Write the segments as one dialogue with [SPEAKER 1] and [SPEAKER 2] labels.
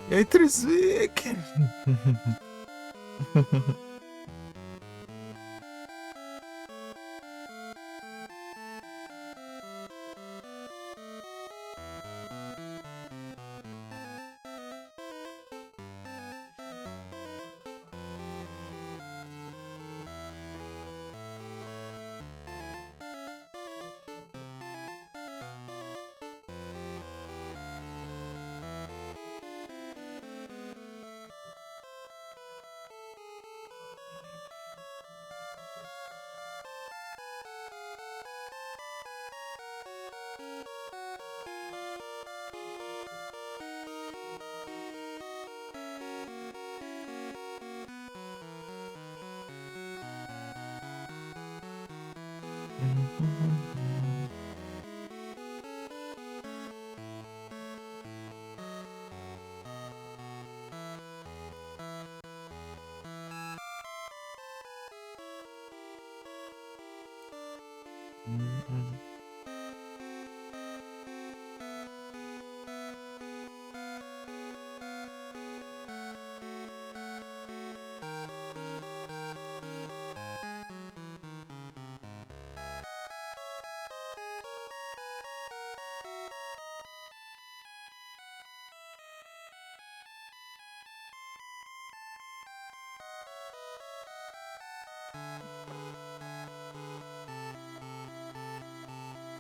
[SPEAKER 1] Entre Zwick.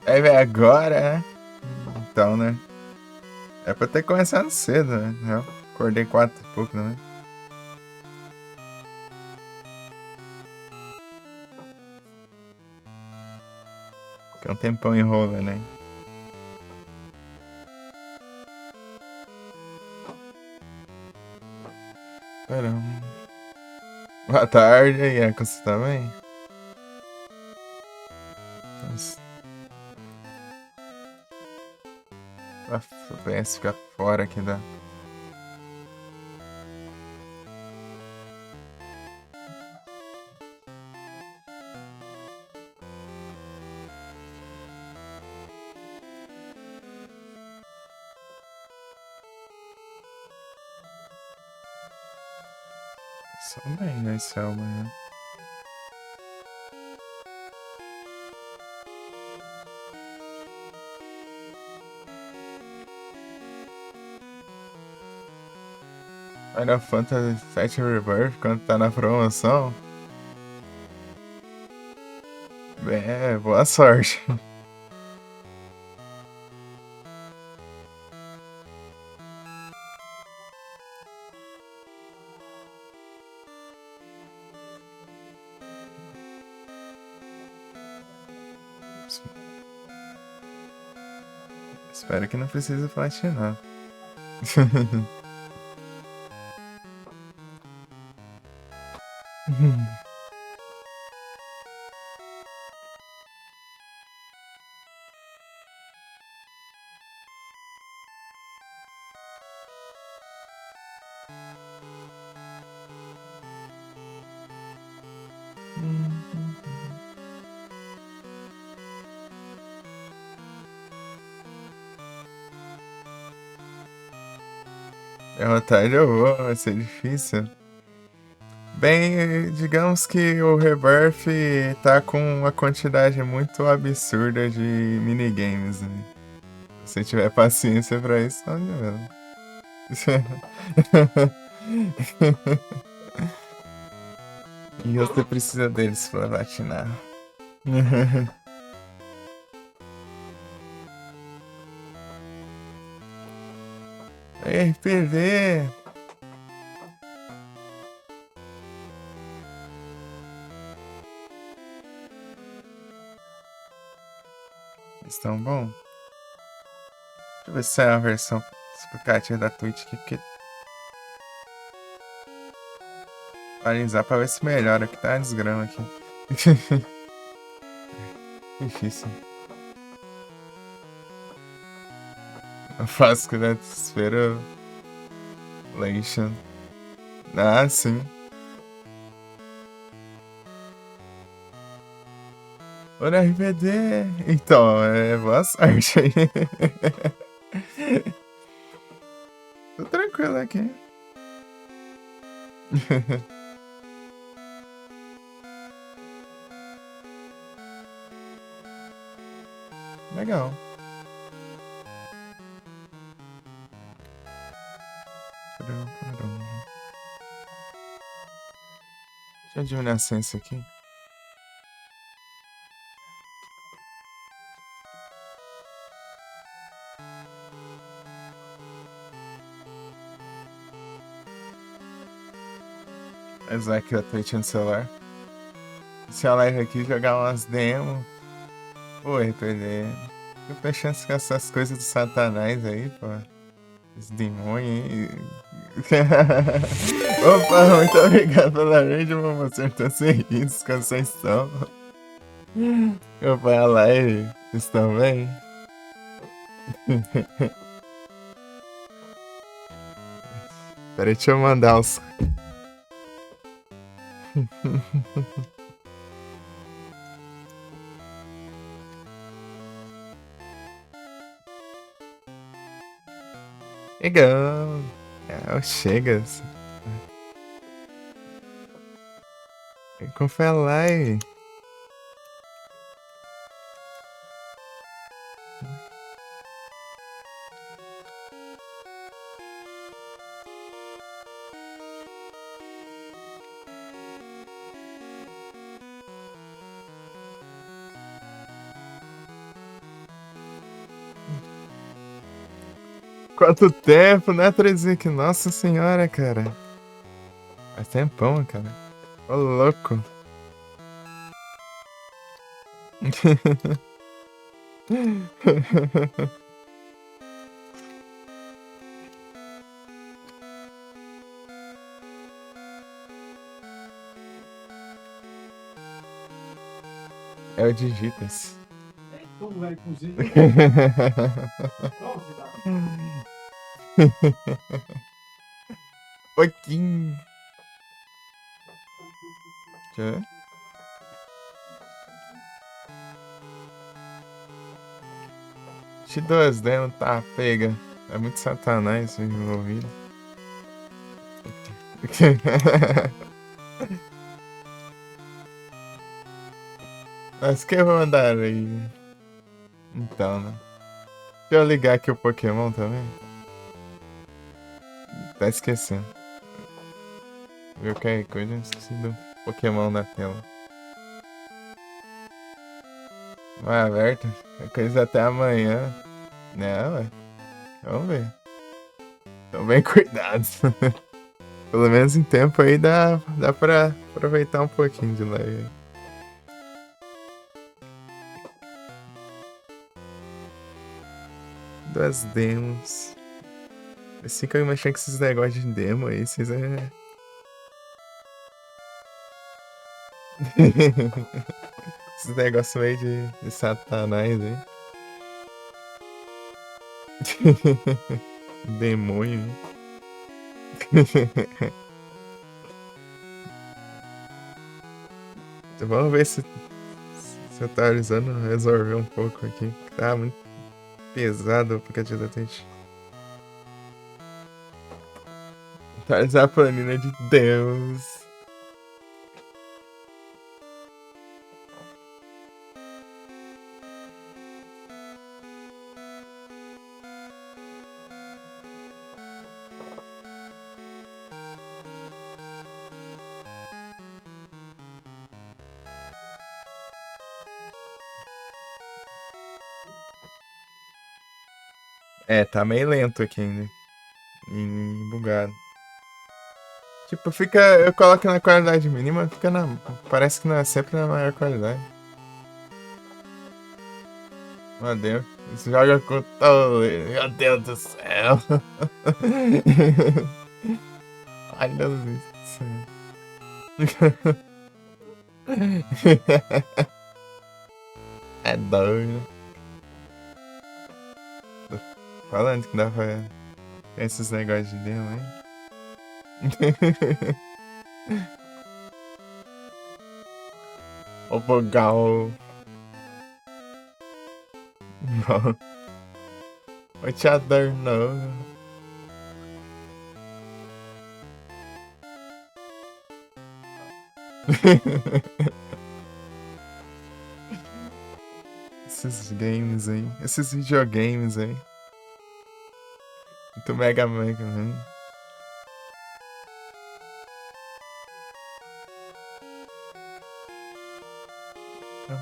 [SPEAKER 1] É, velho, agora, né? Então, né? É pra ter começado cedo, né? Eu acordei 4 e pouco, né? Fiquei um tempão enrola, né? Caramba. Boa tarde aí, Eco, você tá bem? Nossa, vai ficar fora aqui da. Só bem, né, Selma, né? Final Fantasy VII Rebirth, quando tá na promoção. É, boa sorte. Espero que não precise platinar. Derrotar eu vou, vai ser difícil. Bem, digamos que o Rebirth tá com uma quantidade muito absurda de minigames, né? Se tiver paciência pra isso, não adianta. E você precisa deles pra platinar. RPG! Estão bom? ver se é a versão explicativa da Twitch aqui, porque... Analisar pra ver se melhora, que tá uma desgrama aqui. Difícil. Eu faço com desespero. Lation. Ah, sim. Olha, RBD. Então, boa sorte aí. Tô tranquilo aqui. Legal. Deixa eu diminuir a sensa aqui. Usar aqui a Twitch no celular. Se eu live aqui jogar umas demos. Pô, RPD. Eu tenho chance com essas coisas do Satanás aí, pô. Esse demônio aí. Opa, muito obrigado pela raid, meu moço. Tô sem isso, com vocês estão. Opa, a live. Vocês estão bem? Peraí, deixa eu mandar os. Legal. É, chegas. Confere lá aí. Quanto tempo, né, Trezic? Nossa senhora, cara. Faz tempão, cara. Ô, louco. É o Digitas.
[SPEAKER 2] Como vai cozinhar?
[SPEAKER 1] Pouquinho. Deixa eu ver. Te dou as demos, tá, pega. É muito satanás envolvido. Mas que eu vou mandar aí? Então, né? Deixa eu ligar aqui o Pokémon também. Tá esquecendo. Viu que é coisa? Eu esqueci do Pokémon na tela. Vai aberto. É coisa até amanhã. Não, ué. Vamos ver. Então bem cuidados. Pelo menos em tempo aí dá pra aproveitar um pouquinho de leve. Das demos. Assim que eu mexer com esses negócios de demo aí, vocês é. Esses negócios meio de satanás aí. Demônio, né? Vamos ver se atualizando resolver um pouco aqui. Tá muito pesado o aplicativo da Twitch. Atualizar a planilha de Deus. É, tá meio lento aqui ainda. E bugado. Tipo, fica. Eu coloco na qualidade mínima, fica na. Parece que não é sempre na maior qualidade. Meu Deus. Você joga com todo. Meu Deus do céu. Ai, meu Deus do céu. É doido. Tô falando que dá pra esses negócios de Deus, hein? O Bogal. Não. O Chador não. Esses games aí. Esses videogames aí. Muito Mega Mega, né?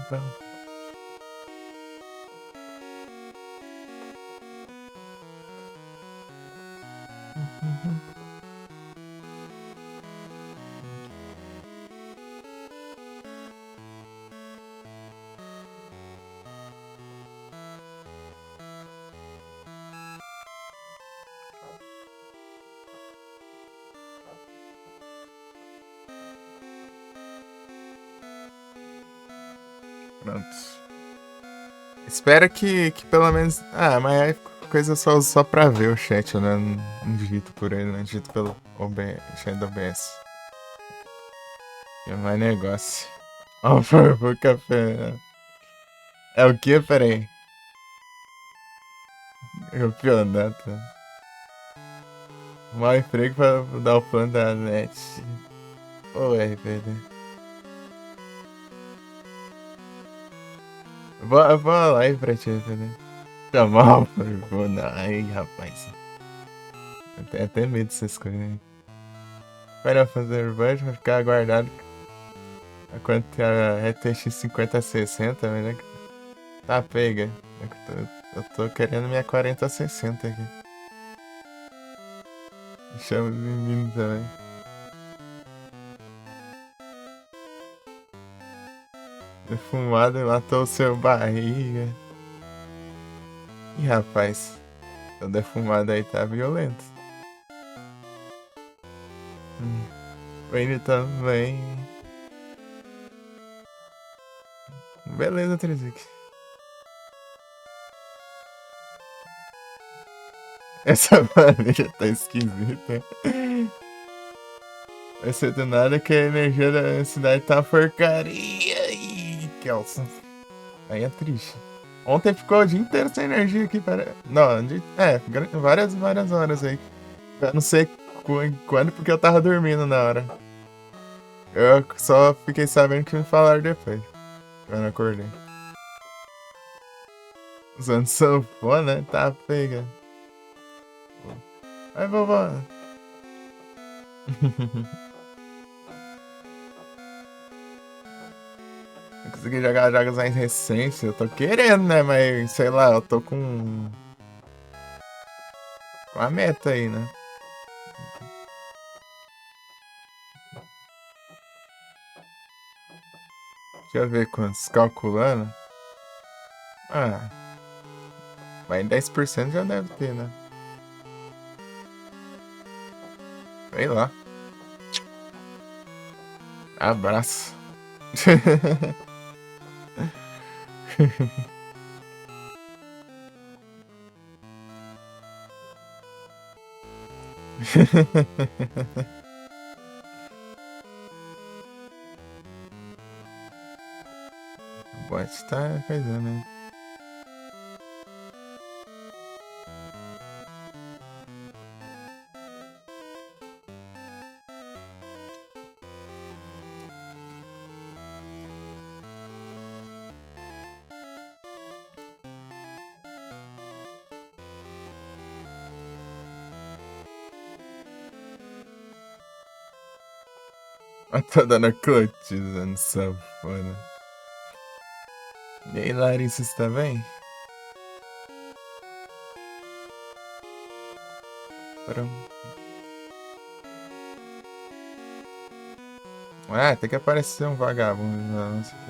[SPEAKER 1] Pronto. Espero que pelo menos. Ah, mas é coisa só pra ver o chat, eu não digito por ele, né? Digito pelo chat do OBS. É mais negócio. Ó, por café. É o que? Peraí. Campeonato. Mau emprego pra dar o plano da net. Ô, RPD. Vou a live pra ti, RPD. Tá mal, vou não. Aí, rapaz. Eu tenho até medo dessas coisas aí. Para fazer rush, vai ficar guardado. Quanto a RTX 5060, né? Tá pega. Eu tô querendo minha 4060 aqui. Chama os meninos também. Defumado matou o seu barriga. Ih, rapaz. O defumado aí tá violento. Ele também. Beleza, Trizik. Essa planilha tá esquisita. Vai ser do nada que a energia da cidade tá uma porcaria. Ih, Kelson. Aí é triste. Ontem ficou o dia inteiro sem energia aqui, para. Não, várias horas aí. Eu não sei quando, porque eu tava dormindo na hora. Eu só fiquei sabendo que me falaram depois. Quando eu acordei. Usando sanfona, tá pega. Ai, vovó. Eu consegui jogar jogos mais recentes. Eu tô querendo, né? Mas sei lá, eu tô com a meta aí, né? Deixa eu ver quantos. Calculando. Ah. Mas 10% já deve ter, né? Sei lá. Abraço. O bot tá coisando, né? Eu tô dando cotizando safona. E aí, Larissa, você tá bem? Pronto. Ah, tem que aparecer um vagabundo. Não sei o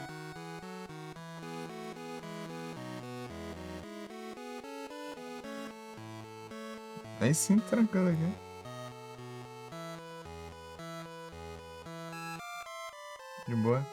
[SPEAKER 1] Aí sim, tranquilo aqui. De boa.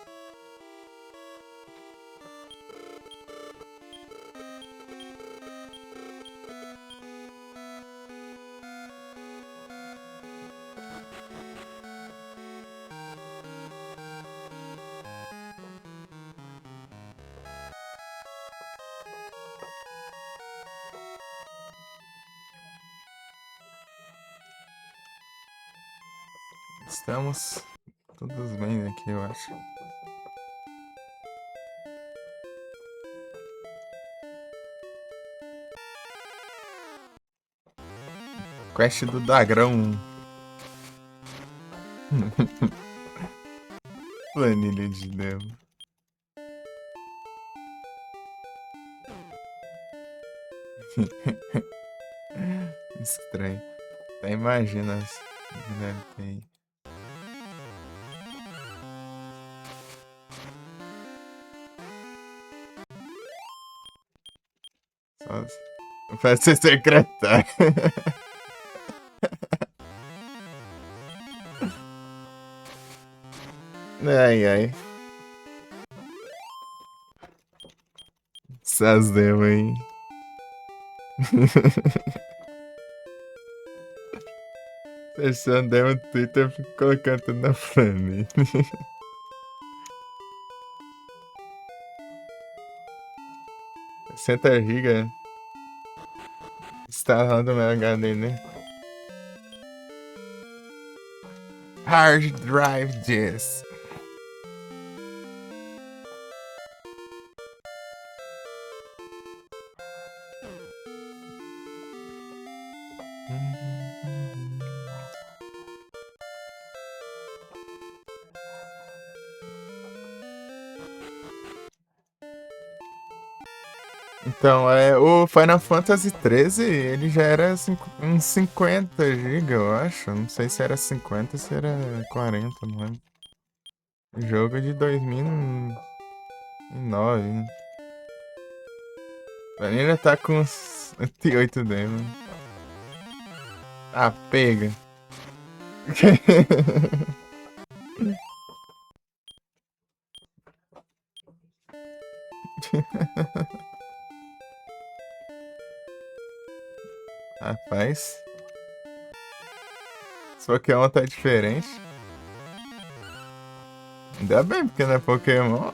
[SPEAKER 1] Estamos todos bem aqui, eu acho. Quest do Dagrão. Planilha de demo. Estranho. Até imagina o que deve ter aí. Só... Pra ser secretário. Ai, ai. Essas demos aí. Fechando demo no Twitter, eu fico colocando tudo na planilha. 60 GB. Instalando meu HD, né? Hard drive disk. Então, o Final Fantasy XIII, ele já era uns 50 GB, eu acho. Não sei se era 50 ou se era 40, não lembro. Jogo de 2009, né? Ele ainda tá com uns 8 demos. Ah, pega. Rapaz. Esse Pokémon tá diferente. Ainda bem, porque não é Pokémon.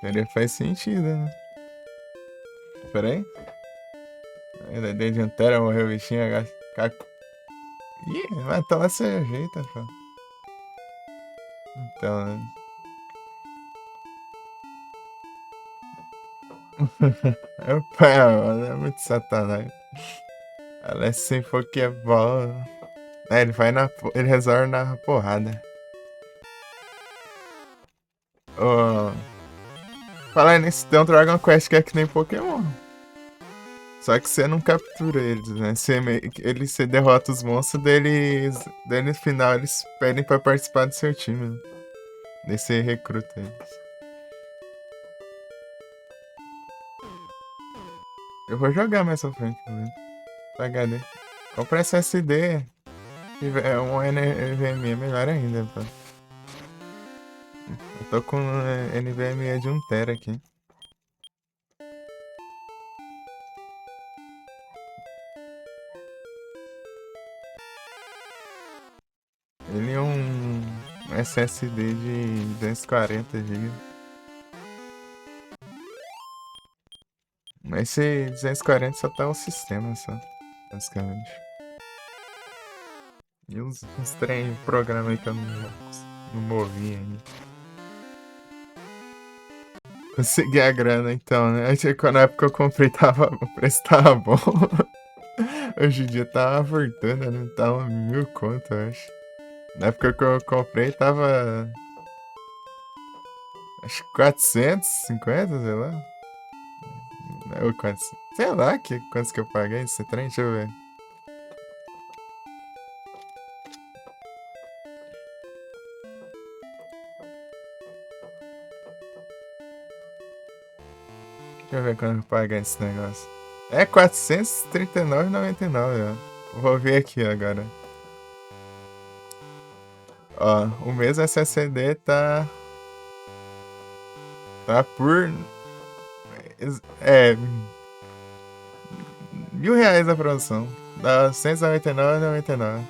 [SPEAKER 1] Seria faz sentido, né? Pera aí. Ainda dei dianteira, morreu o bichinho, agora. Ih, mas então lá você ajeita, pô. Então, né? Opa, é muito satanás. Ela é sem Pokéball. É, ele vai na. Ele resolve na porrada. Ô. Falar nisso, tem um Dragon Quest que é que nem Pokémon. Só que você não captura eles, né? Você derrota os monstros deles. Daí no final eles pedem pra participar do seu time, né? Daí você recruta eles. Eu vou jogar mais pra frente, né? HD. Compra SSD. É um NVMe melhor ainda, pô. Eu tô com NVMe de 1 TB aqui. Ele é um SSD de 240 GB. Mas esse 240 só tá o sistema, só. Basicamente. E uns trem programa aí que eu não movi ainda. Consegui a grana então, né? Na época eu comprei, o preço tava bom. Hoje em dia tá uma fortuna, né? Tá 1.000 conto, eu acho. Na época que eu comprei tava. Acho que 450, sei lá. Ou 400, sei lá quantos que eu paguei esse trem, deixa eu ver. Deixa eu ver quando eu pagar esse negócio. É R$ 439,99, ó. Vou ver aqui agora. Ó, o mesmo SSD tá por... É... R$ 1.000 a produção. Dá R$ 199,99.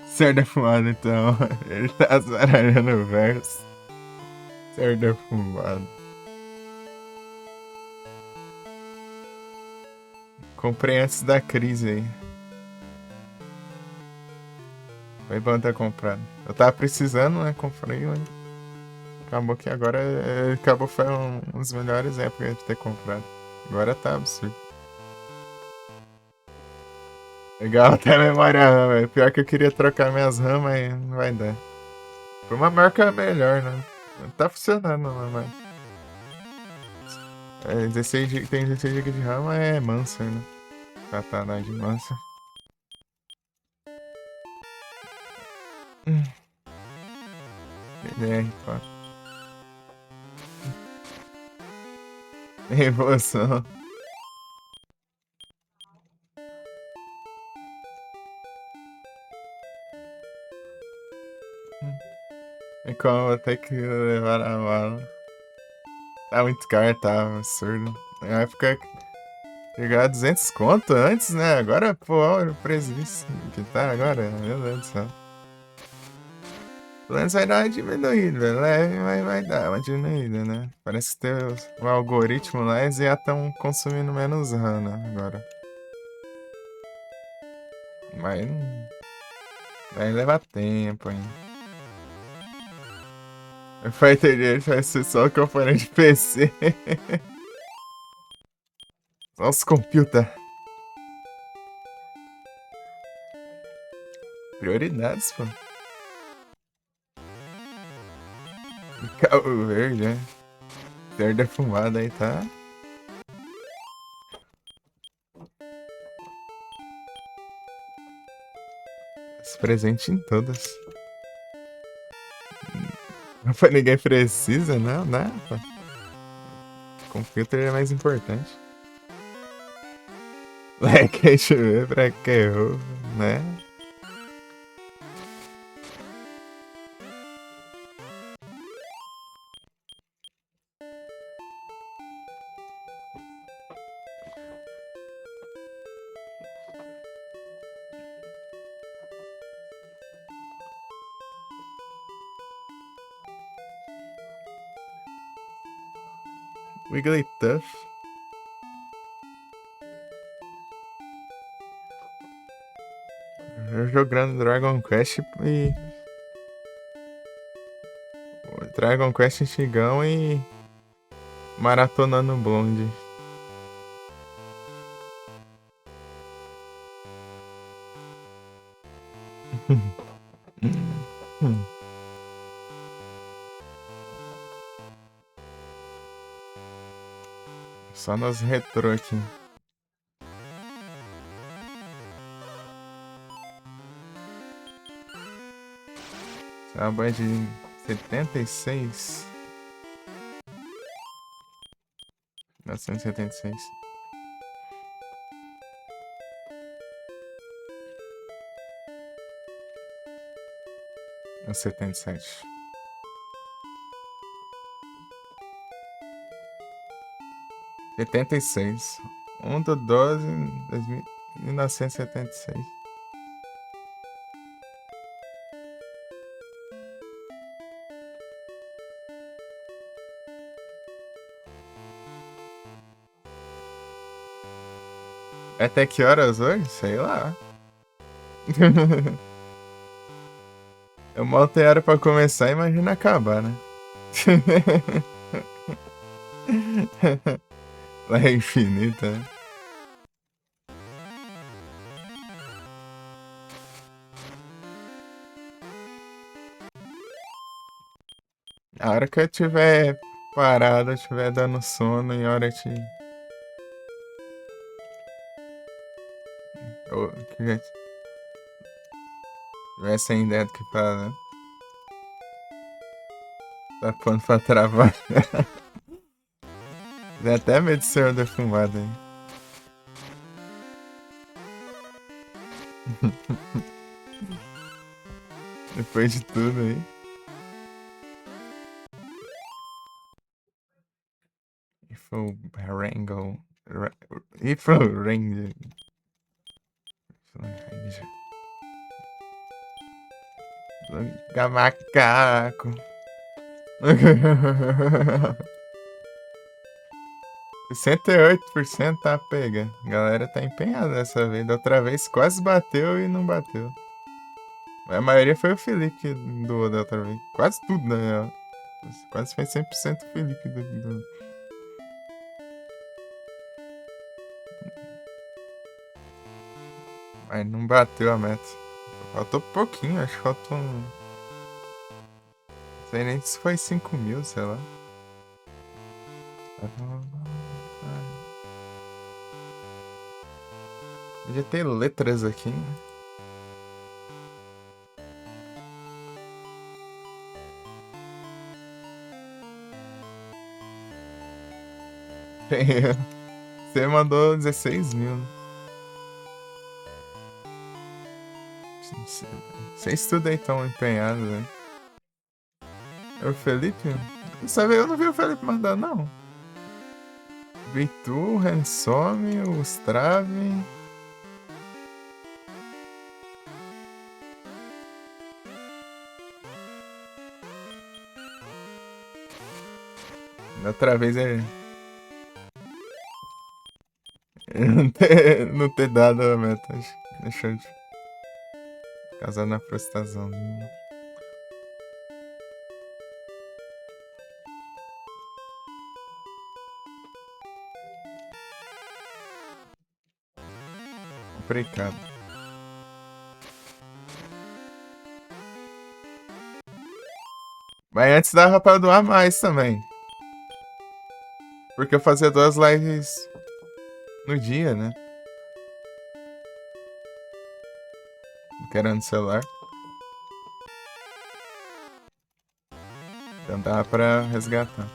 [SPEAKER 1] Ser defumado, então. Ele tá azarando o verso. Ser defumado. Comprei antes da crise aí. Foi bom ter comprado. Eu tava precisando, né? Comprei, mas acabou que agora acabou foi um dos melhores épocas de ter comprado. Agora tá absurdo. Legal até a memória RAM, velho. Pior que eu queria trocar minhas RAM, mas não vai dar. Foi uma marca melhor, né? Tá funcionando, né? Mas... É, 16 GB, tem 16 GB de RAM, mas é Mancer, né? Satanás de Mancer. DDR4. Revolução. E como eu vou ter que levar a mala. Tá muito caro, tá absurdo. Na época chegava a 200 conto antes, né? Agora, pô, olha o preço disso que tá agora. Meu Deus do céu. Pelo menos vai dar uma diminuída, leve, mas vai dar uma diminuída, né? Parece que tem o algoritmo lá, eles já estão consumindo menos RAM, né? Agora. Mas vai levar tempo ainda. O Fighter dele vai ser só o componente de PC. Só os computer. Prioridades, pô. Cabo verde, né? Ter defumado aí, tá? Presente em todas. Pra ninguém precisa, não, né? Computer é mais importante. Leque a chover pra que roubo, né? Wigglytuff. Eu jogando Dragon Quest e. Dragon Quest antigão e. Maratonando Blonde. Só nos retrô aqui. Essa é uma banha de 76. 1976. Ou 77. 76. 1/12/1976. Até que horas hoje? Sei lá. Eu mal tenho hora pra começar, imagina acabar, né? Lá é infinita, né? A hora que eu tiver parado, estiver dando sono, e a hora que eu tiver sem ideia do que fazer. Tá pondo pra travar. Tem até medo de ser defumado aí. Depois de tudo aí. If o Rango. If o Ranger. Luga macaco. 68% tá pega. A galera tá empenhada dessa vez. Da outra vez quase bateu e não bateu. A maioria foi o Felipe que doou da outra vez. Quase tudo, na real. Quase foi 100% o Felipe do. Mas não bateu a meta. Faltou pouquinho, acho que faltou um. Não sei nem se foi 5 mil, sei lá. Podia ter letras aqui. Você mandou 16 mil. Você estuda aí tão empenhado, né? É o Felipe? Eu não vi o Felipe mandar, não. Vi tu, Rensome, o Strave. Da outra vez é. Não ter dado a meta. Deixa eu casar na frustração. Complicado. Mas antes dava pra doar mais também. Porque eu fazia 2 lives no dia, né? Que era no celular. Então dava pra resgatar.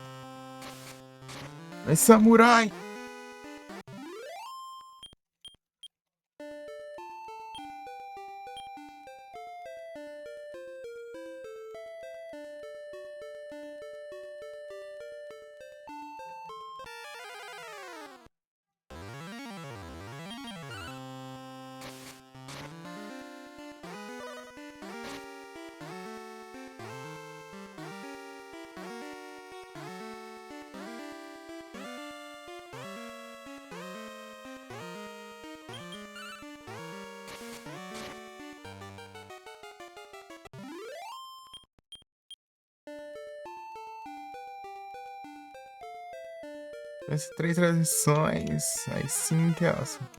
[SPEAKER 1] Mas samurai! Essas 3 transições. Aí sim que é awesome.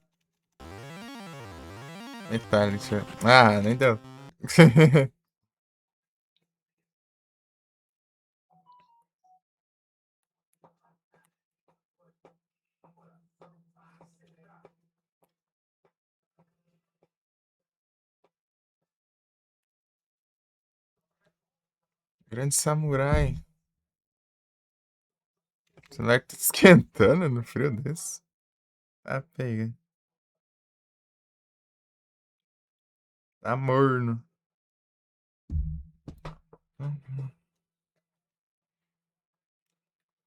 [SPEAKER 1] Metallica. Ah, nem deu. Grande samurai. O celular tá esquentando no frio desse. Tá pega. Tá morno.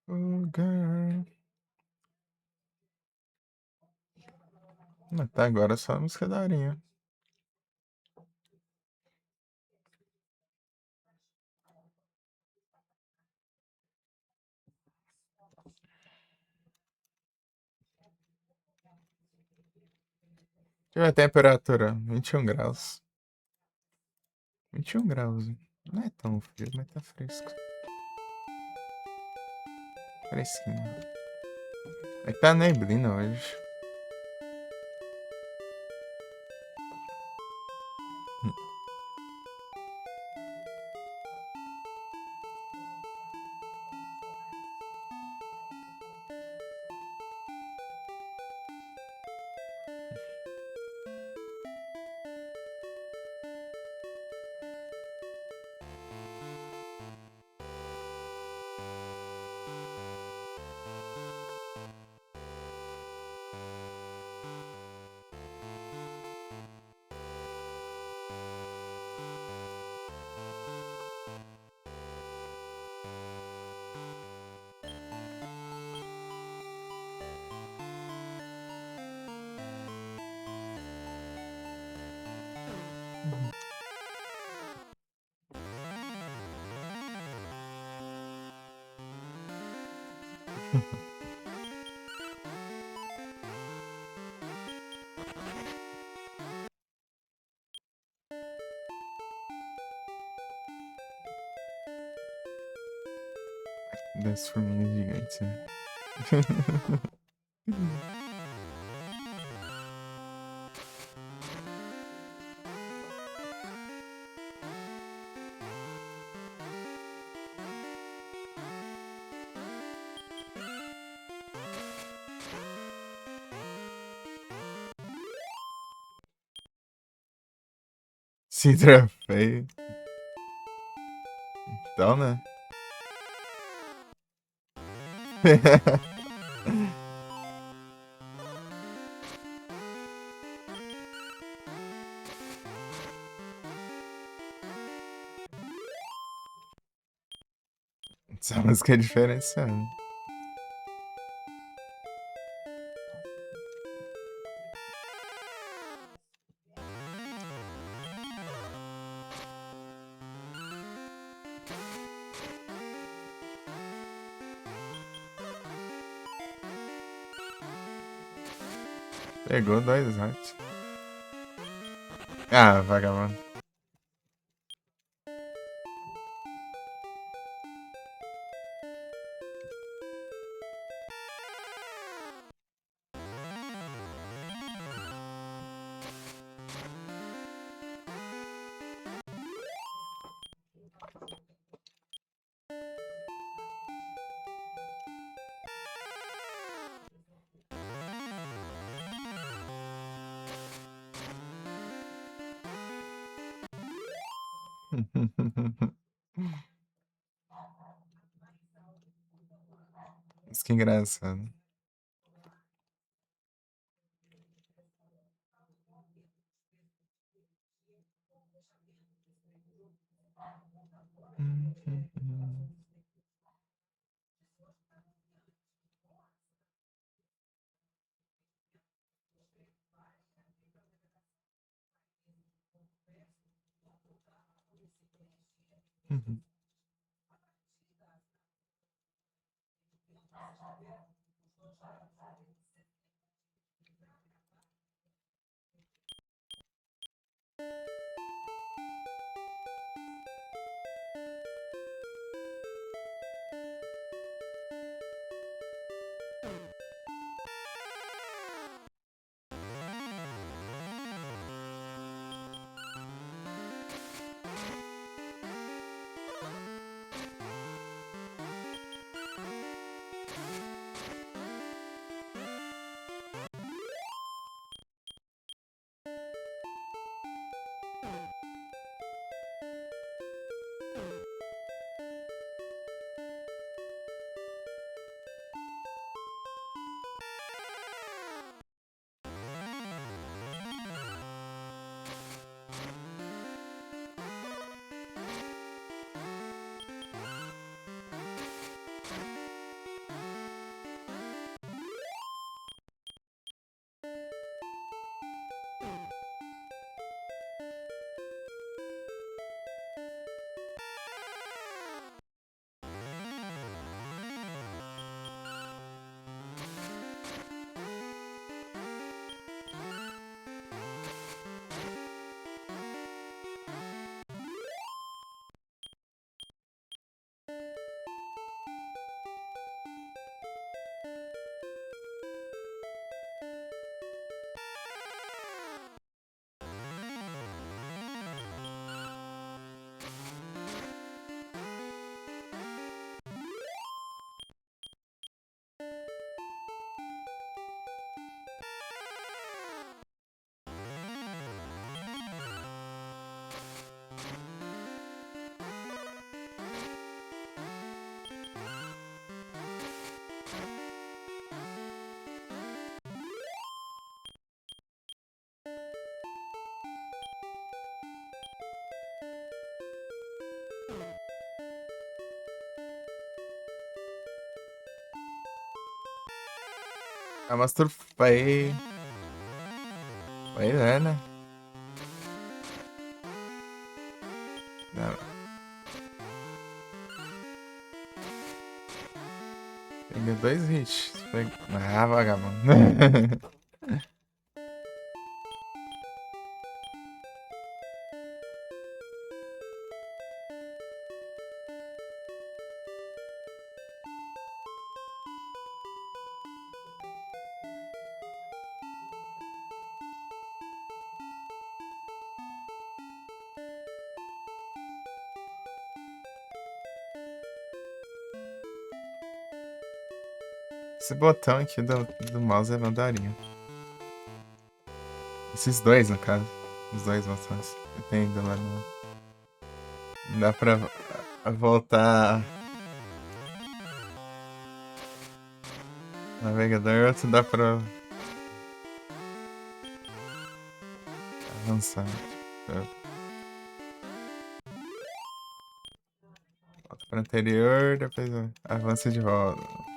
[SPEAKER 1] Oh, girl. Mas tá agora só a música da Arinha. Deixa eu ver a temperatura. 21 graus. 21 graus. Não é tão frio, mas tá fresco. Fresquinho. É que tá neblina hoje. Das formigas gigantes, né? Se troféu. Então, né? Essa música é diferenciada. Pegou 2 hearts. Ah, vagabundo. Isso que engraçado. Ah, mas tu vai. Pois é, né? Não. Peguei 2 hits. Ah, vagabundo. Esse botão aqui do mouse é mandarinha. Esses dois, no caso. Os dois botões. Eu tenho ainda lá no. Dá pra voltar. Navegador, outro dá pra avançar. Volta pra anterior, depois avança de volta.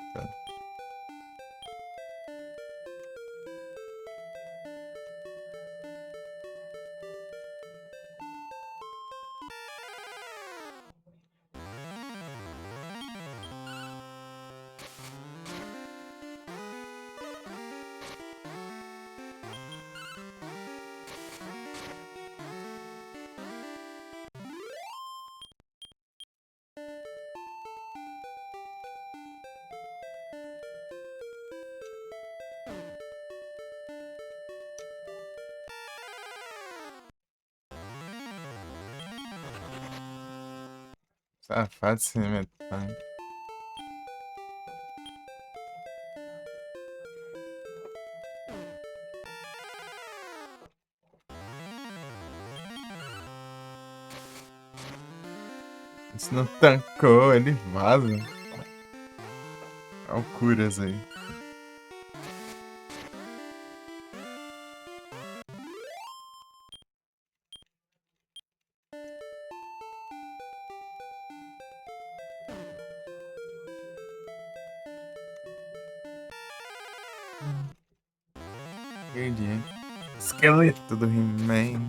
[SPEAKER 1] Safado esse metade. Se não tancou, ele vaza. Alcuras aí. Perdi, hein? Esqueleto do He-Man.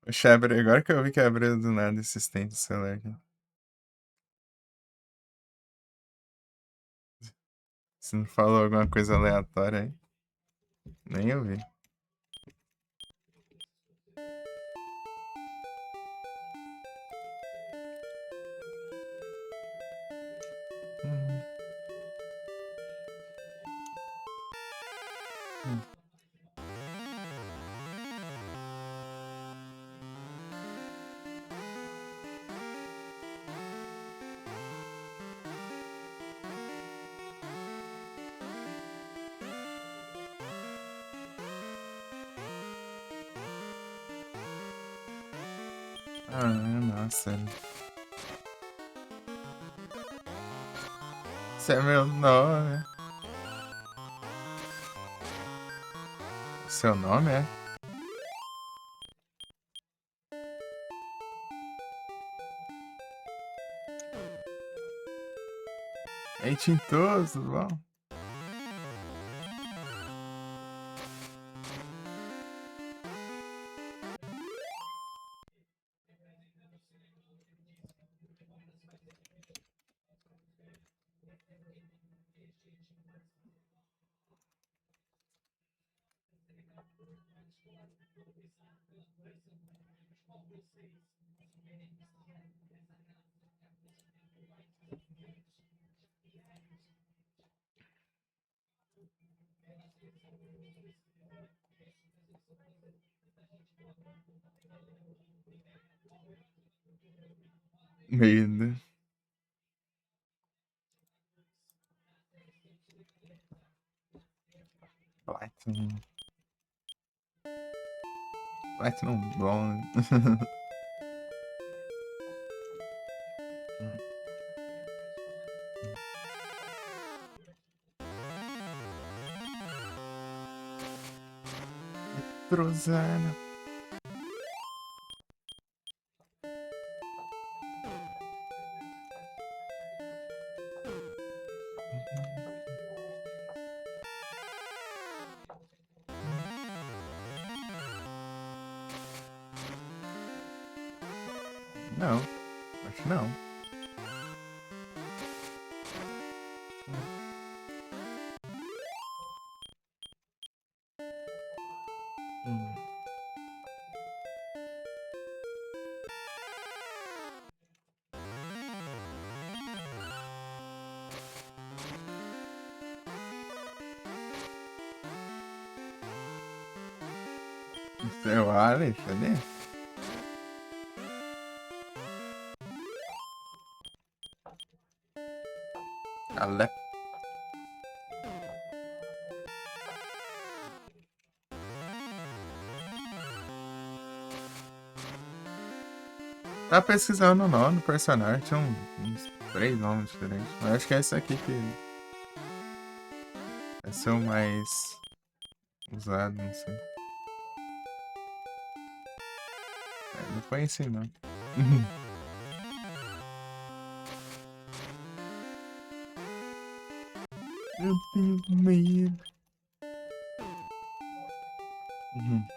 [SPEAKER 1] Oxe, agora que eu vi que abriu do nada esse stand do celular aqui. Se não falou alguma coisa aleatória aí. Nem eu vi. Hum. Hum. Ah, nossa. Esse é meu nome. Seu nome é? É Tintoso, bom. Medo. Platinum. Platinum Blonde. Trozana. Não, acho que não. Hum. Seu Alex, cadê? Ale... Tá pesquisando o nome do personagem, tinha uns 3 nomes diferentes. Mas acho que é esse aqui que vai ser o mais usado, não sei. Não conheci, não. Eu tenho medo. Uhum.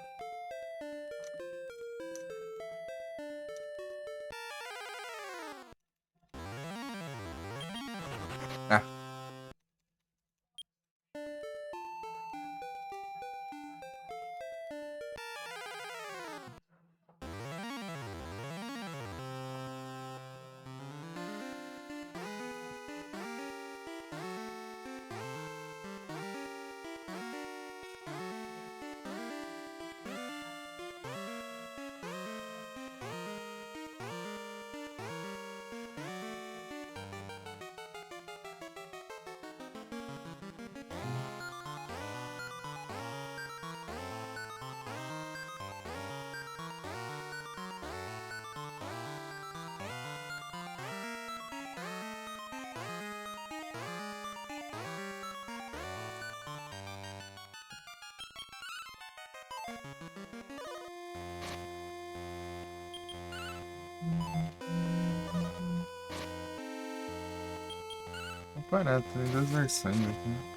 [SPEAKER 1] Ah, vou parar, tem 2 versões aqui.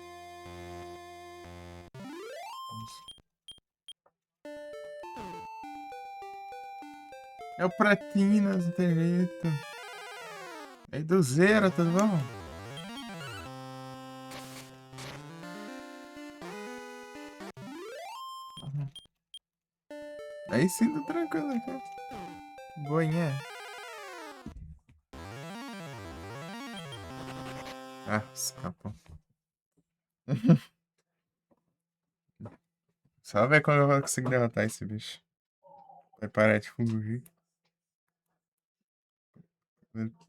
[SPEAKER 1] É o Pratinas, não tem jeito. É do zero, tudo bom? Aí sim, tô tranquilo aqui. Boinha. Ah, escapou. Só ver quando eu vou conseguir derrotar esse bicho. Vai parar de fugir.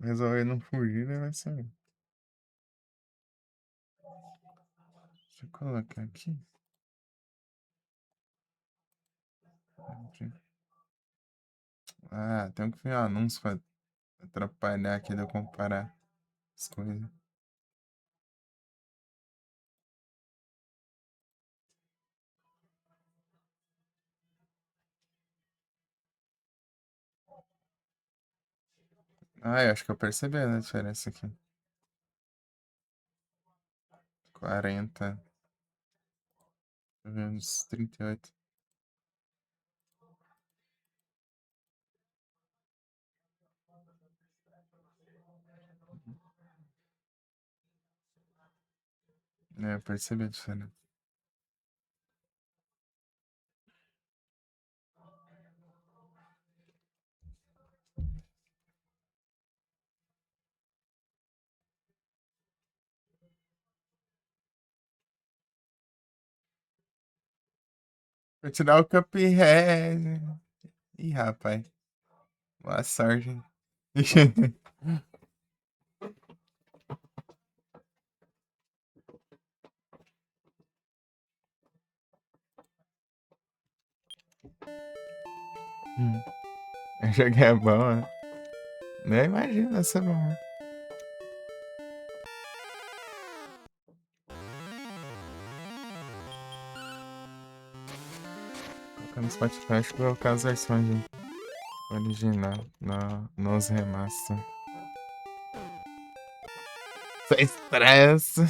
[SPEAKER 1] Resolver não fugir, né? Vai ser. Deixa eu colocar aqui. Ah, tem que ver um anúncio pra atrapalhar aqui de eu comparar as coisas. Ah, eu acho que eu percebi a diferença aqui. 40. Uns 38. É, eu percebi a diferença. Vou tirar o Cuphead. Ih, rapaz. Boa sorte. Eu joguei é bom, né? Nem imagino essa bom. Colocar no Spotify, acho que vou colocar as versões original nos remaster. Sem estresse.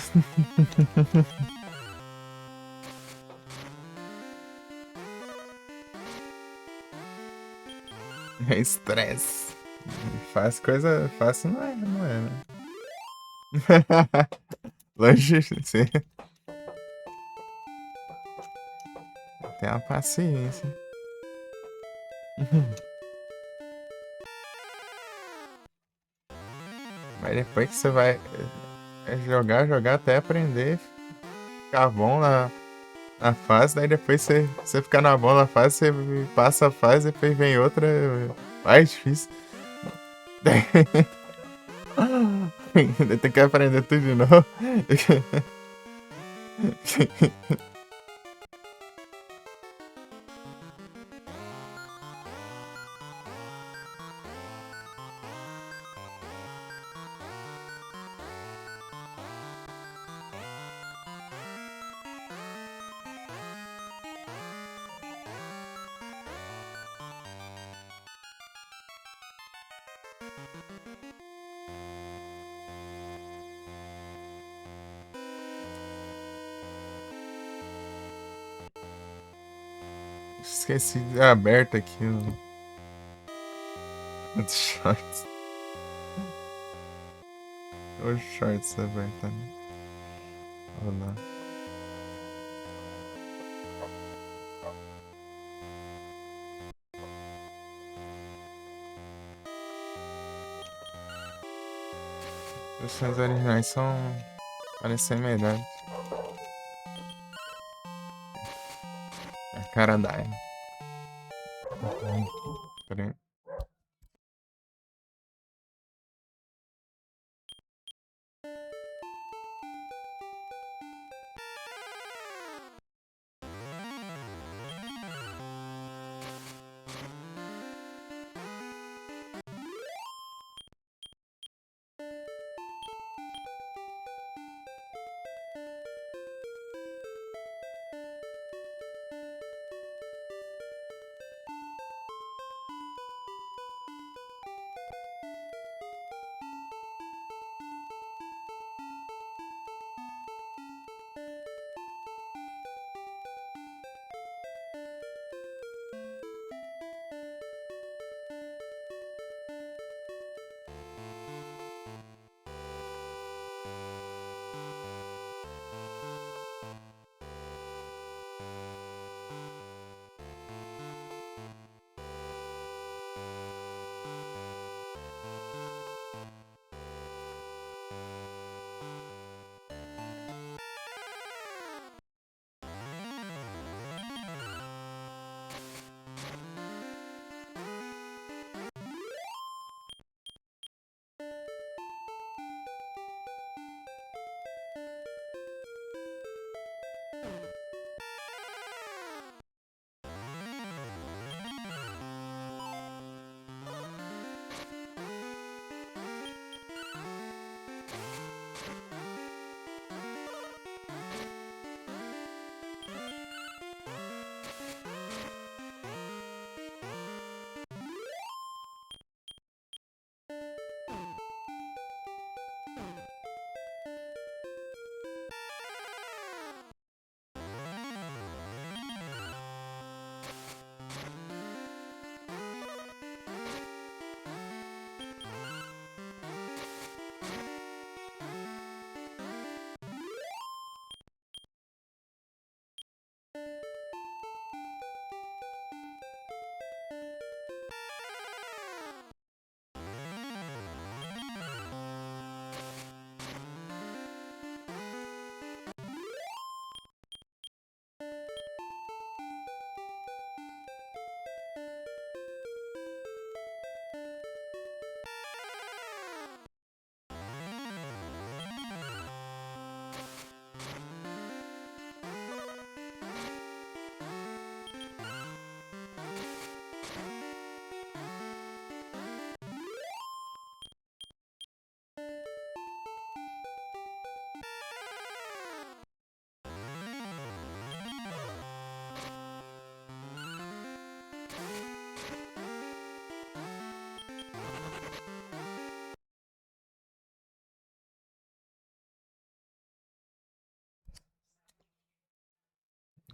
[SPEAKER 1] É estresse. Faz coisa fácil não é, né? Longe de ser. Tenha paciência. Mas depois que você vai jogar até aprender, ficar bom na fase, daí depois você ficar na boa na fase, você passa a fase, depois vem outra mais difícil. Daí tem que aprender tudo de novo. Esqueci de aberto aqui o shorts. O shorts aberto, né? Olha lá. Os filmes originais parecem melhores. A cara da Aya. Peraí.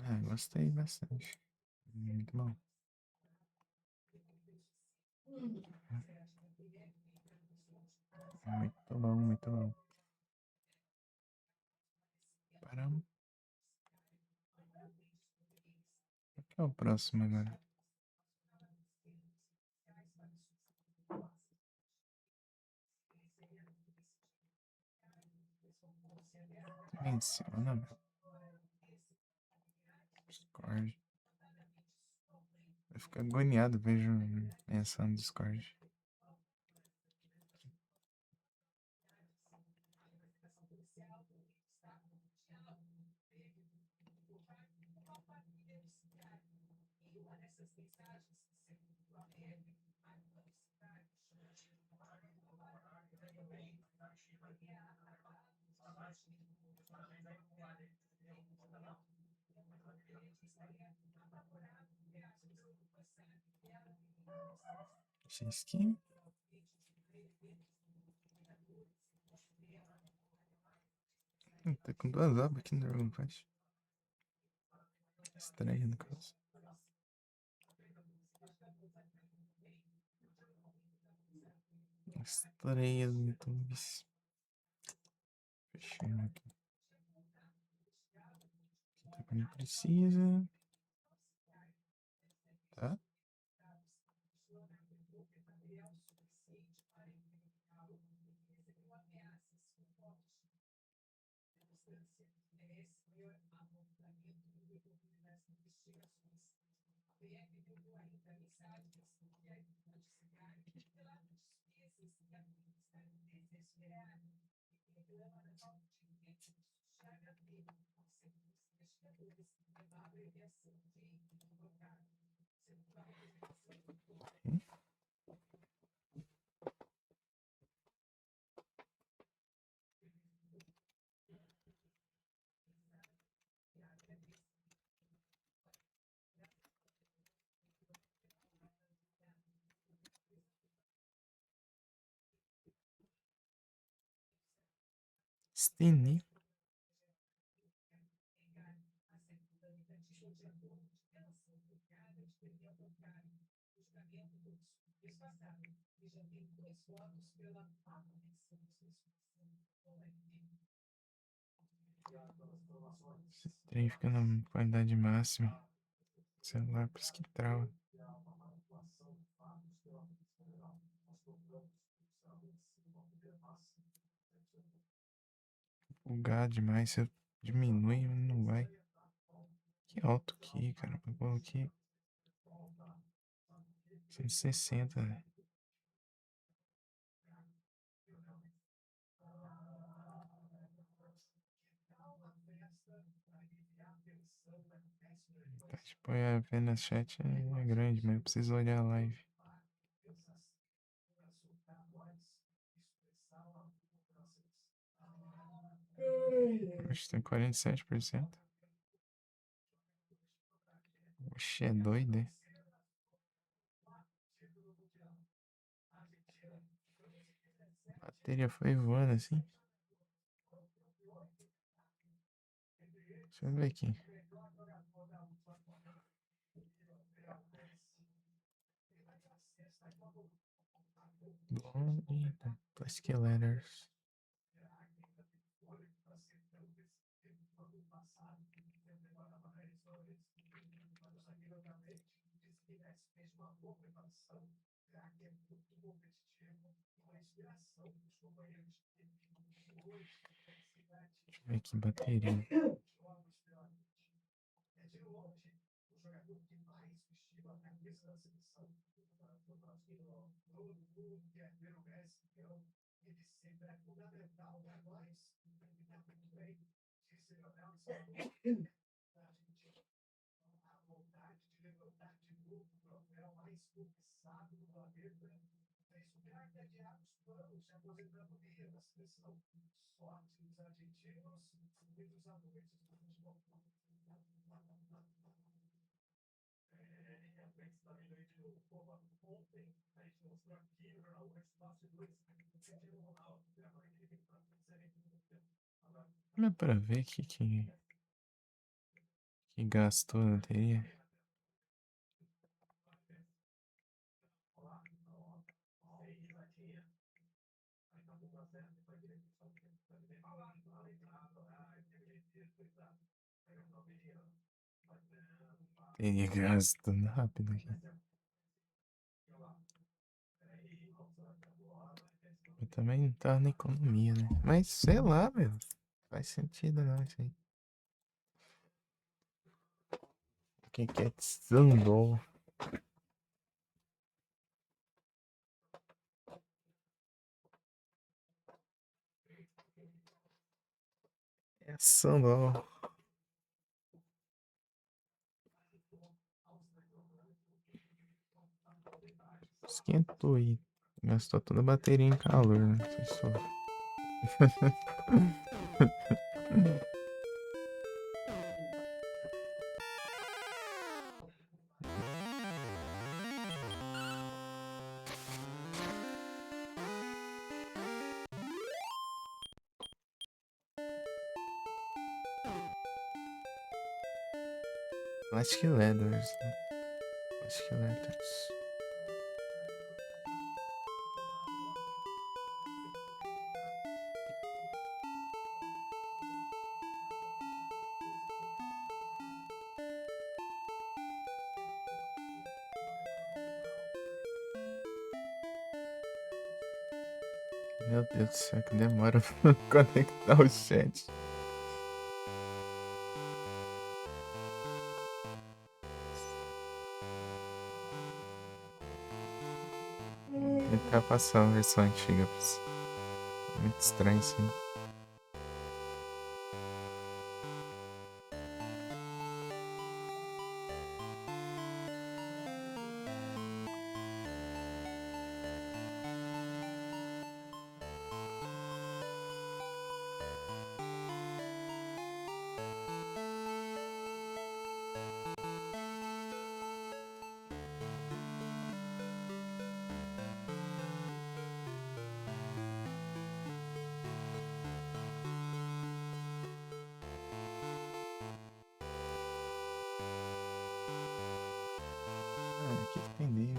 [SPEAKER 1] Ah, gostei bastante. Muito bom. Muito bom, muito bom. Paramos. Qual que é o próximo agora? Menciona, meu. Discord. Eu fico agoniado, vejo menção no Discord. X-Skin? Tá com 2 abas aqui no Dragon Quest. Estranho, no caso. Estreia do YouTube. Fechando aqui. Aqui também precisa. Tá? Hum? Steny. Esse trem fica na qualidade máxima. Celular, por isso que trava. Bugar demais, se eu diminui, não vai. Que alto aqui, cara. Eu coloquei 160, né? Tá, tipo, a apenas chat é grande, mas eu preciso olhar a live. Oxe, tem 47%. Oxe, é doido, é? A bateria foi voando assim. Deixa eu ver aqui. Bom, eita, Plastic Letters. Deixa eu ver aqui, bateria. Não é pra ver que gastou na bateria. Teria gastando rápido aqui. Eu também não tava na economia, né? Mas sei lá, meu. Faz sentido não, isso aí. O que é Sandol? É Sandol. Esquentou aí. Gastou toda a bateria em calor, né? Você só. Plastic Leathers, né? Plastic Leathers. Meu Deus do céu, que demora pra conectar o chat. Ele tá passando a versão antiga pra você. Muito estranho isso aí. Ah, o que que tem dele?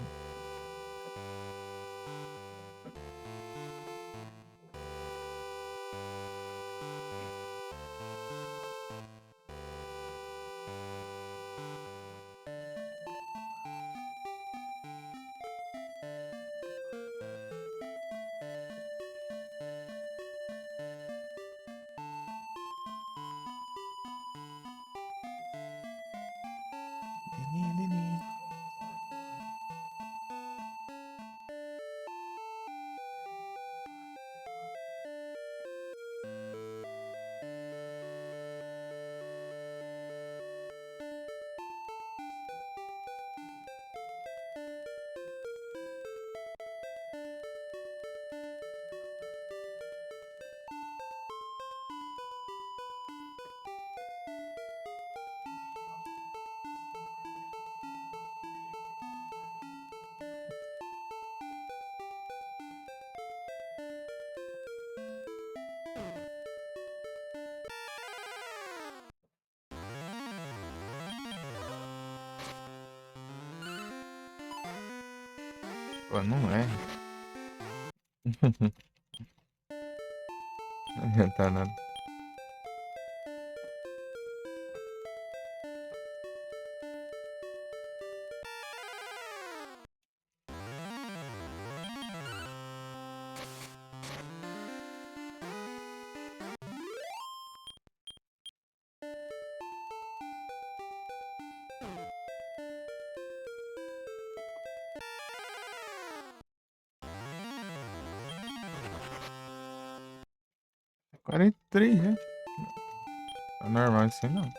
[SPEAKER 1] Pô, não é. Não adianta nada. É 43, né? É normal isso aí não.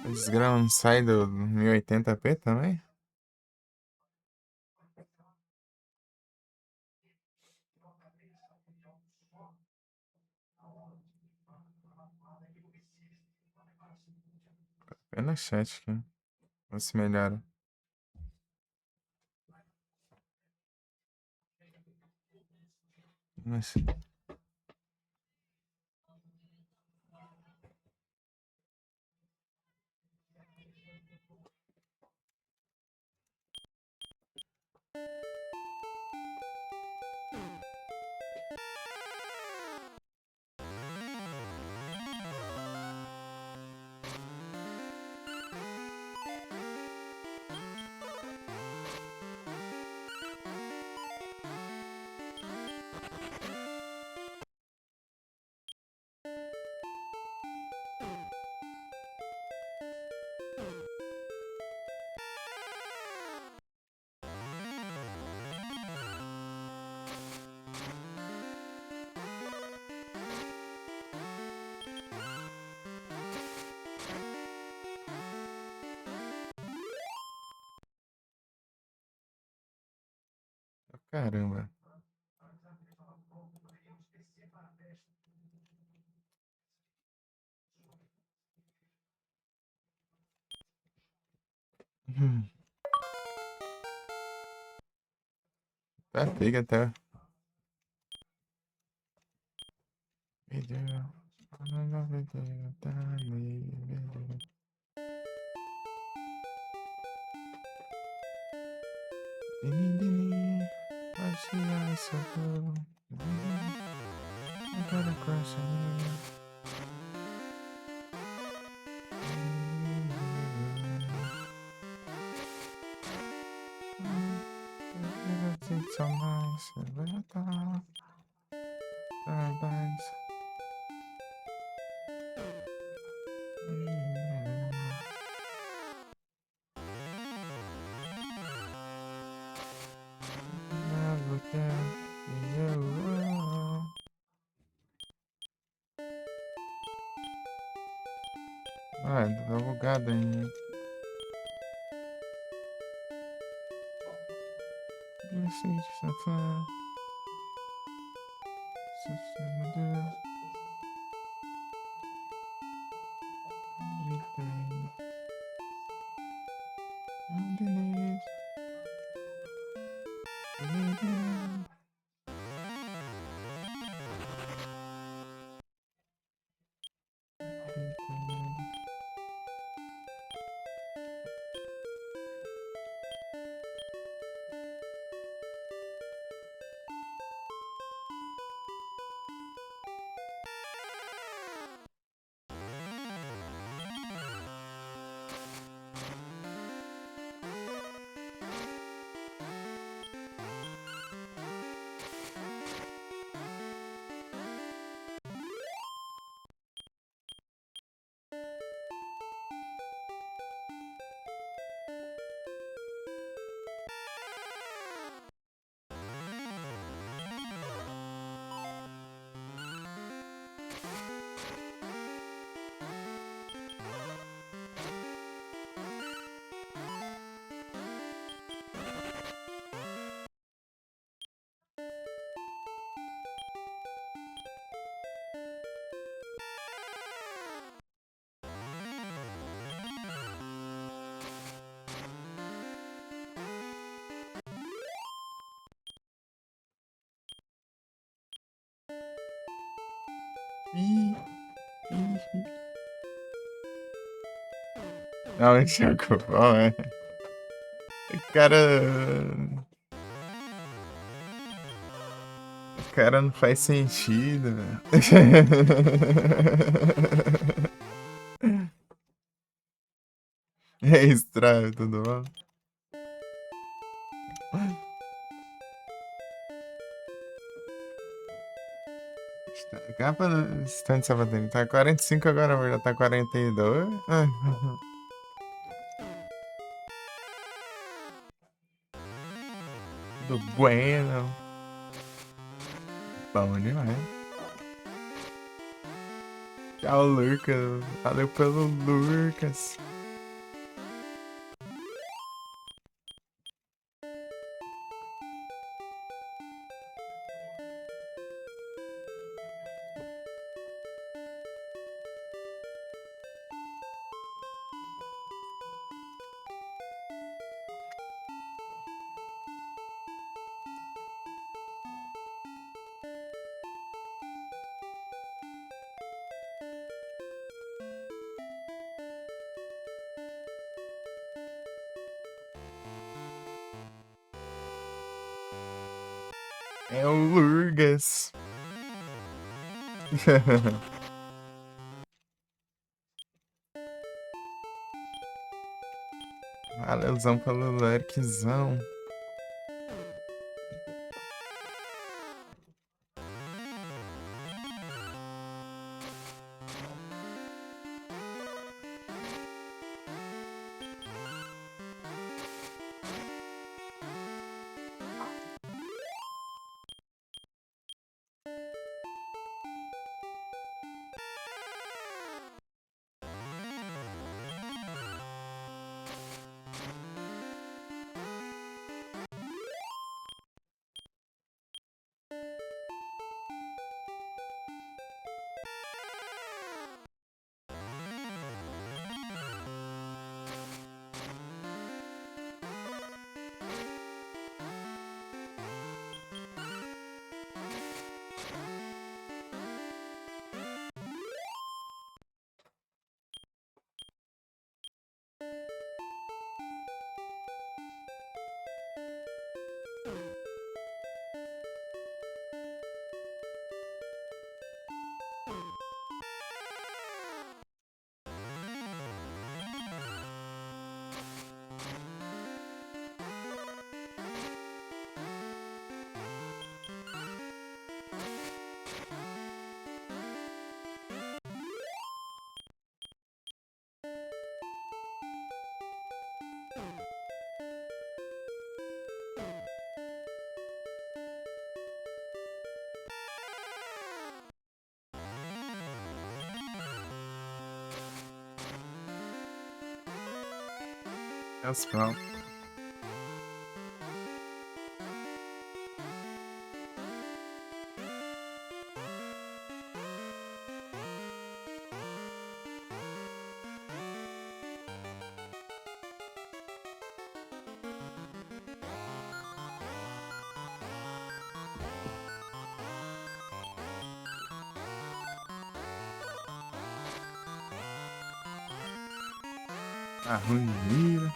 [SPEAKER 1] O desgrama não sai do 1080p também? É no chat aqui. Vê se melhora. Mas Caramba. Hum, Tá pega até. Video. Tá ali. Dini. Achei socorro. I got a crush on you. You think so nice. Paradise. Never can you. Ah, tá bugado ainda. Message safar. Meu Deus. Everything. Underneath. Everything. Não, esse é o cupom, é. Cara. Cara, não faz sentido, velho. É estranho, tudo bom? Capa no stand de Sabatina. Tá 45 agora, já tá 42. Tudo bueno. Bom demais. Tchau, Lucas. Valeu pelo Lucas. É o Lurgas. Valeuzão pelo lurkzão. Meus próprios. A ruim vira.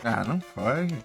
[SPEAKER 1] Ah, não pode.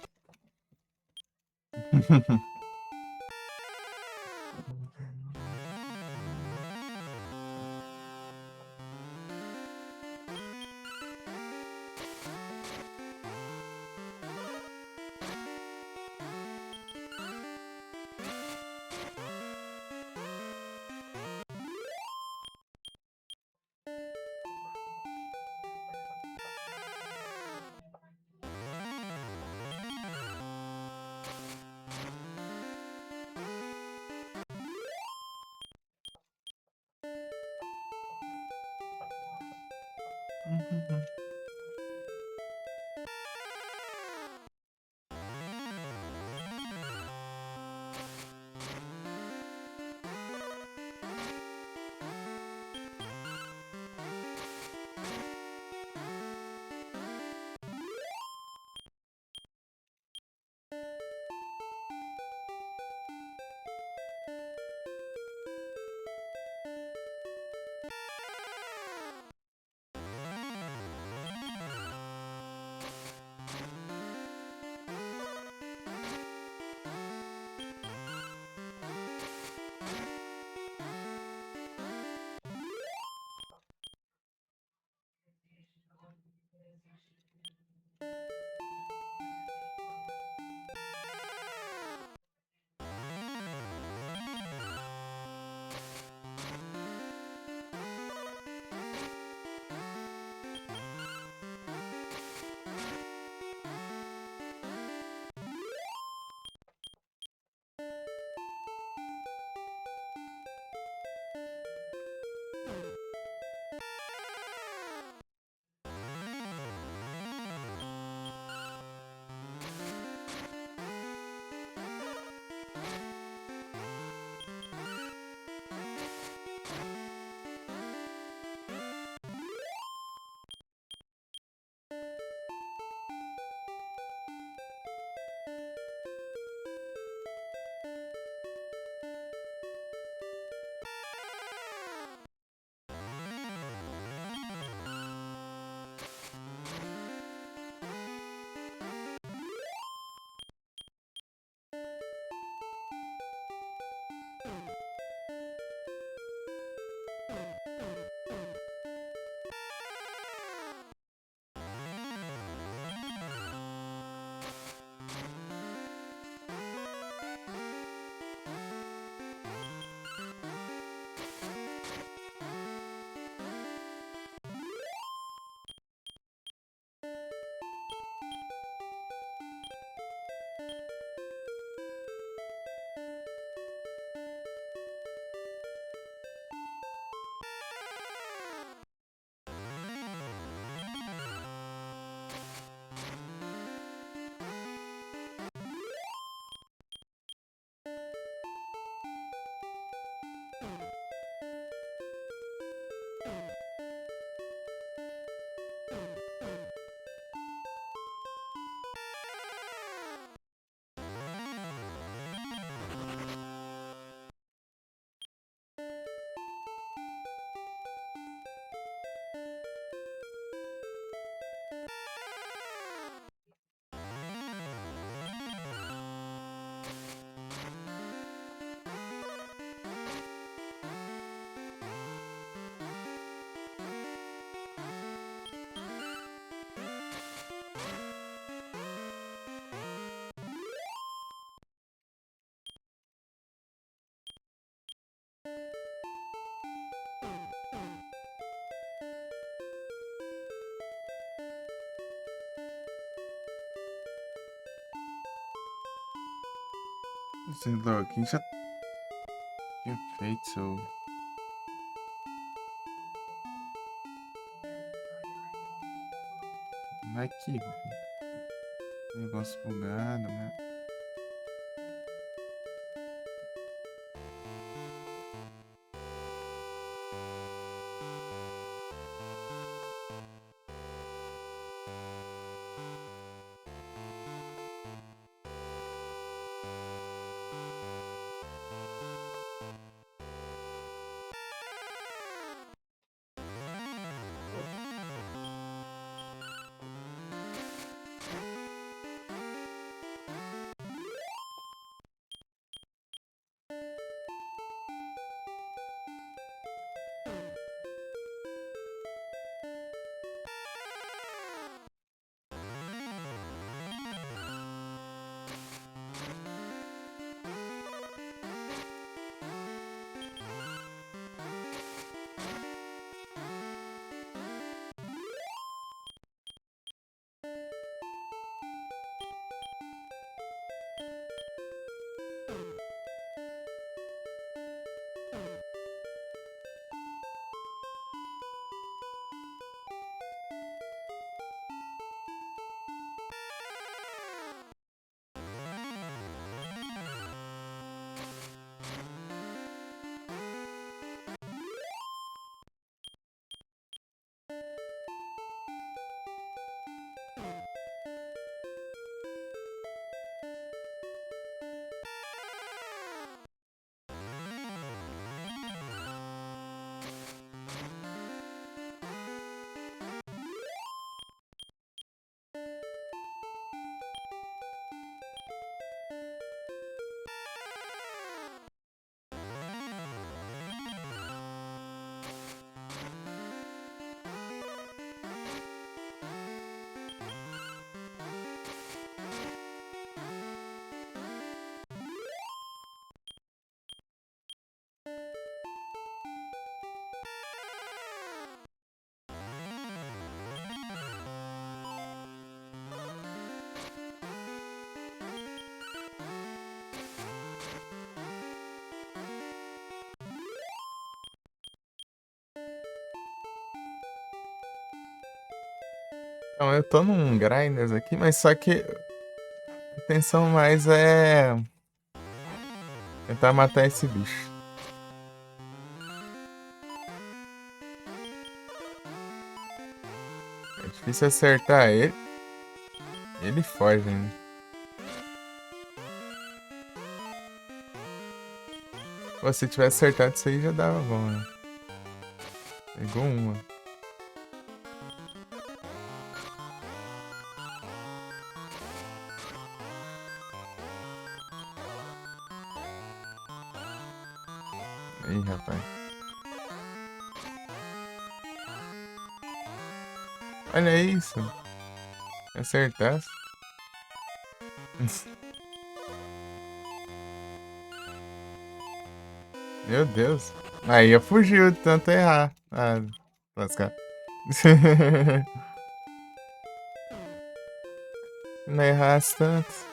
[SPEAKER 1] Sei lá, quem já tinha feito seu vai que negócio bugado, né? Então, eu tô num grinders aqui, mas só que a intenção mais é tentar matar esse bicho. É difícil acertar ele. Ele foge, né? Pô, se tivesse acertado isso aí já dava bom, né? Pegou uma. Ih, rapaz. Olha isso. Se acertasse. Meu Deus. Aí eu fugiu de tanto errar. Ah, lascar. Não errasse tanto.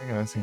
[SPEAKER 1] Legal, assim.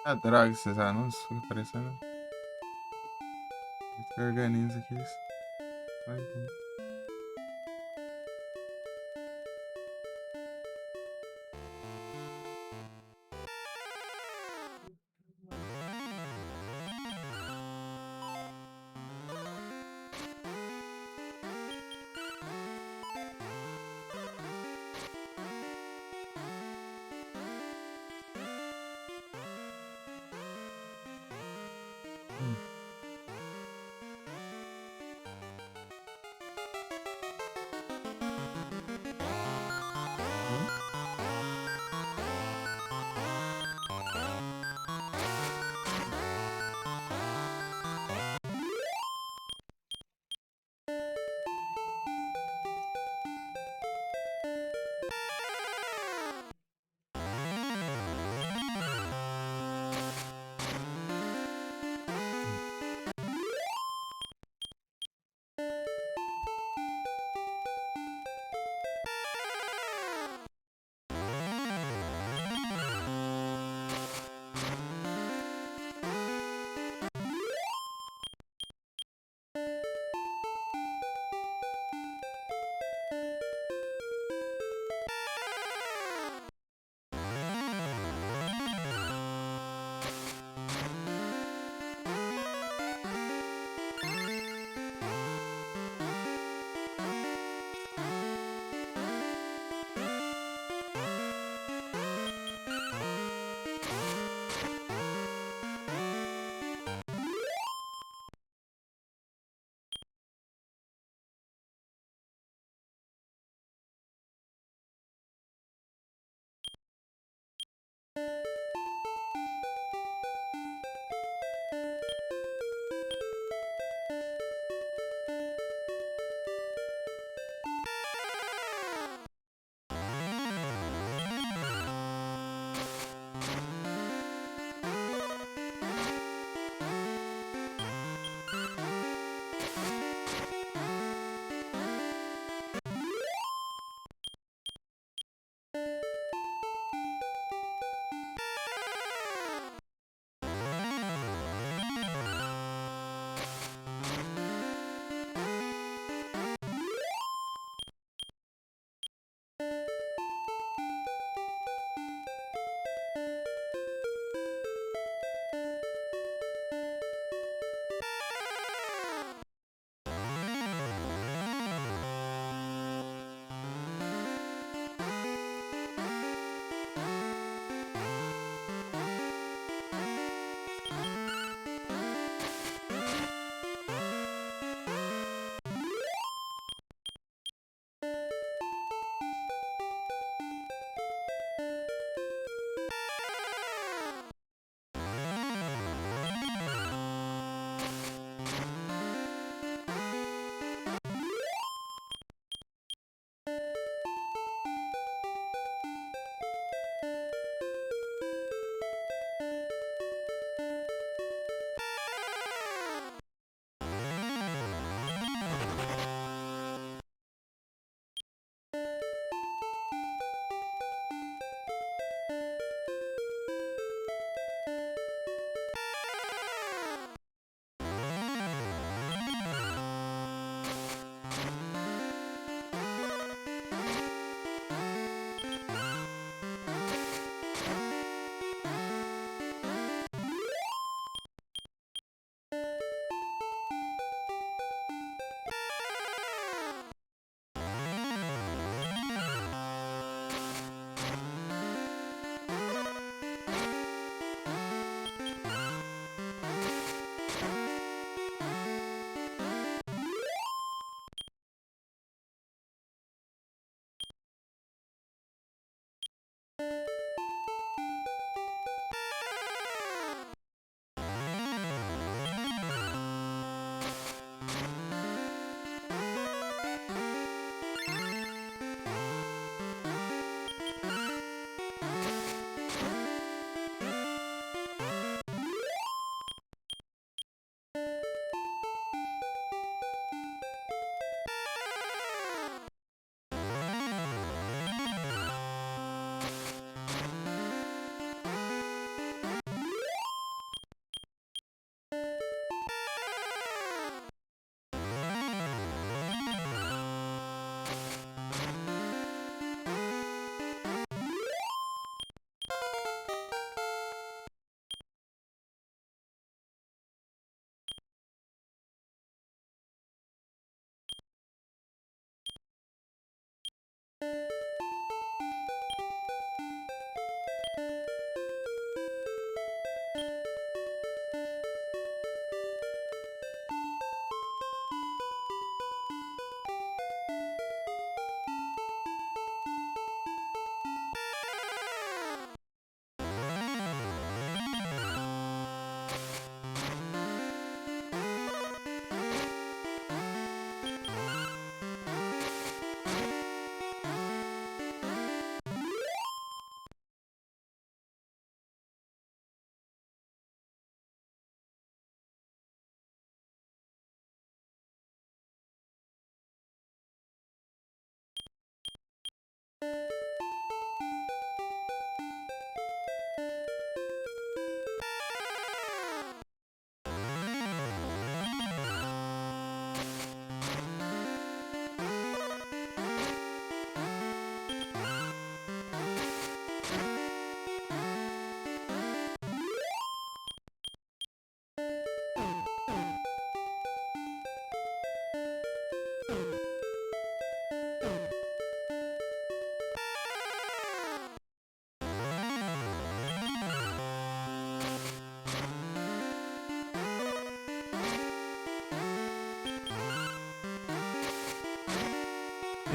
[SPEAKER 1] Ah, droga, esses anúncios ficam aparecendo. Organiza aqui isso. Vai, vai.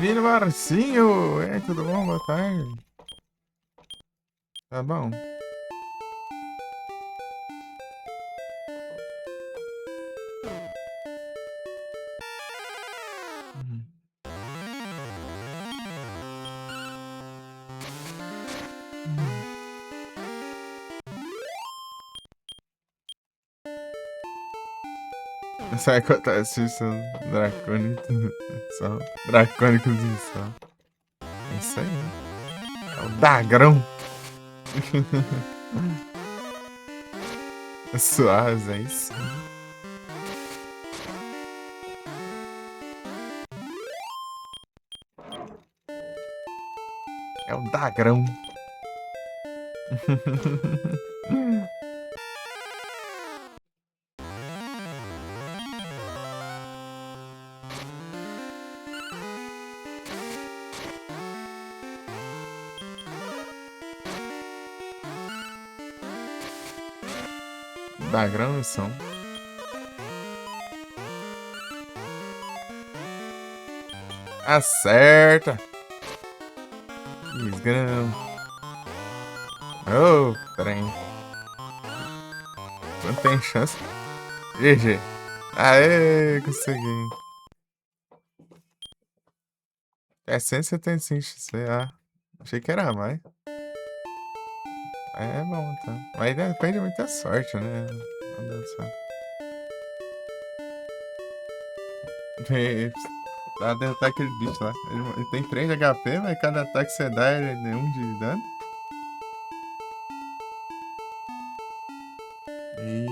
[SPEAKER 1] Menino Marcinho! É, tudo bom? Boa tarde. Tá bom. Uhum. Sabe que acontece isso dracônico só. Dracônicos de sol. É isso aí. É o Dagrão. Suaves, é isso. É o Dagrão. Dagrão e som. Acerta. Desgrão. Oh, trem. Quanto tem chance? GG. Aê, consegui. É 175 XP. Ah, achei que era mais. É bom, então. Mas depende muito da sorte, né? Meu Deus do céu. Pra derrotar aquele bicho lá. Ele tem 3 de HP, mas cada ataque que você dá, ele é 1 de dano. E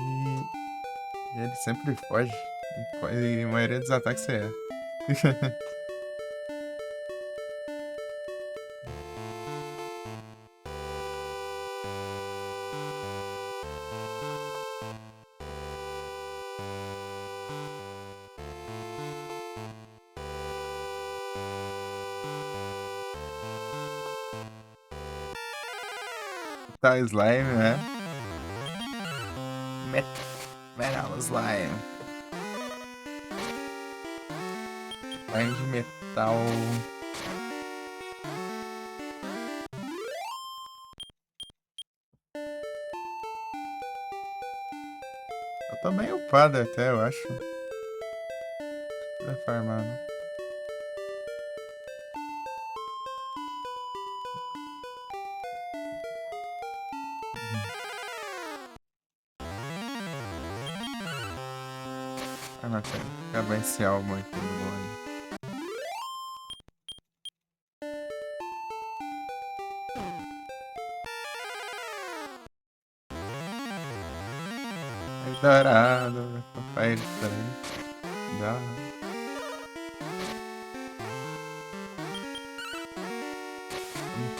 [SPEAKER 1] ele sempre foge. E a maioria dos ataques você erra. Tá, slime, né? Metal slime. Slime de metal. Eu tô bem upado até, eu acho. Vai farmar, né? Ah, não, quero acabar esse álbum aqui do blog. Aí, dourado, papai também. Dá.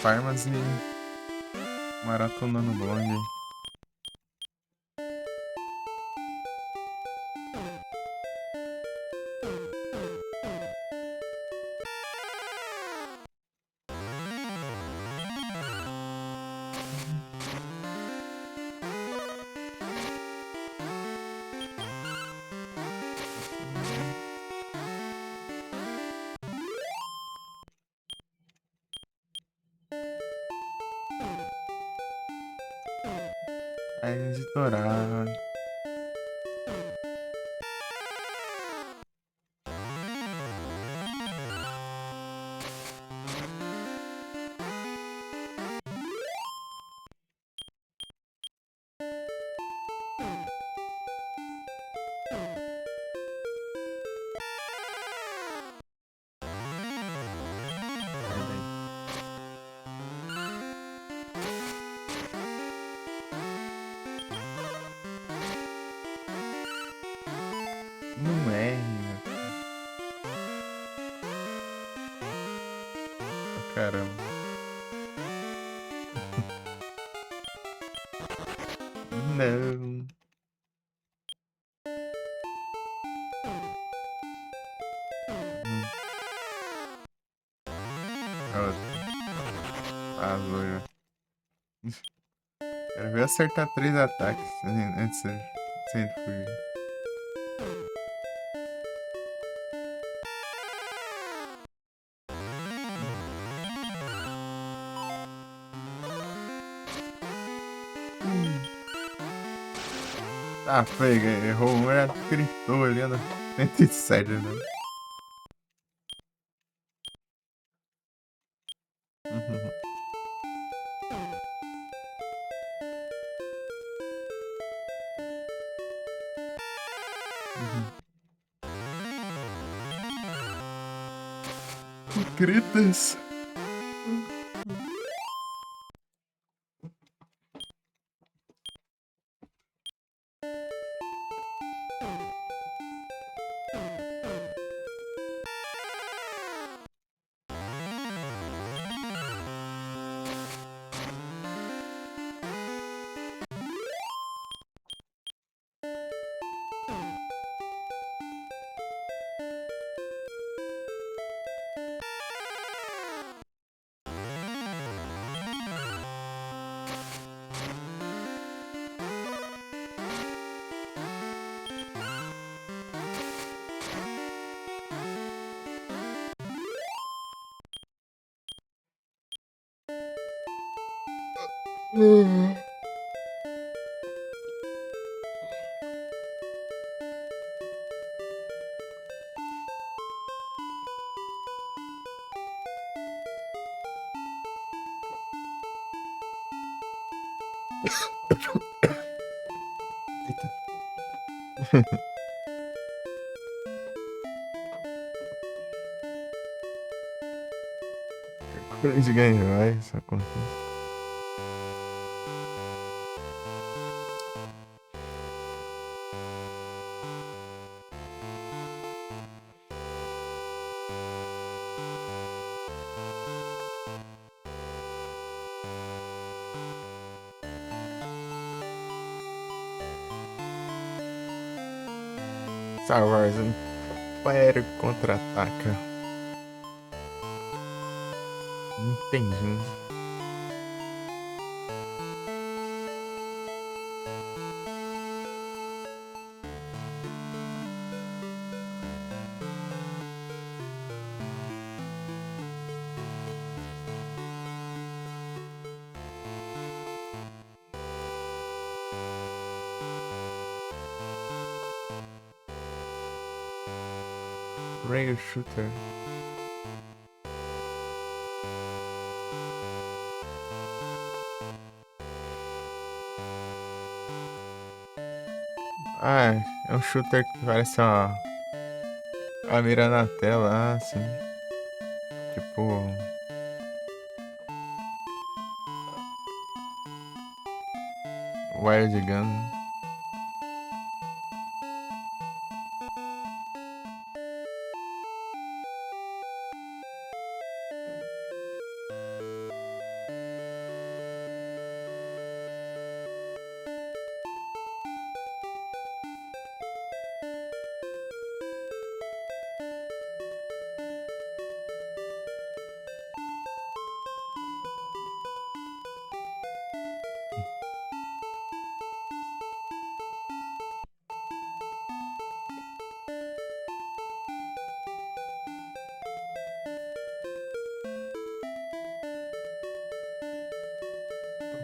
[SPEAKER 1] Farmas e maratona no blog. Editorar. Não é, caramba. Não. Vazou já. Quero ver acertar 3 ataques antes de ele fugir. Ah, foi, errou um, gritou ali na 107, né? Uhum. Gritas. Eita. Cruz ganhou, isso acontece. Star Wars Império contra-ataca. Entendi. Rail Shooter. Ah, é um shooter que parece uma mira na tela, assim. Tipo. Wild Gun.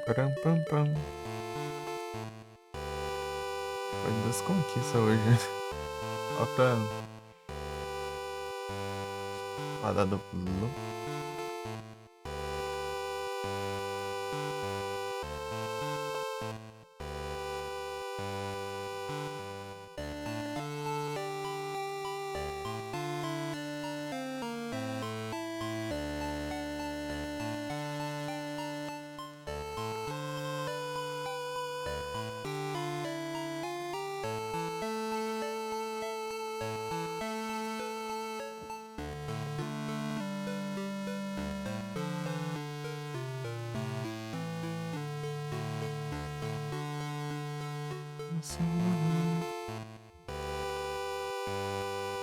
[SPEAKER 1] Param, pam, pam. das conquistas hoje. Falta. Fada do pulo.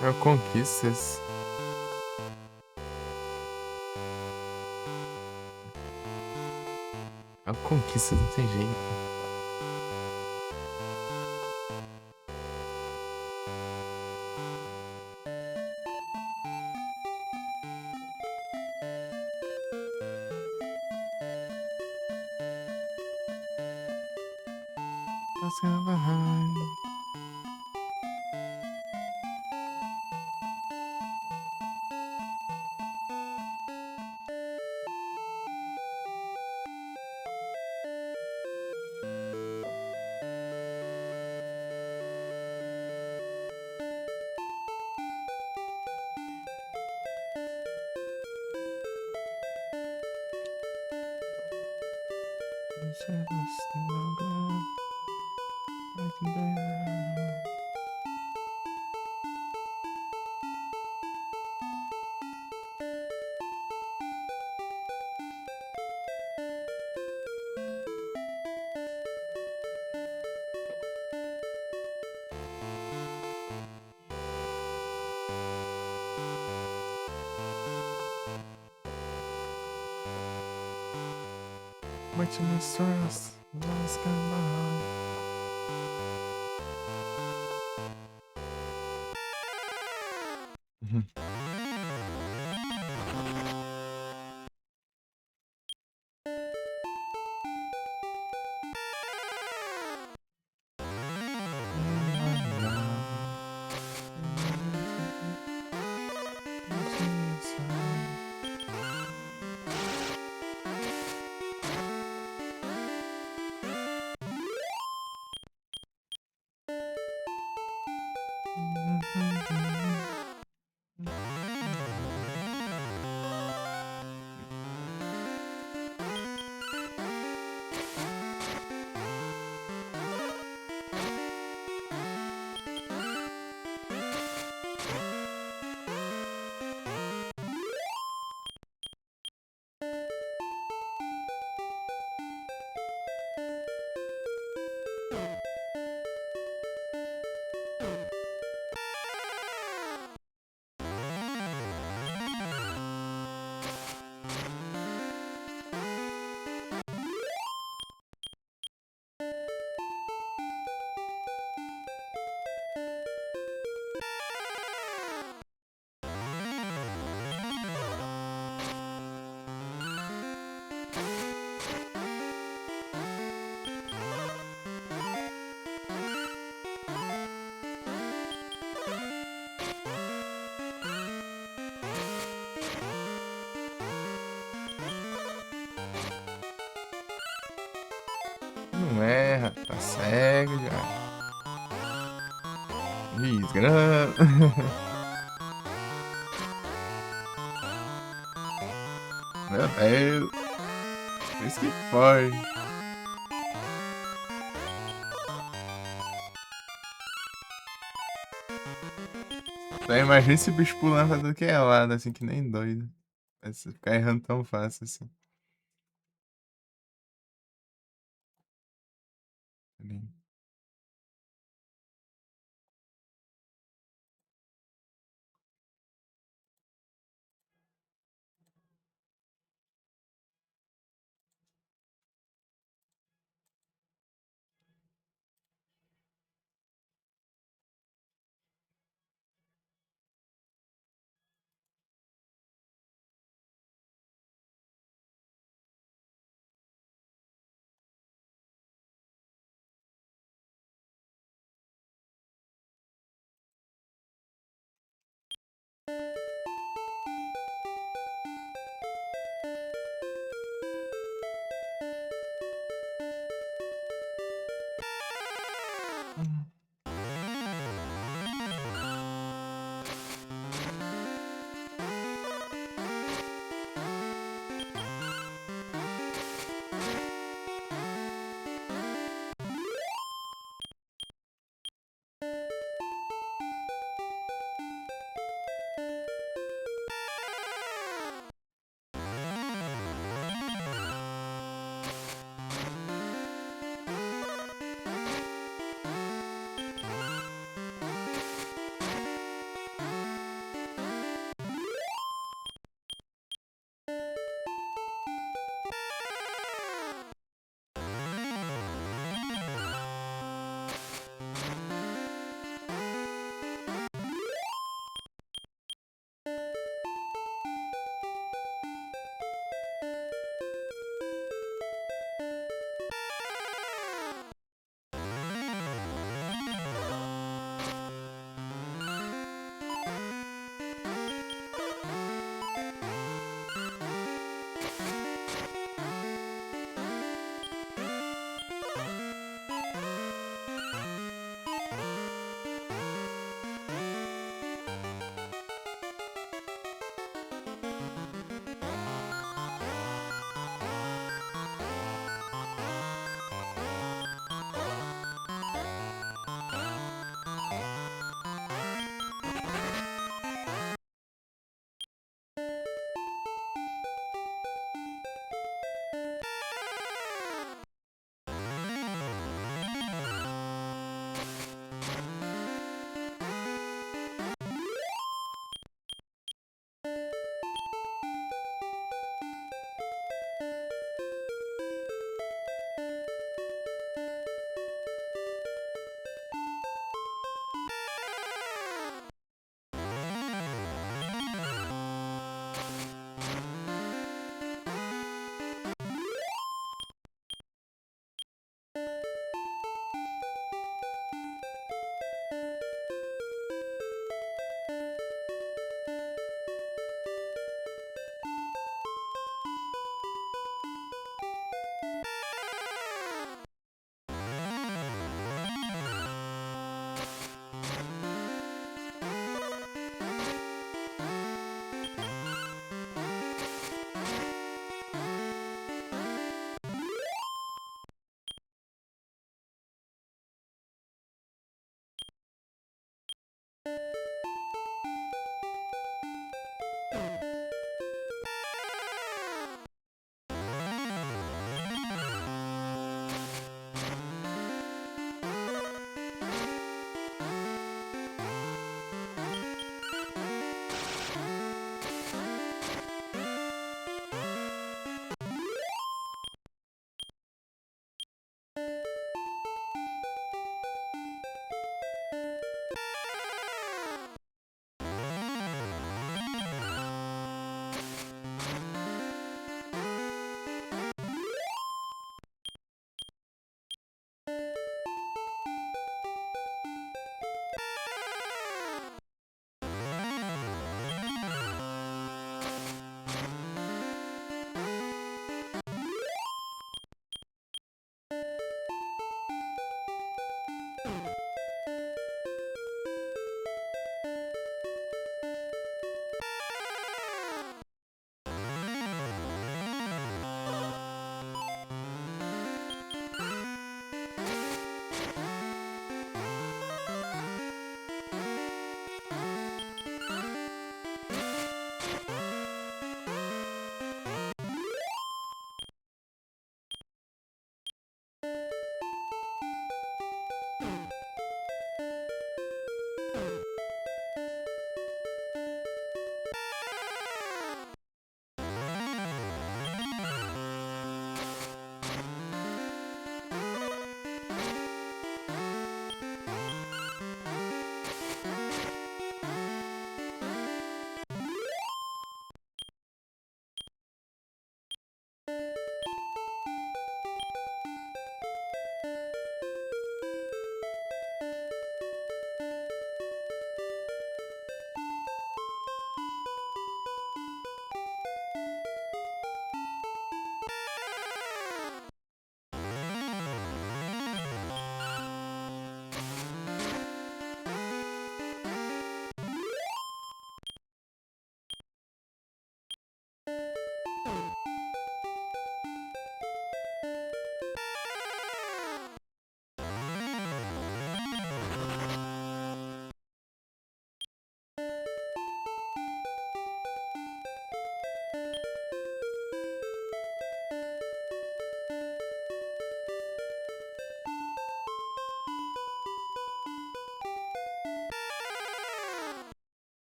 [SPEAKER 1] É conquistas. É conquistas, não tem jeito. Much mistrust, lost and behind. Não erra, tá cego já. Desgrama. Meu Deus. Por isso que foi. Então, imagina esse bicho pulando pra tudo que é lado, assim, que nem doido. Vai ficar errando tão fácil assim.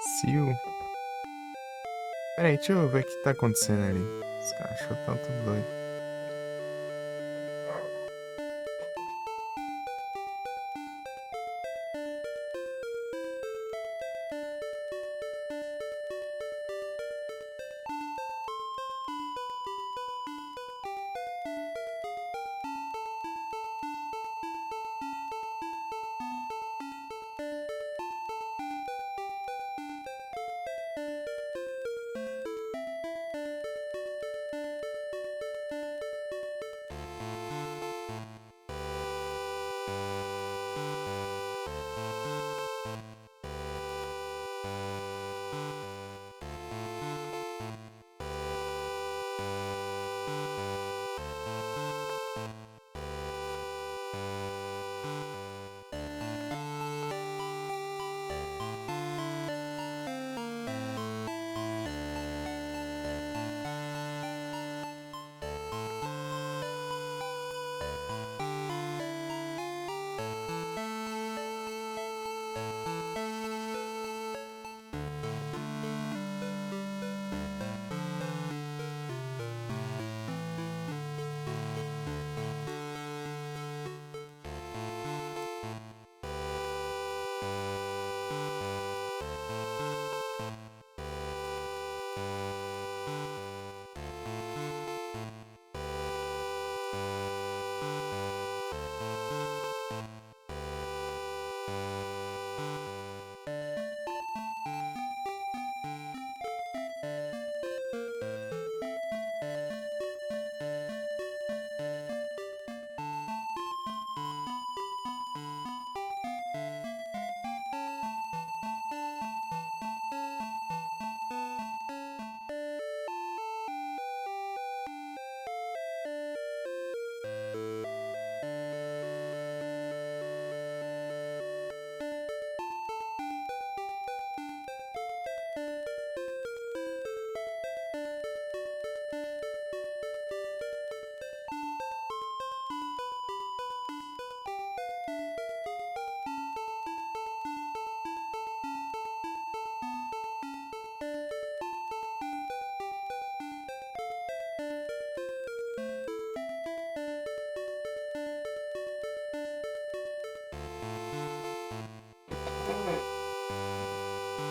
[SPEAKER 1] Sil. Peraí, deixa eu ver o que tá acontecendo ali. Os cachorros estão tudo doidos.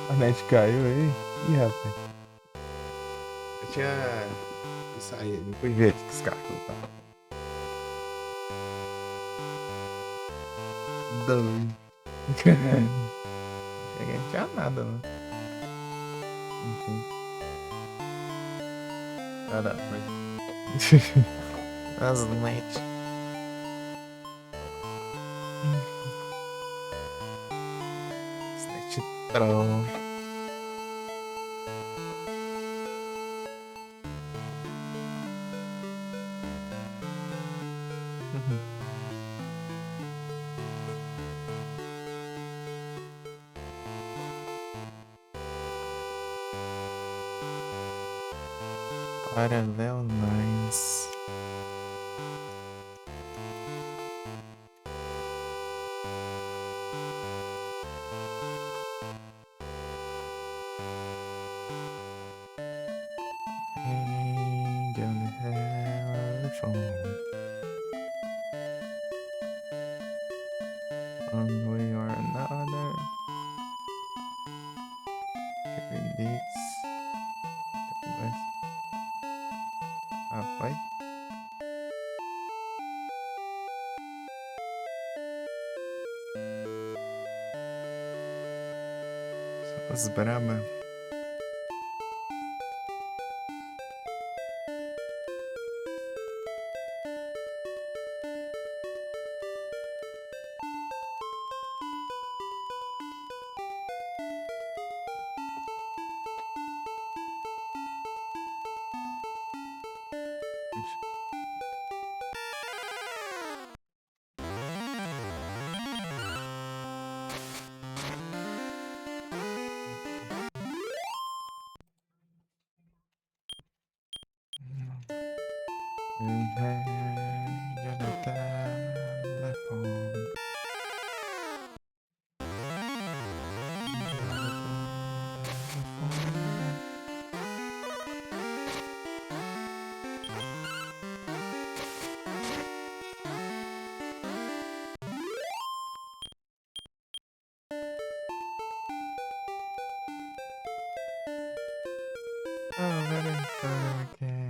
[SPEAKER 1] A net caiu aí? Ih, rapaz. Eu tinha. Isso aí, depois ver que os caras tá. Doido. Cheguei, não tinha nada, né? Enfim. Cara, foi. As net. As net troll. Parallel Lines. Hang on the telephone. One way or another. Checking dates. Rapaz. Só as braba. Hang on the telephone. over and over again.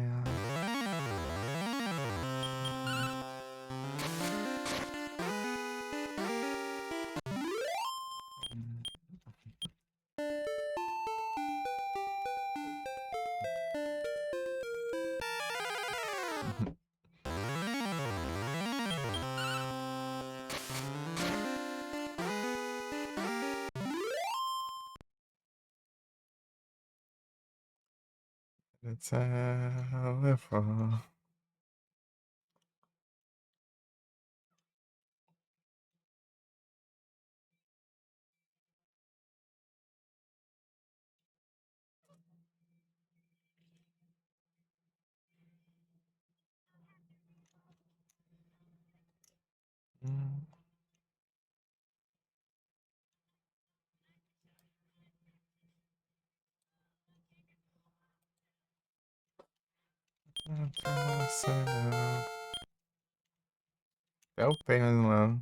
[SPEAKER 1] It's how I fall. Mm. To myself. É o pé, mano.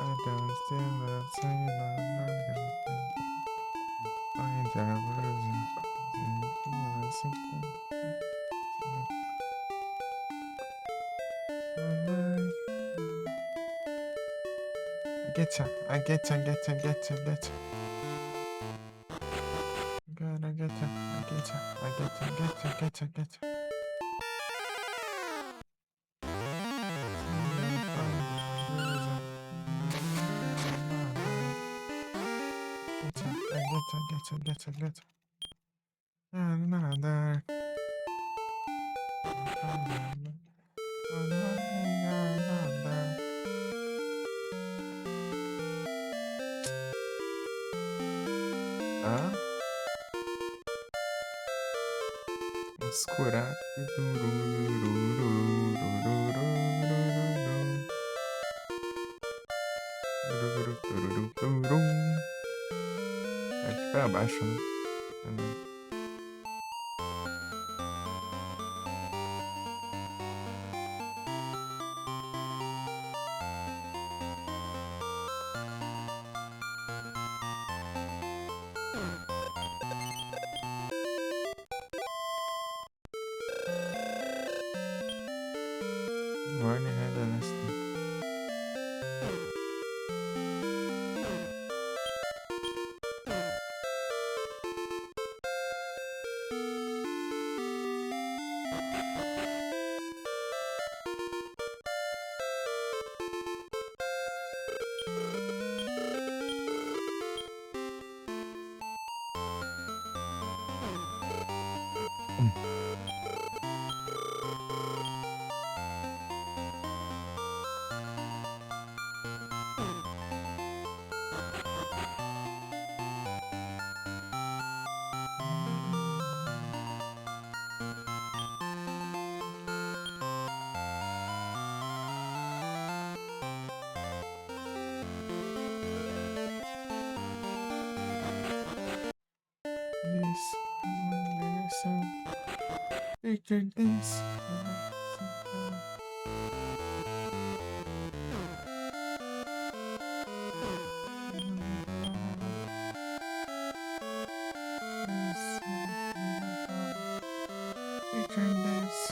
[SPEAKER 1] I don't still love saying I'm not gonna find out version. I getcha. Gotta getcha. Getcha. Another. Escurar. Acho que pra baixo, né? Warning had an instant. Picture this. Picture this.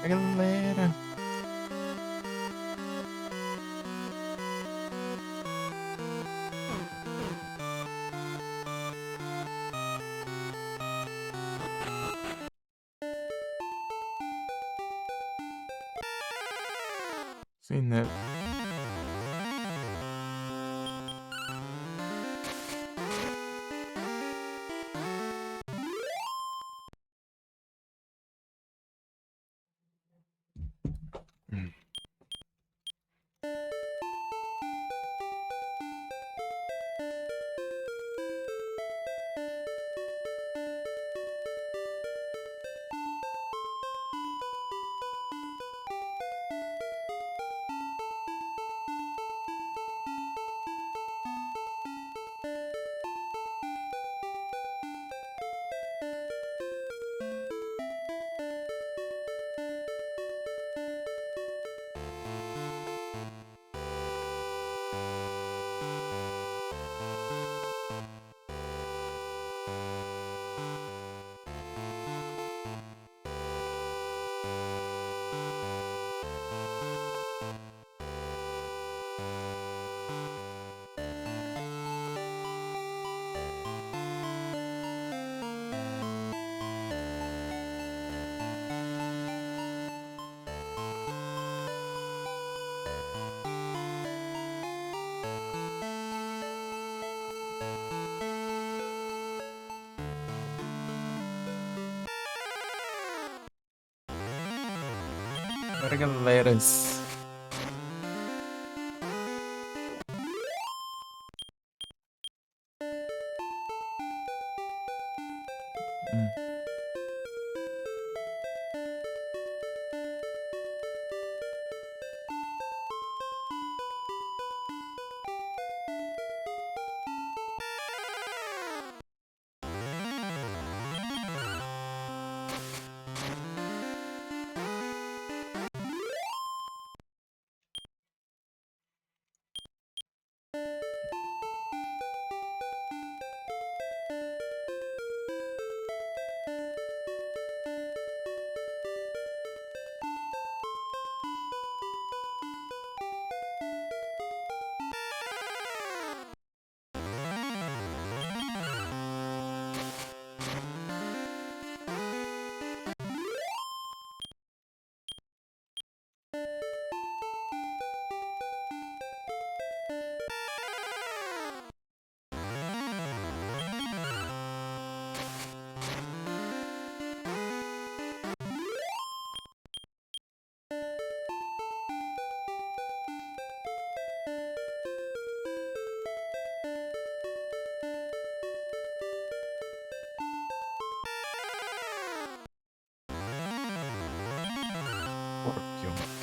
[SPEAKER 1] Galera. Sim, né? Bora, galeras. Hum. Scorpion.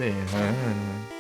[SPEAKER 1] berrando.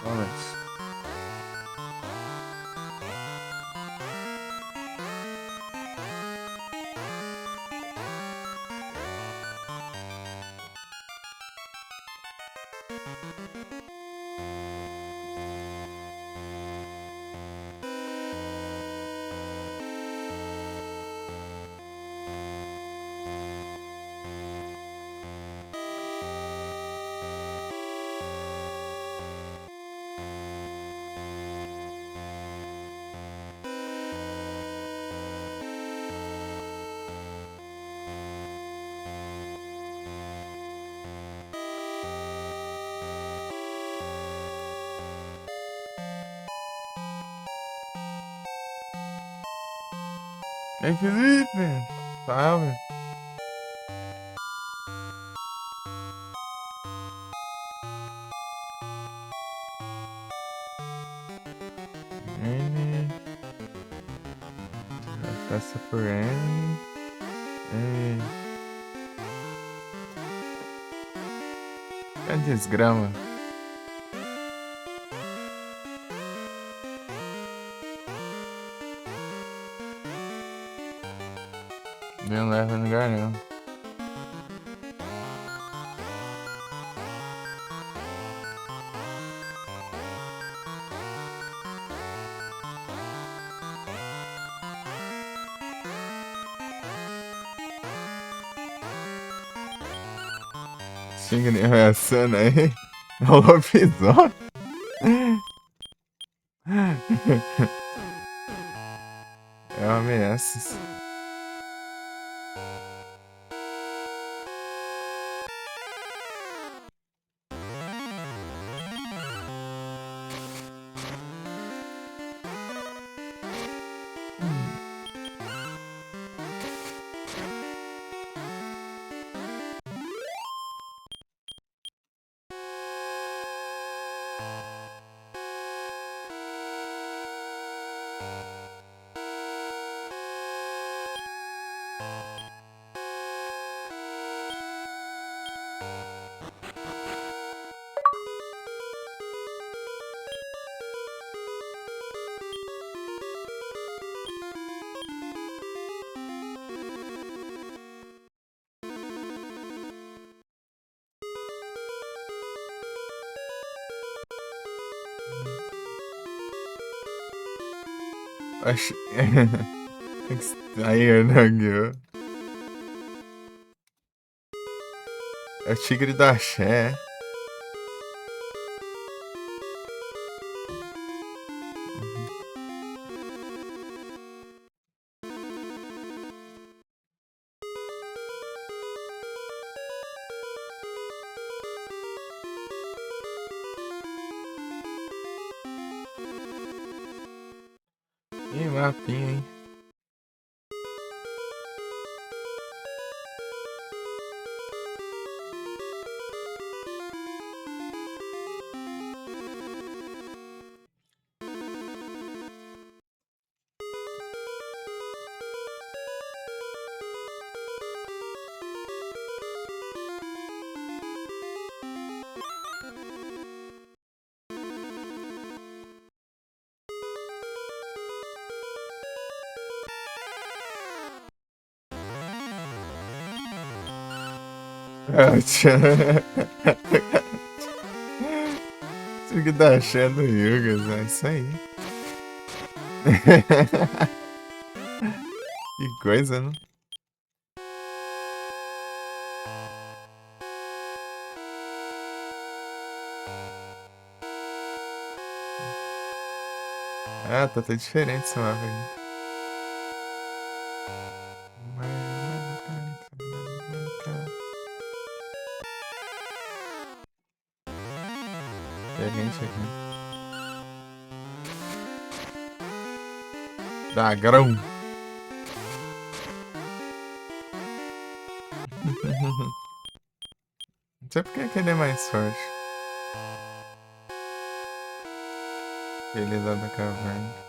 [SPEAKER 1] Vamos. Ei, Felipe! Salve! N. Peça por N. E. É desgrama. Não leva no lugar não. Xinga nem reação aí. É o lobisomem. É uma ameaça. Acho. Aí, Arnagio. É o tigre do axé. Ih, mapinha, hein? Tigre do axé do Yugas, é isso aí. Que coisa, né? Ah, tá até diferente esse mapa aí. Diferente aqui. Dragão. Não sei porque que ele é mais forte. Ele lá da caverna.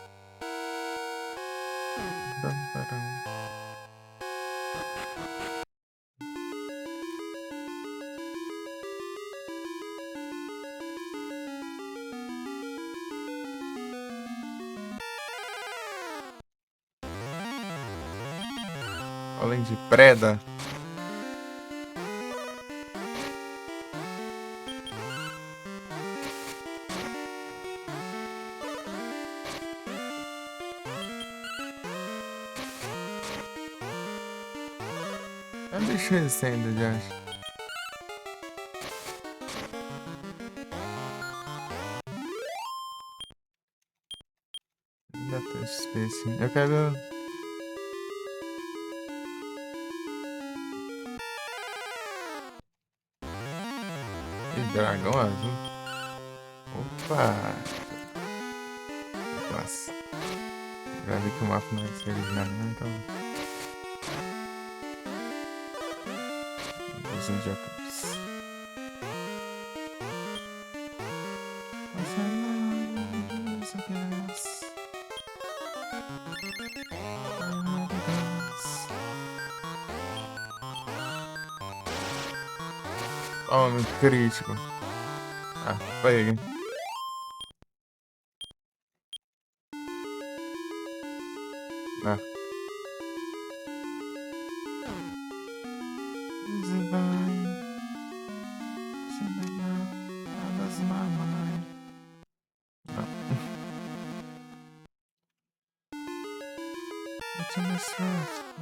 [SPEAKER 1] Além de preda. É um bicho recente, já acho. Ainda tem espécie. Eu quero. Ih, dragão azul. Opa! Nossa. Já vi que o mapa não é desse original, né? Então. Os Indiacos. Oh, meu crítico. Ah, foi. Ah.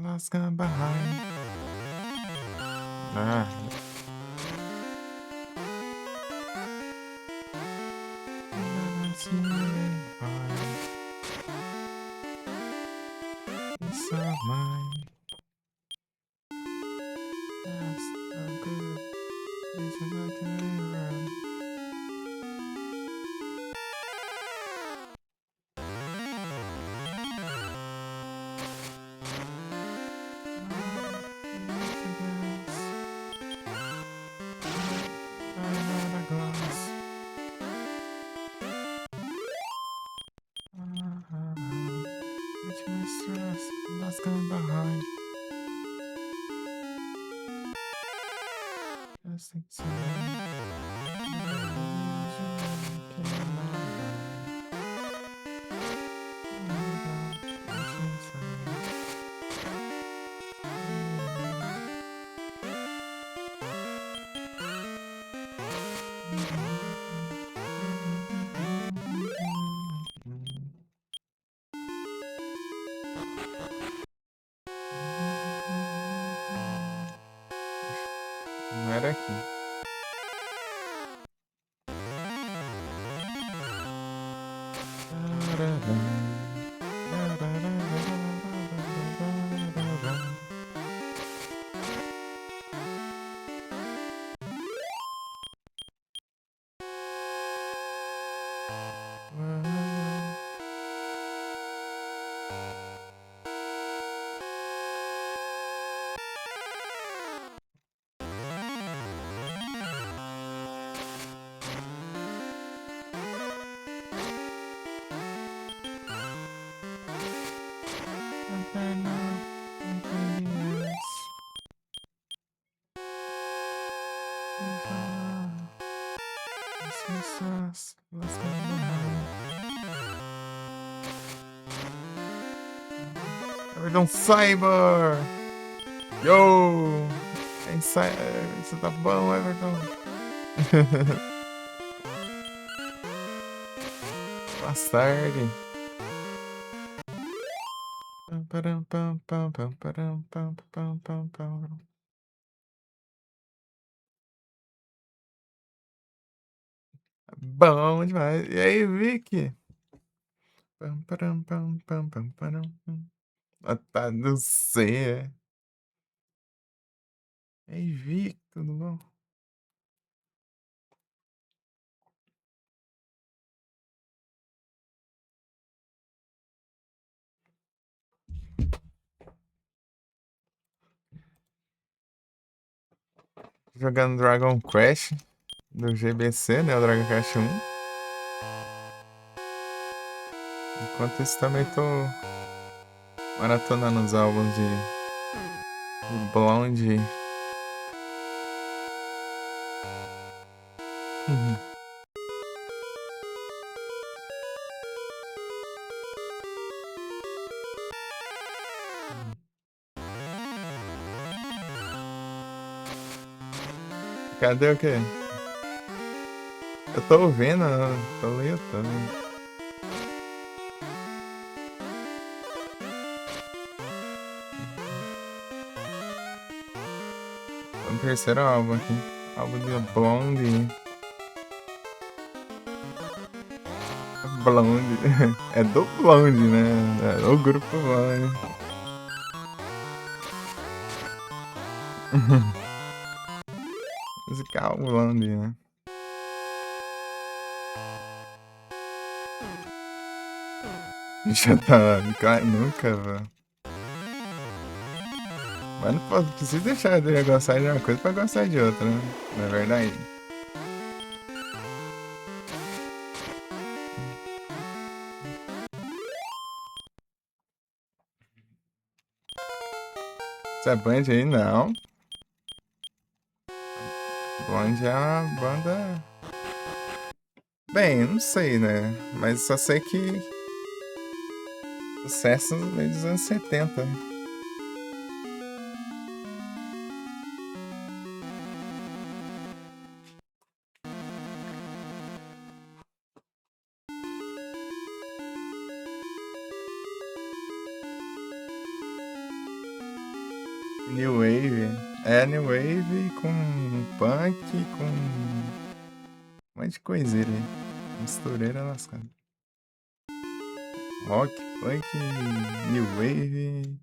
[SPEAKER 1] Lost gone behind. Ah. Peace of mind. That's so good. It's about to run. Lost gone behind. Just Não era aqui. Everton Cyber! Yo! Você tá bom, Everton? Boa tarde. Bom demais. E aí, Vicky? Tá no C. E aí, Vicky, tudo bom? Jogando Dragon Quest do GBC, né? O Dragon Quest 1. Enquanto isso, também tô maratonando os álbuns de Blonde. Cadê o quê? Eu tô ouvindo, tô no YouTube. Tô no terceiro álbum aqui. Álbum de Blonde. Blonde. É do Blonde, né? É o grupo Blonde. Musical Blonde, né? Já tá. Claro, nunca, velho. Mas não preciso deixar de gostar de uma coisa pra gostar de outra, né? Não é verdade? Você é Band aí? Não. Blonde é uma banda. Bem, não sei, né? Mas só sei que. Sucesso dos anos 70. New Wave. É, New Wave com punk, com um monte de coiseira aí. Mistureira lascada. Rock, punk, New Wave.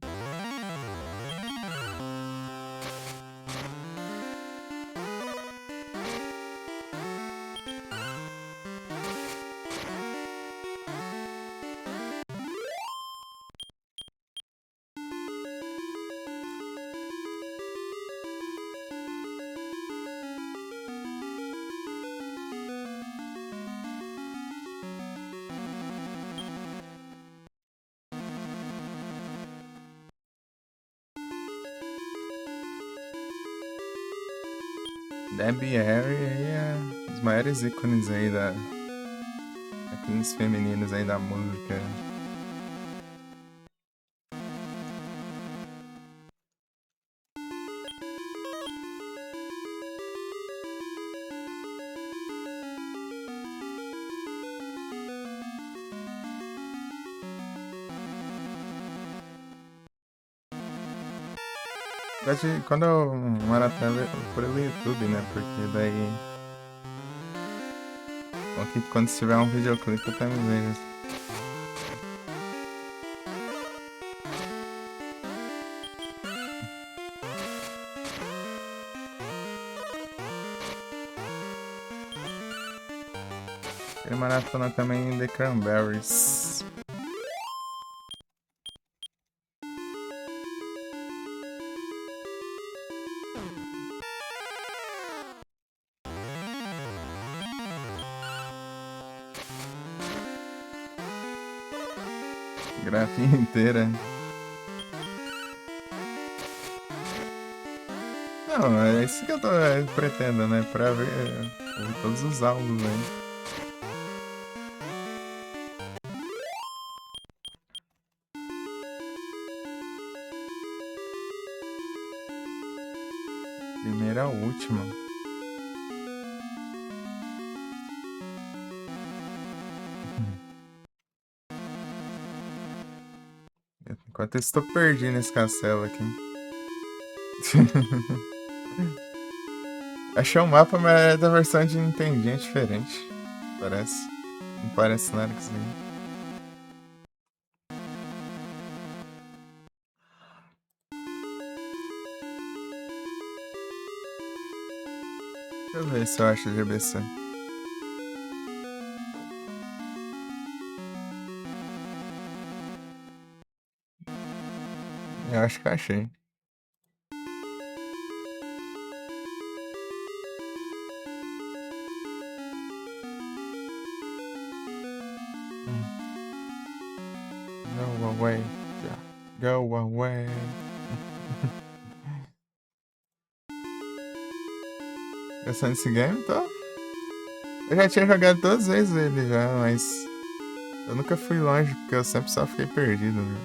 [SPEAKER 1] Debbie Harry aí é os maiores ícones aí ícones femininos aí da música. Quando eu maratona pelo YouTube, né? Porque daí. Quando tiver um videoclipe eu também vejo. Ele maratona também The Cranberries. Grafia inteira. Não, é isso que eu pretendo, né? Pra ver ouvir todos os álbuns aí. Primeira a última. Enquanto eu estou perdido nesse castelo aqui. Achei um mapa, mas é da versão de Nintendinho diferente. Parece. Não parece nada com isso aí. Deixa eu ver se eu acho GBC. Eu acho que achei. Go away. Go away. Gostando desse game, então? Eu já tinha jogado duas vezes ele já, mas eu nunca fui longe, porque eu sempre só fiquei perdido, né?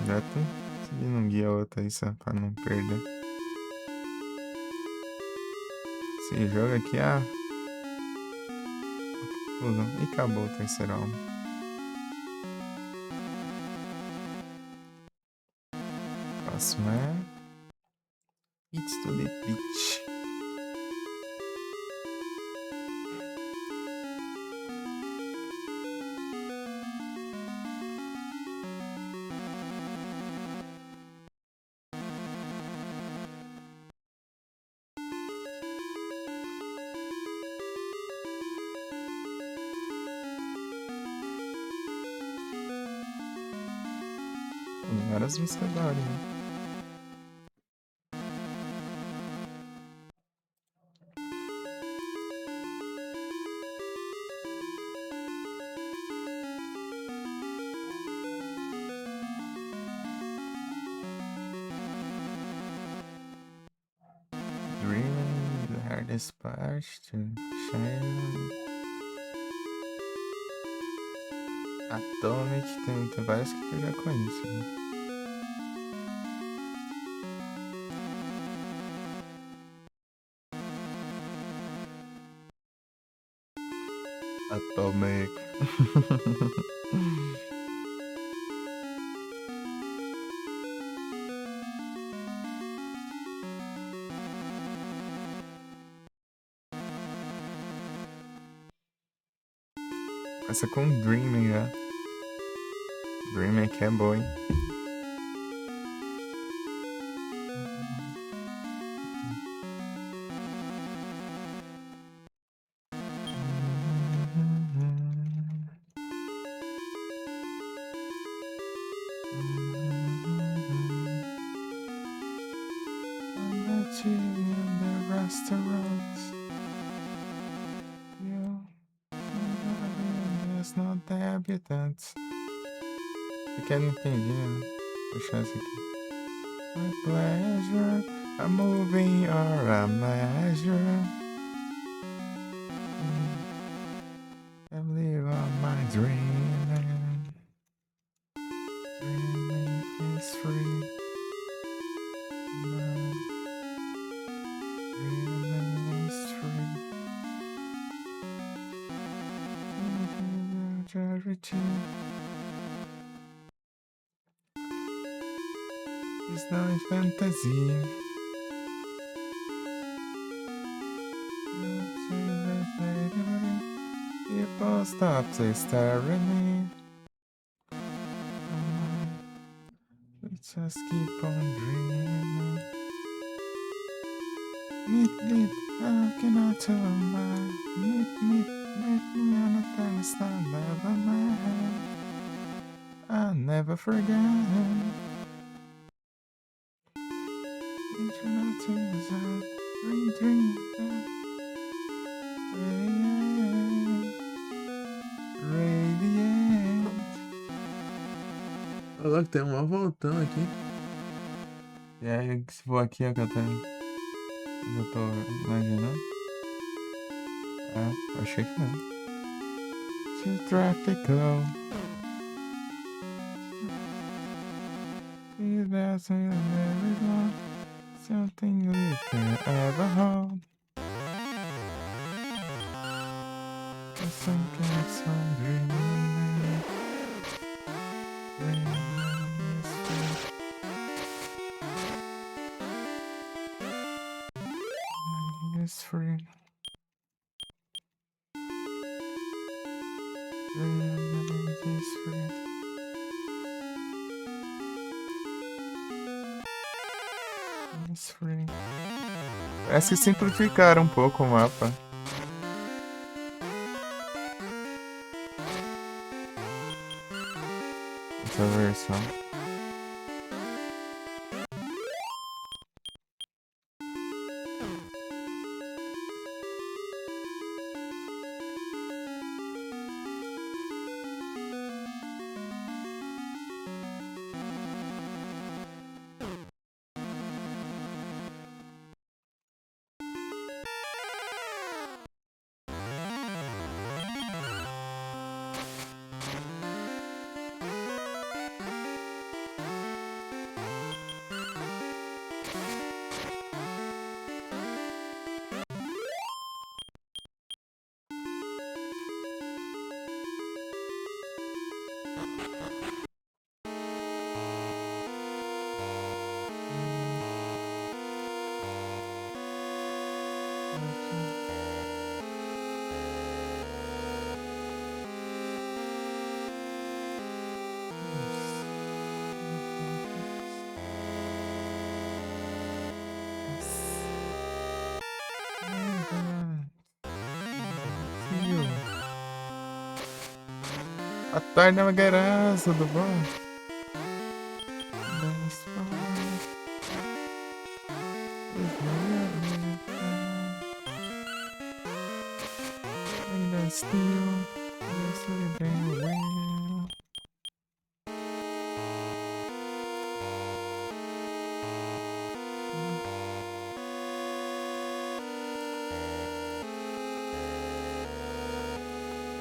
[SPEAKER 1] Já tô seguindo um guia ou outro aí só pra não perder. Esse jogo aqui, e acabou o terceiro álbum. Próximo é It's to the Beach. Tem várias músicas da hora, né? Dreaming, the hardest part to shine. Atomic, tem várias que eu já conheço, né? Atomic. Essa com Dreaming já. Dreaming que é boa, hein? In the restaurants, there's no debutants. Pequeno entendinho, puxar esse aqui. My pleasure, a moving or a measure. I live on my dream, and dreaming is free. Dreaming is free. Charity. no fantasy. People stop, they stare at me. We just keep on dreaming. Meet, how can I tell my meet me on a time stand never mind. I'll never forget. Eternity is a dream that radiate. Olha que tem uma voltão aqui. E aí, se for aqui, ó, que eu tô imaginando. Ah, achei que não. Too tropical. That's very long. Something you can ever hold. Some cats on dreaming. Dreaming is free. Dreaming is free. Dreaming is free. Is free. Parece que simplificaram um pouco o mapa. Essa versão. A tarde é uma guerraça, tudo bom? Still, yes, bem well.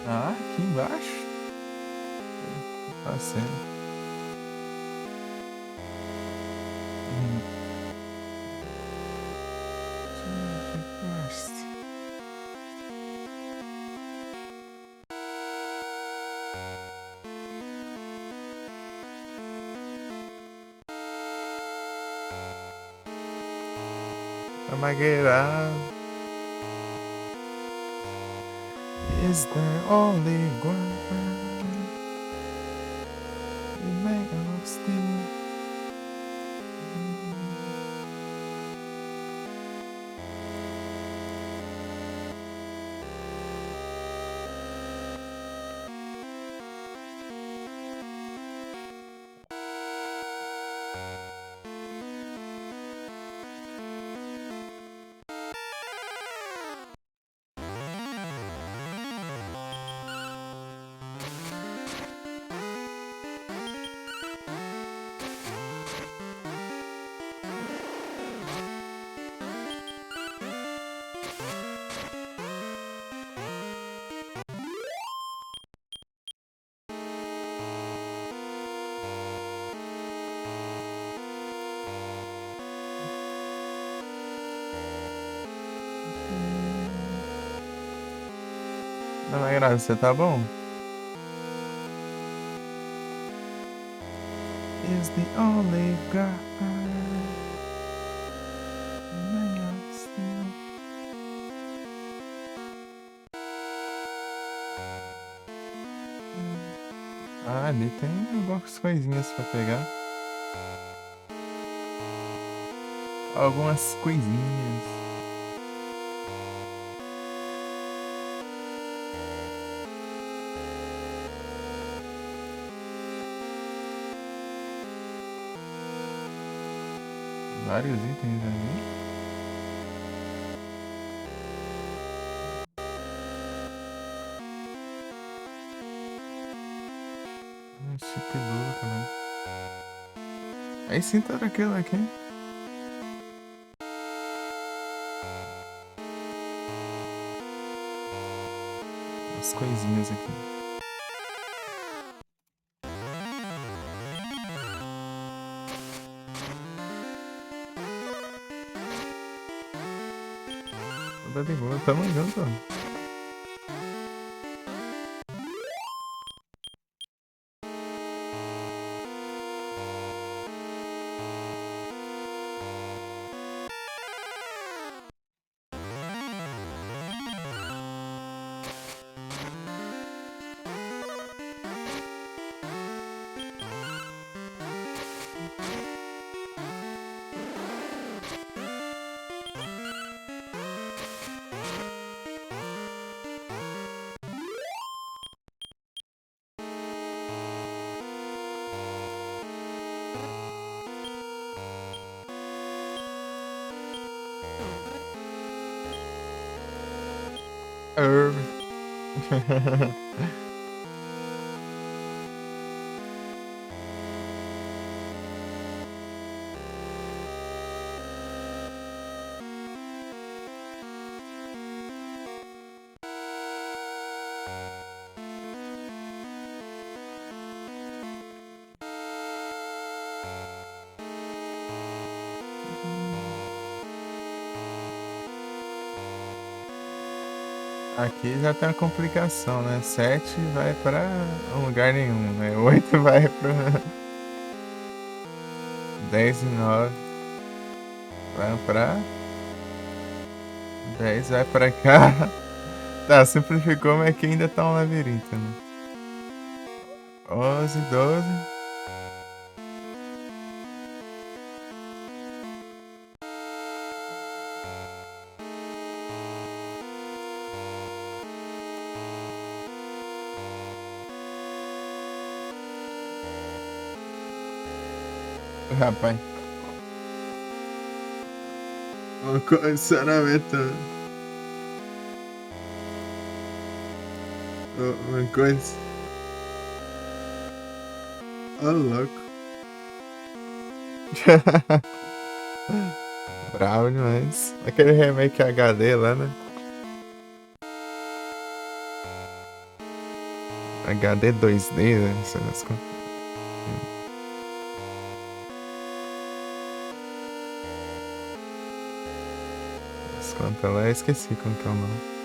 [SPEAKER 1] Ah, aqui embaixo. Tá sendo. A Magueira is the only one made of steel. Não, Magueira, você tá bom? Is the only God. Ah, ali tem algumas coisinhas pra pegar. Algumas coisinhas. Vários itens ali. Chip Blue também. Aí sim tá daquilo aqui. As coisinhas aqui. Toda de boa, tamo junto. Herb. Aqui já tem uma complicação, né? 7 vai pra um lugar nenhum, né? 8 vai pra 10 e 9 vai pra 10 vai pra cá. Tá, simplificou, mas aqui ainda tá um labirinto, né? 11, 12. Rapaz. O condicionamento. Uma coisa. Ô, louco. Bravo demais. Aquele remake HD lá, né? HD 2D, né? Sei lá, as contas lá, eu esqueci como que é o nome.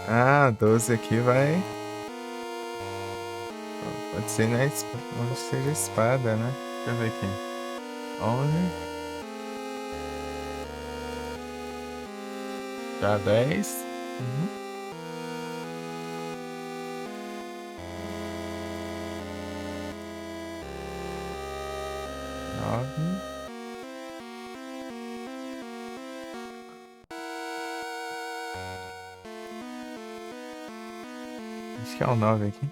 [SPEAKER 1] Ah, 12 aqui vai. Pode ser na onde seja a espada, né? Deixa eu ver aqui. 11. Já 10. Uhum. 9. Acho que é o 9 aqui.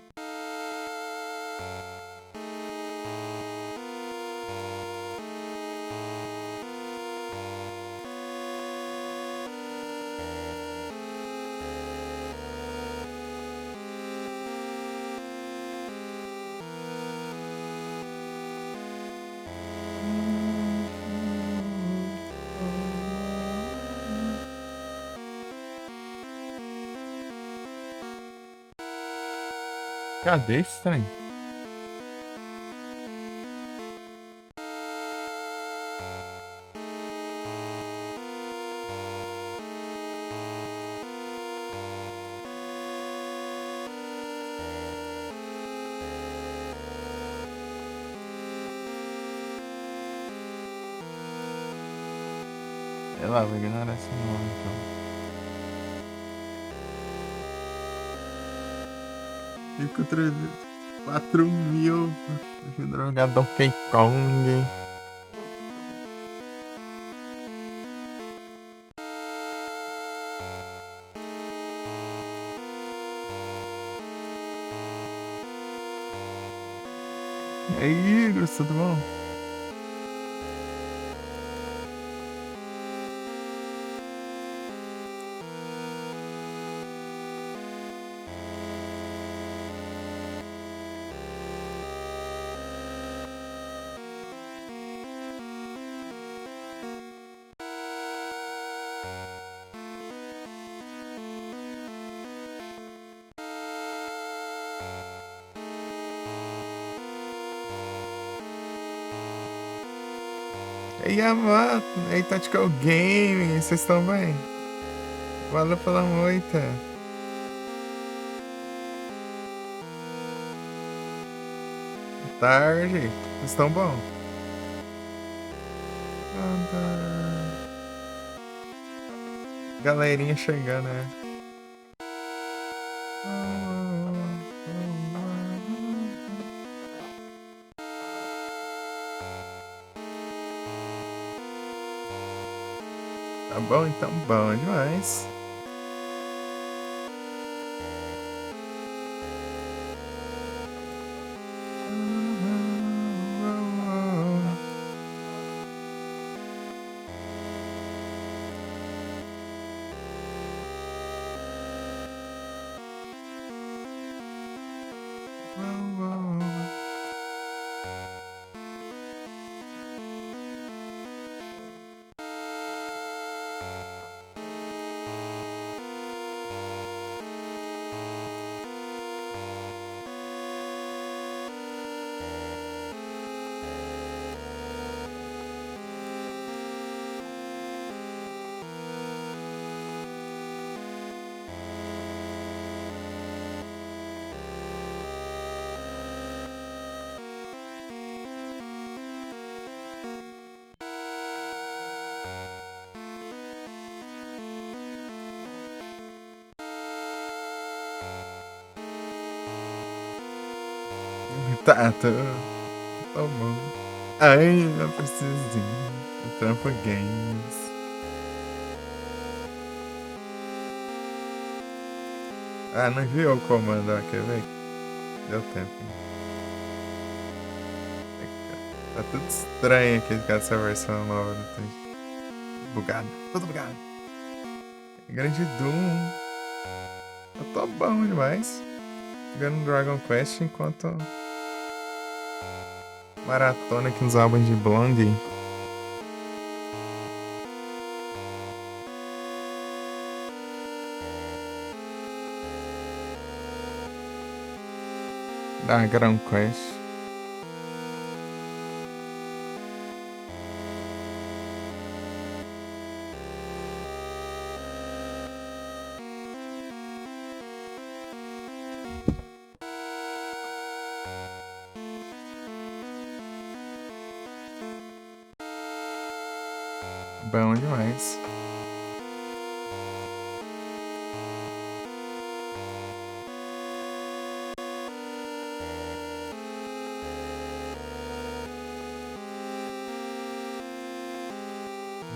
[SPEAKER 1] Cadê esse trem? Sei lá, vou ignorar esse nome então. Fico 4.000 jogar Donkey Kong. E aí, Igor, tudo bom? E aí, Amato, e aí, Tactical Gaming, vocês estão bem? Valeu pela moita. Boa tarde, vocês estão bom? Galerinha chegando, né? Tá bom, então, bom demais. Tá, tá bom. Ainda precisinho do Trampo Games. Ah, não enviou o comando, ó, quer ver? Deu tempo. Tá tudo estranho aqui com essa versão nova do Twitch. Bugado, tudo bugado. Grande Doom. Eu tô bom demais. Jogando Dragon Quest enquanto maratona aqui nos álbuns de Blondie. Da Dragon Quest. Bom demais.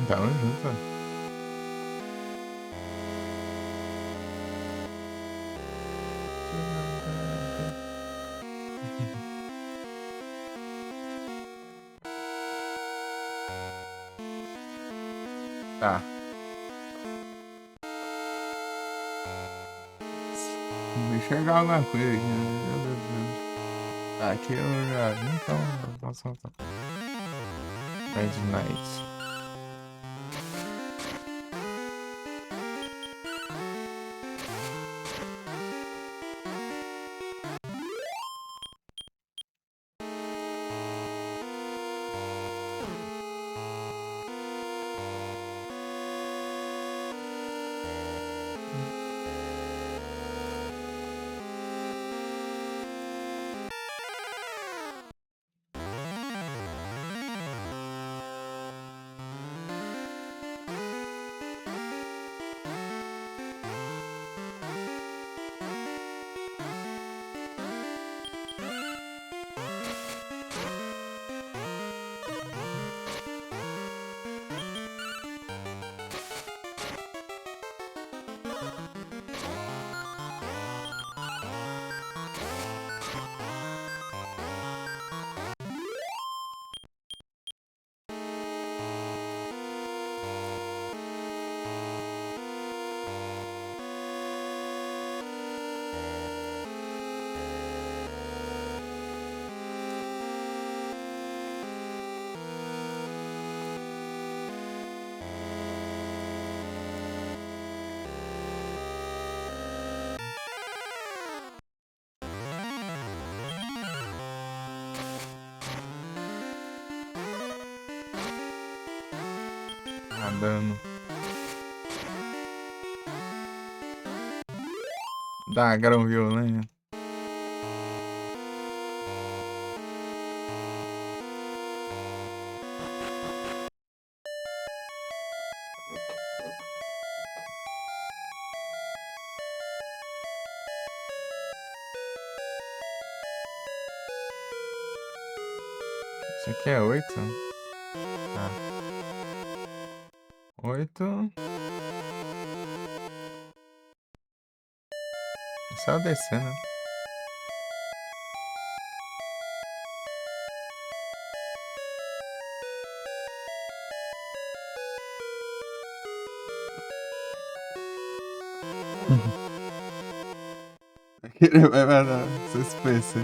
[SPEAKER 1] Tamo junto. Tá. Deixa eu jogar alguma coisa aqui, né? Meu Deus do céu. Tá, aqui eu já. Então, posso soltar. Red Knight. dano. Dá grão violento. Isso aqui é 8? Tá. 8. Só descer, né? Ele vai mandar suspense.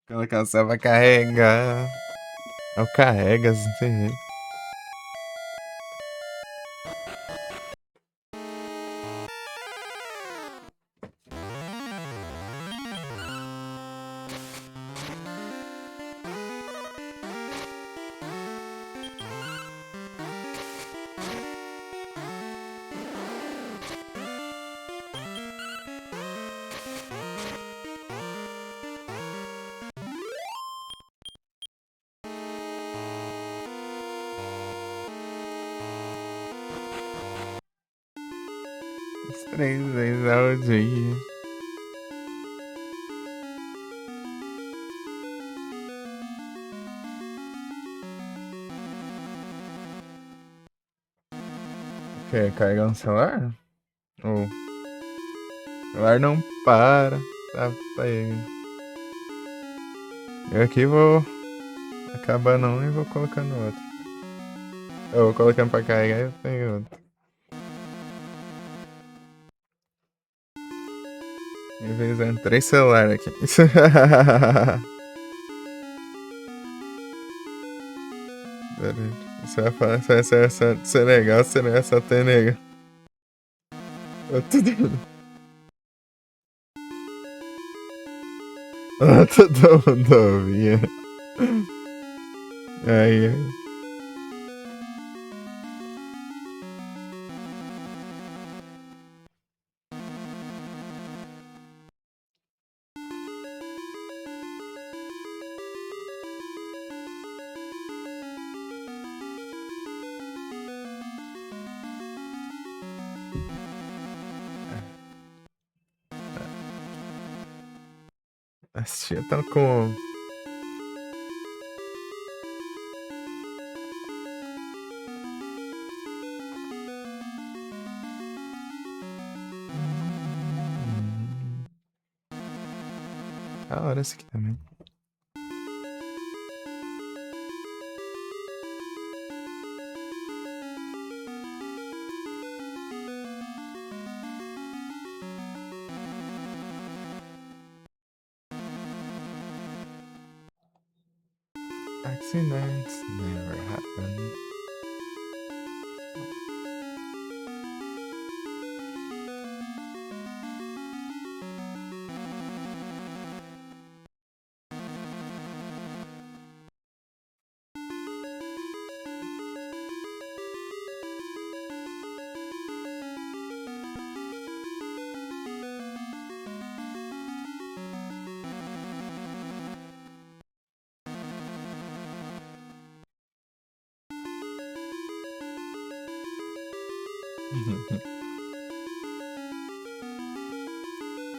[SPEAKER 1] Colocar só pra carregar. É o carregas, não tem jeito. Os 3 vezes ao dia. Quer carregar um celular? Ou o celular não para. Tá pegando. Eu aqui vou acabando um e vou colocando outro. Eu vou colocando pra carregar e eu pego outro. Revezando 3 celulares aqui. Você vai falar que você vai ser legal, você não é só ter nega. Tudo. Todo mundo ouvia. Aí. As tia tão com. Da hora esse aqui também. Accidents never happen.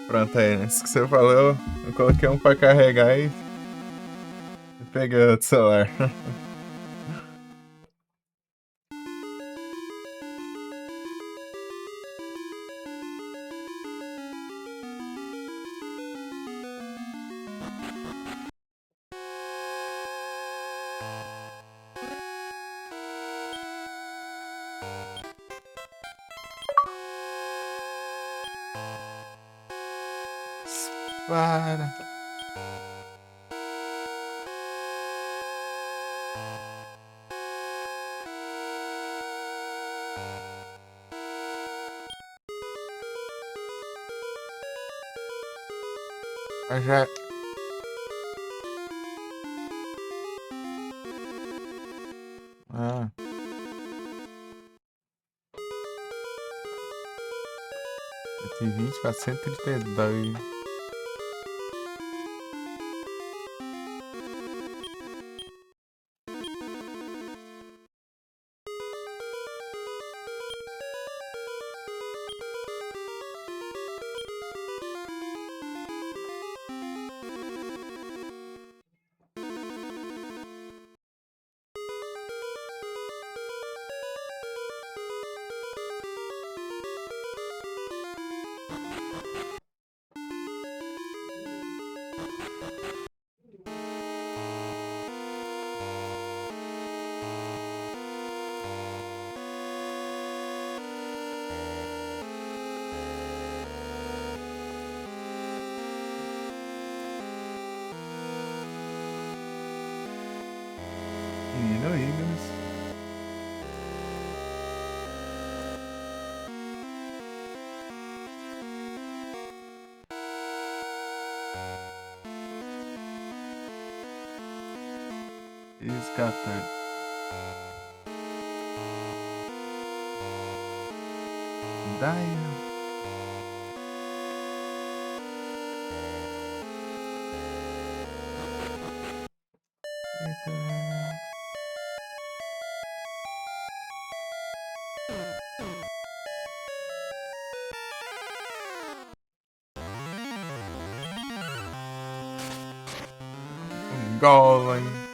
[SPEAKER 1] Pronto, aí, né? Isso que você falou, eu coloquei um pra carregar e peguei outro celular. Para. Mas já. Ah. 120 para 132. Menino Eagles. Escapar. Daia. Golem.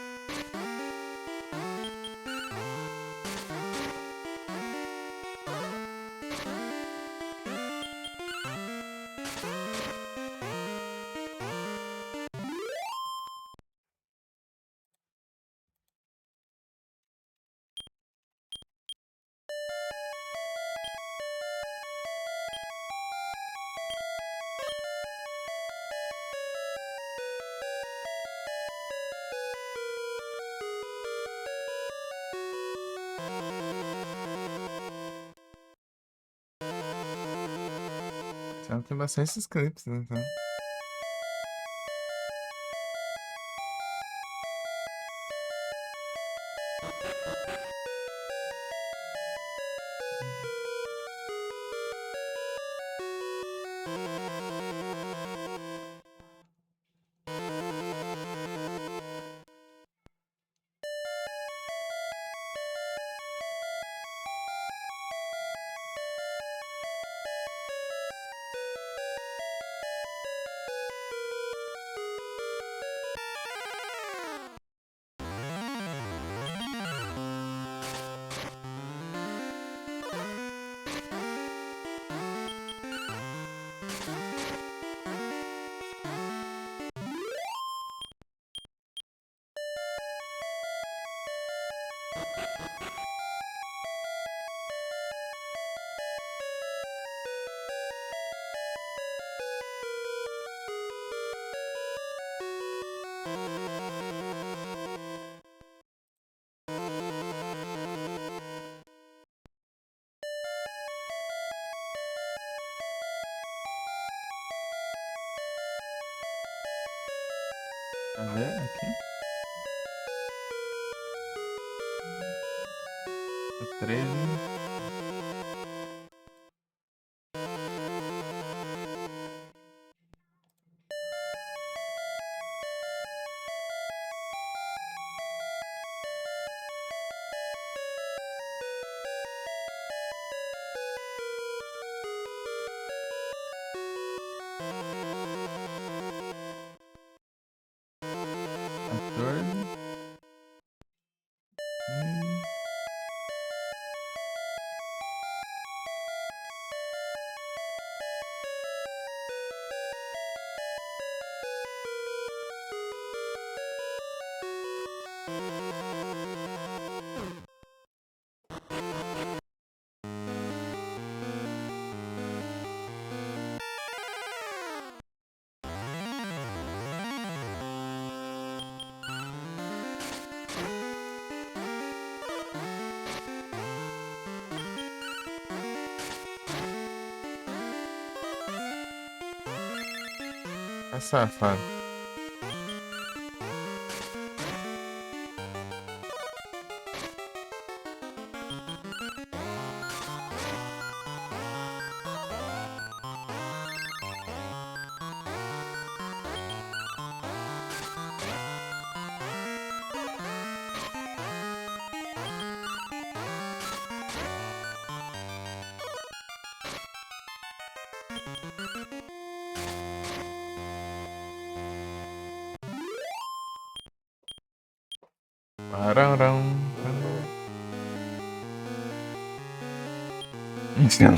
[SPEAKER 1] Então tem bastante scripts, né? Então. Tá vendo aqui? O 13. É safado.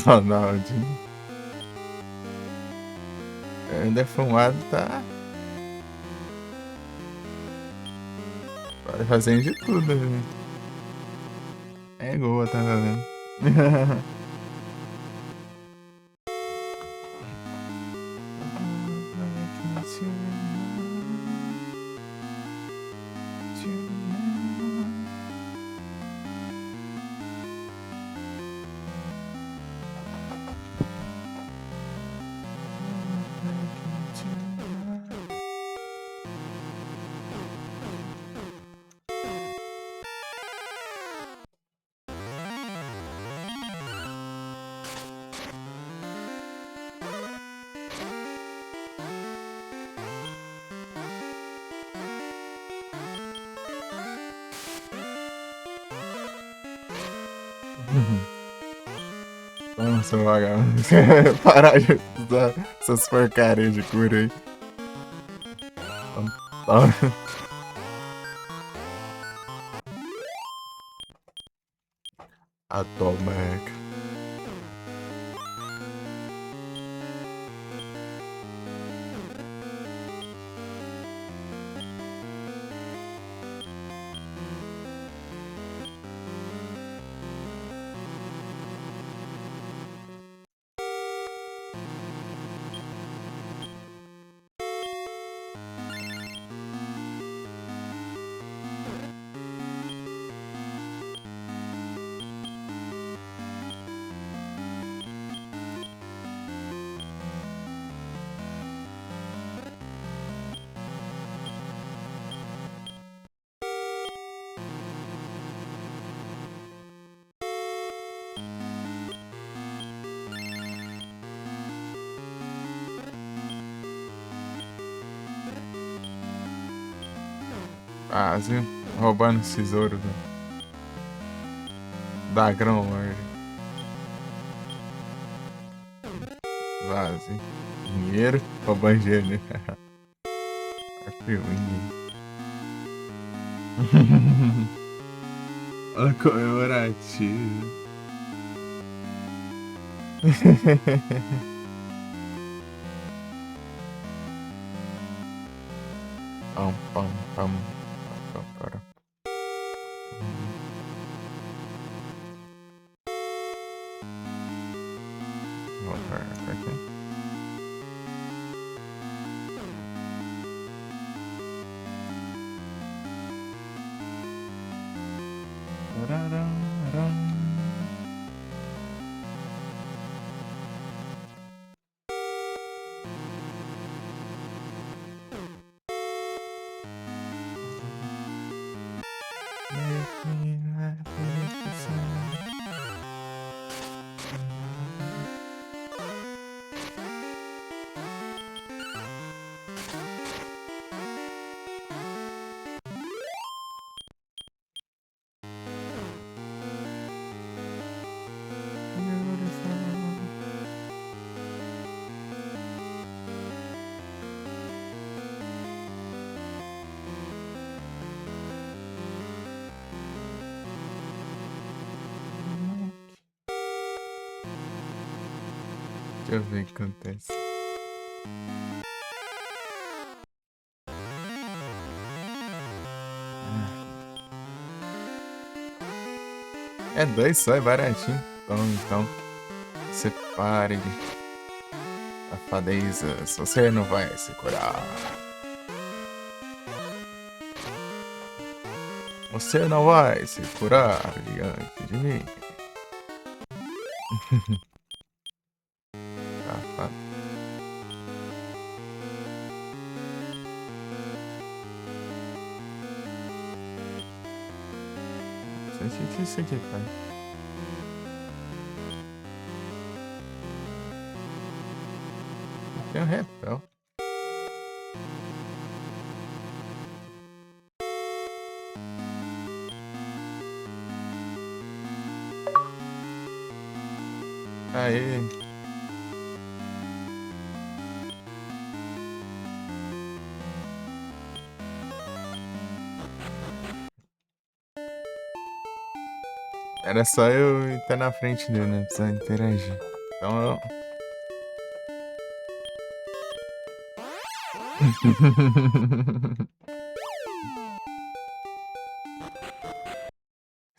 [SPEAKER 1] Ronaldinho. Ainda fumado tá fazendo de tudo, né? É gol, tá vendo? Vamos, seu vagabundo. Parar de usar essas porcarias de cura aí. A tomeca. Brasil, roubando os tesouros da Grão Lord. Vazio. Dinheiro, roubando dinheiro, né? Olha comemorativo. Pam, pam, pam. Agora. Vou voltar aqui. Deixa eu ver o que acontece. É 2 só, é baratinho. Então, separe de safadezas. Você não vai se curar. Você não vai se curar diante de mim. Safado. Sente isso aqui, pai. Tem um repel. Aê. Era só eu estar na frente dele, né? Precisar interagir. Então eu.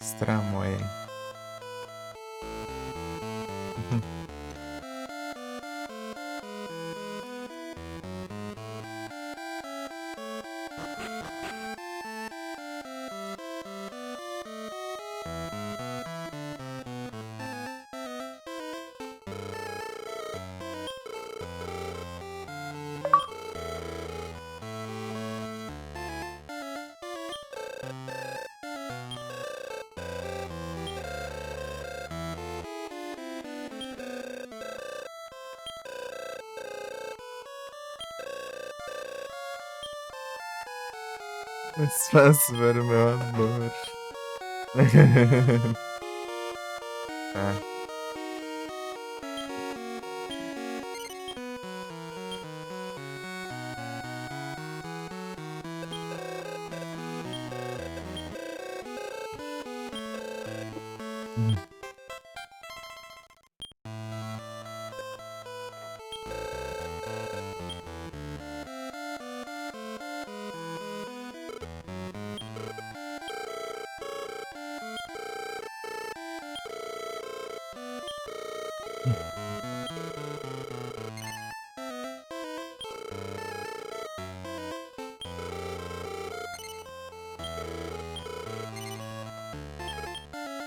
[SPEAKER 1] Estramóia. Espaço para o meu amor. Ah.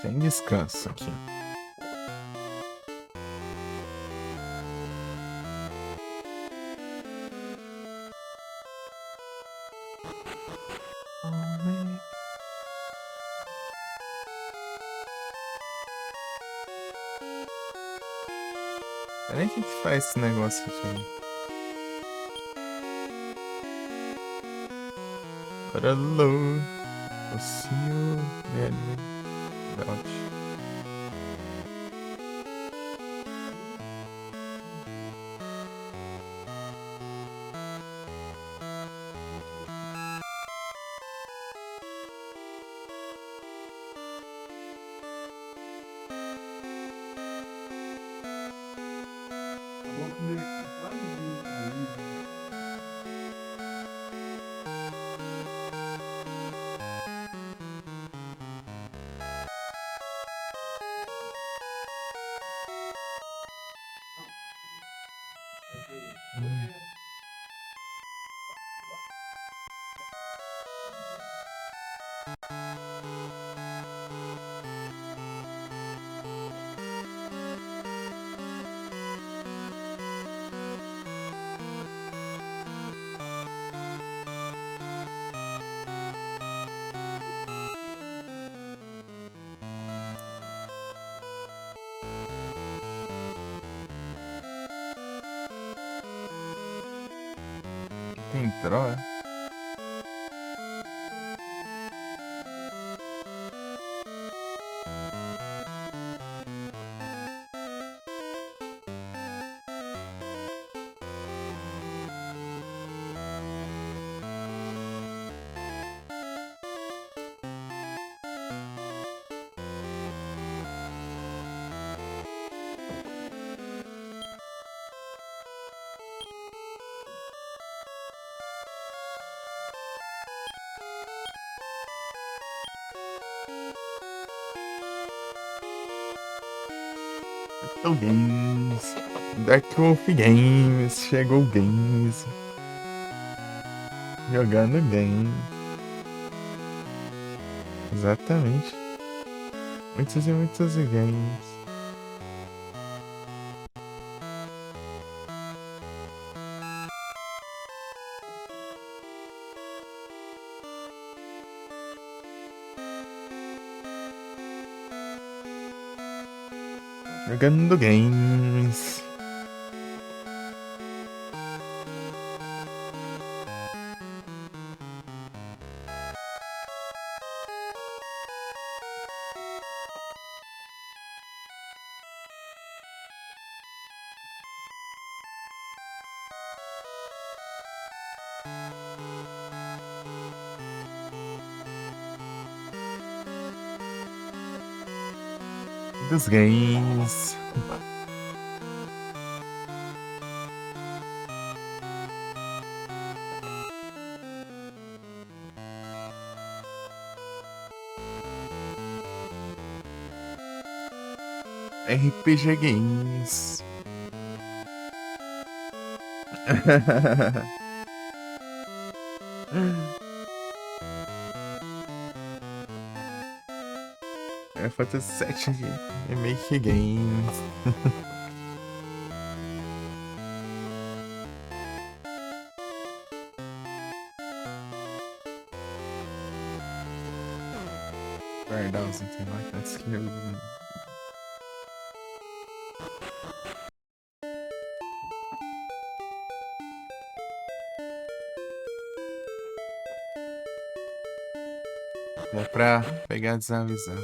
[SPEAKER 1] Sem descanso aqui. Peraí, o que que faz esse negócio aqui? Para load. Fossil. Belt.
[SPEAKER 2] Vou comer quase ali.
[SPEAKER 1] Entrou, é? O Games. Dark Wolf Games. Chegou o Games. Jogando game. Exatamente. Muitos e muitos games. Jogando games. dos games. RPG Games. É Fantasy 7 Remake Games. Guardar os itens lá antes que eu... É pra pegar desavisado.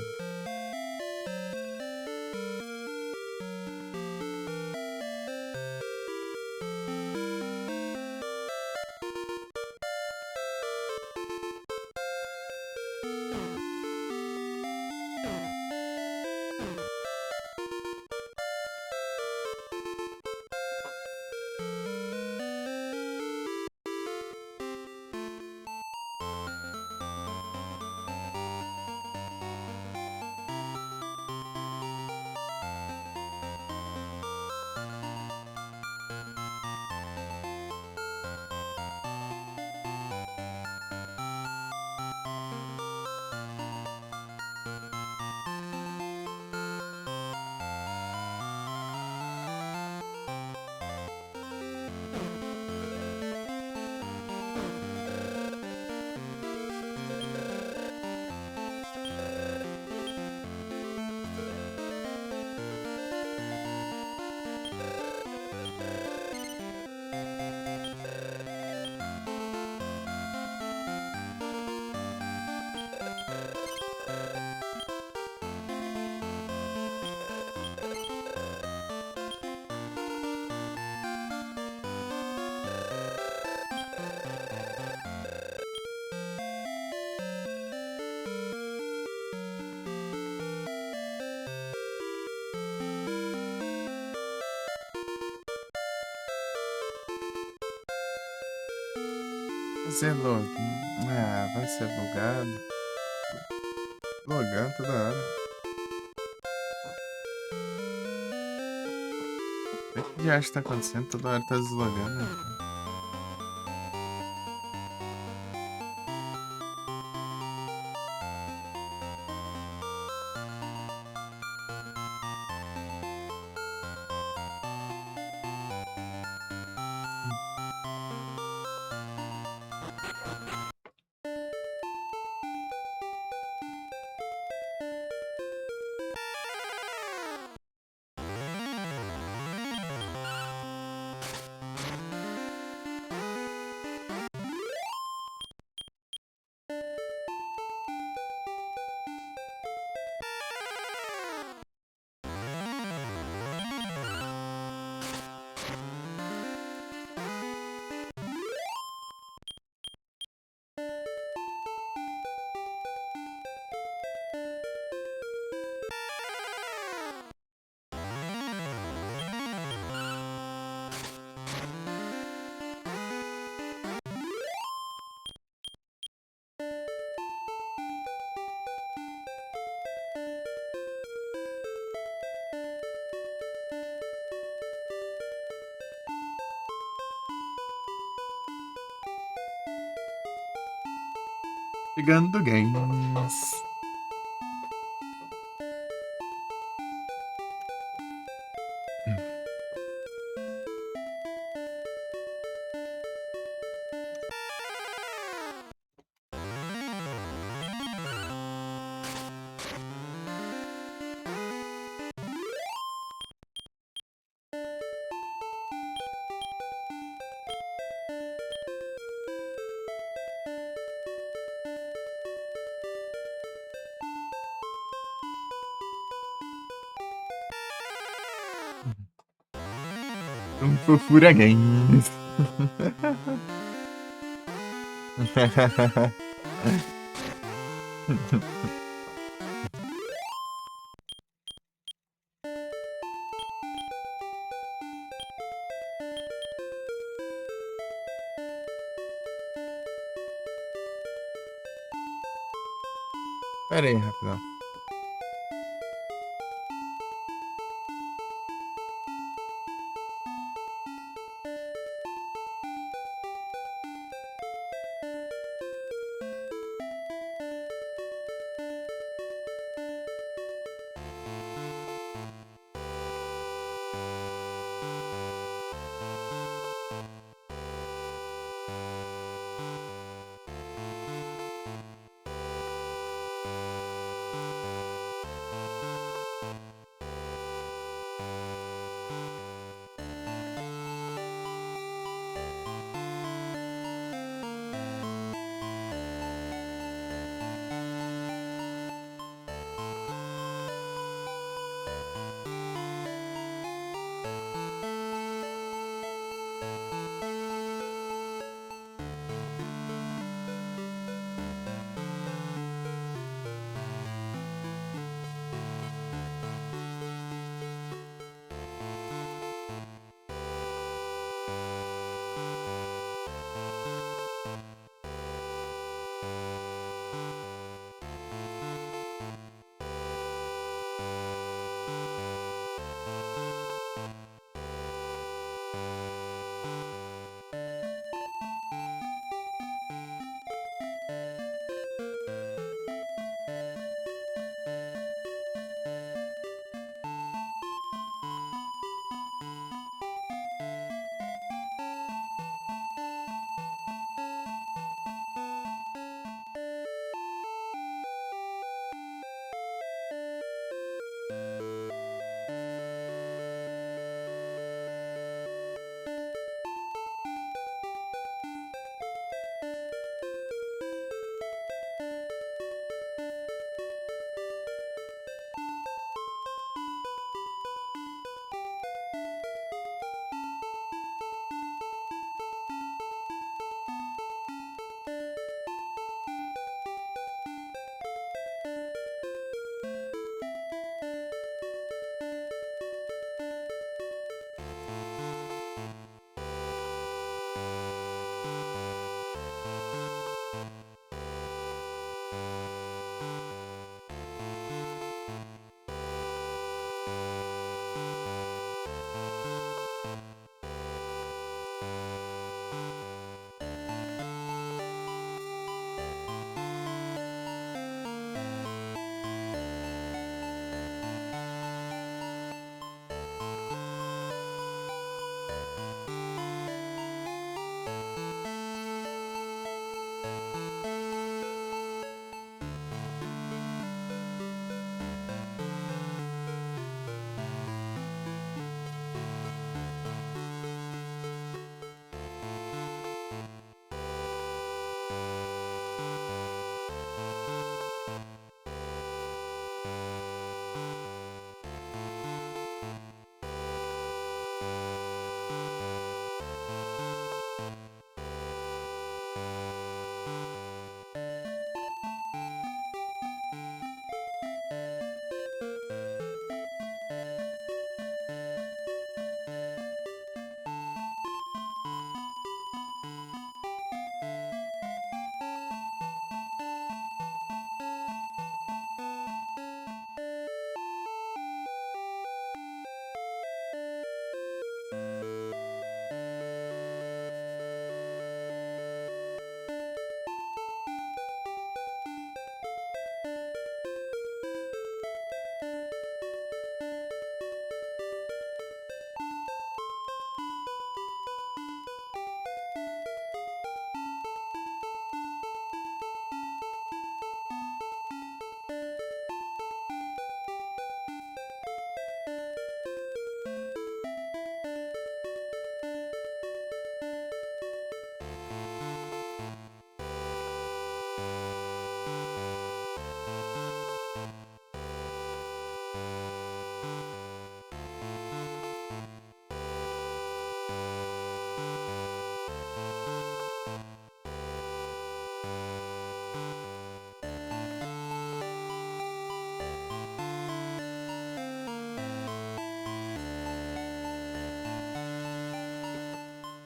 [SPEAKER 1] Fazer login. Ah, vai ser bugado. Logando toda hora. O que já está acontecendo? Toda hora tá deslogando, né? Chegando games. Fofura Games. Pera aí, rapidão.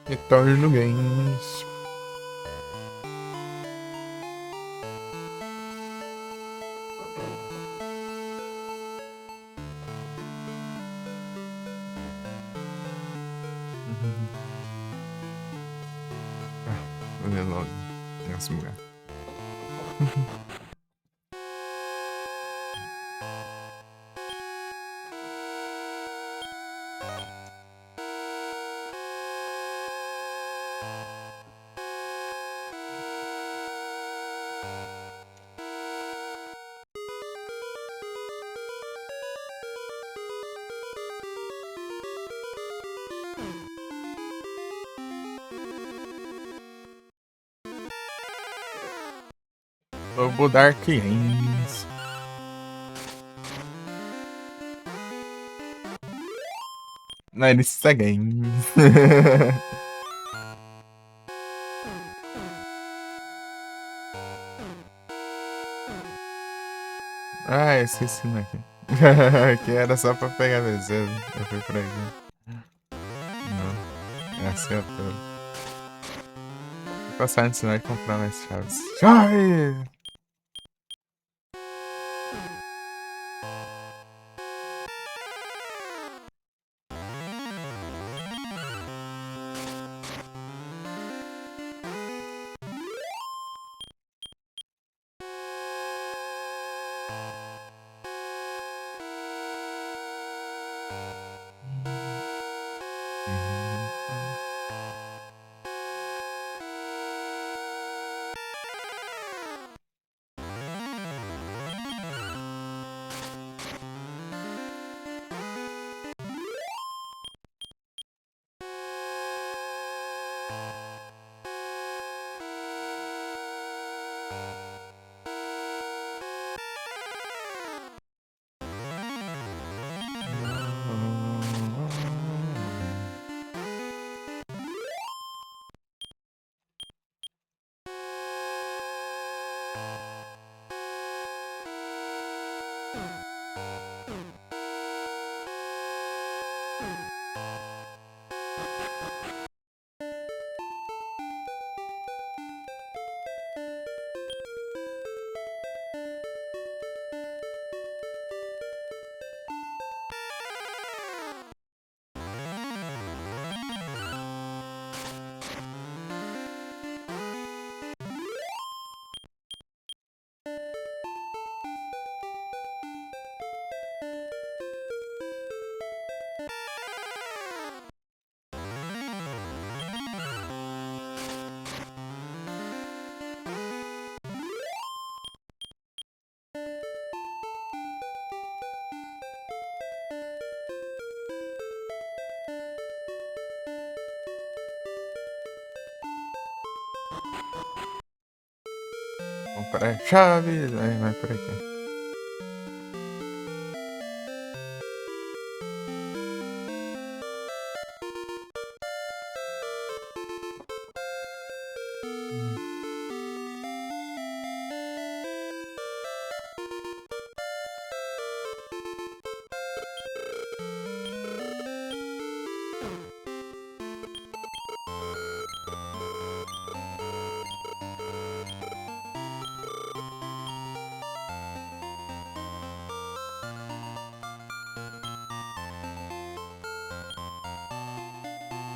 [SPEAKER 1] Retorno Games. mesmo lugar. Lobo Dark Games. Nice Games. Ah, eu esqueci aqui. Que era só pra pegar bezerro. Eu fui por aqui. Não. Essa é a toda. Vou passar antes de comprar mais chaves. Chave! Comprar chaves. Aí vai por aqui.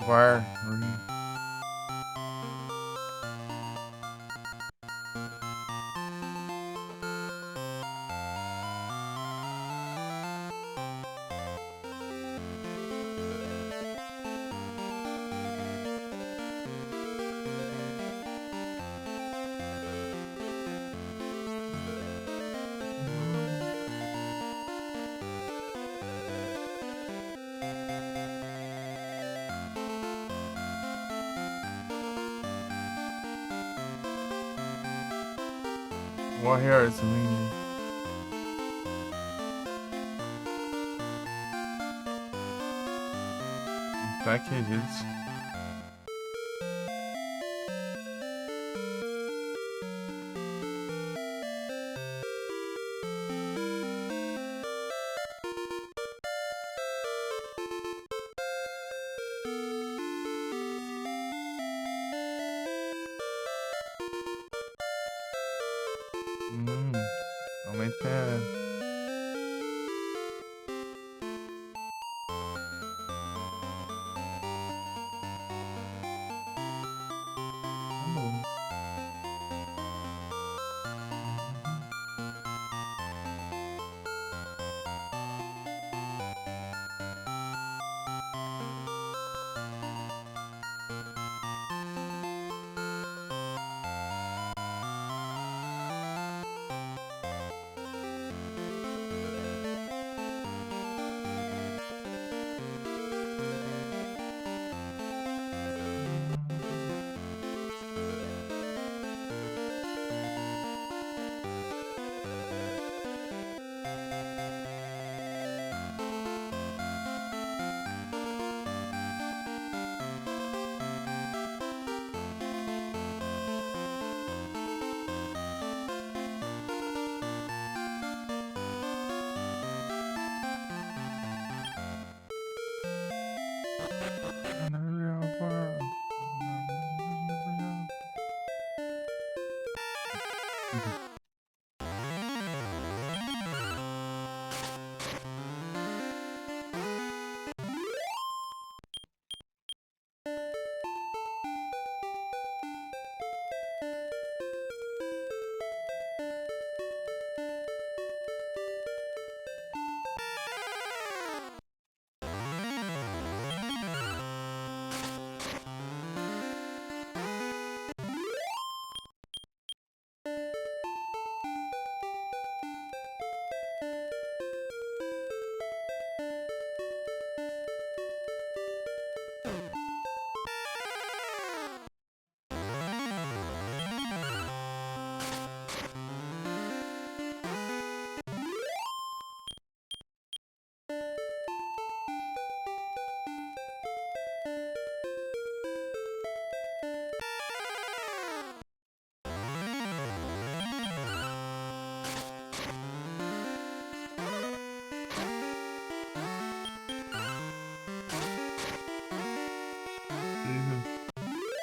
[SPEAKER 1] War. Warriors Wing. Tá que gente. Aumenta. Tá bom.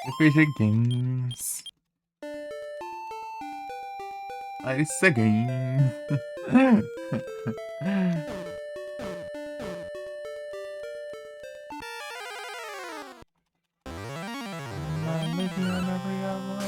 [SPEAKER 1] RPG Games. Ice again. I'm living on every hour.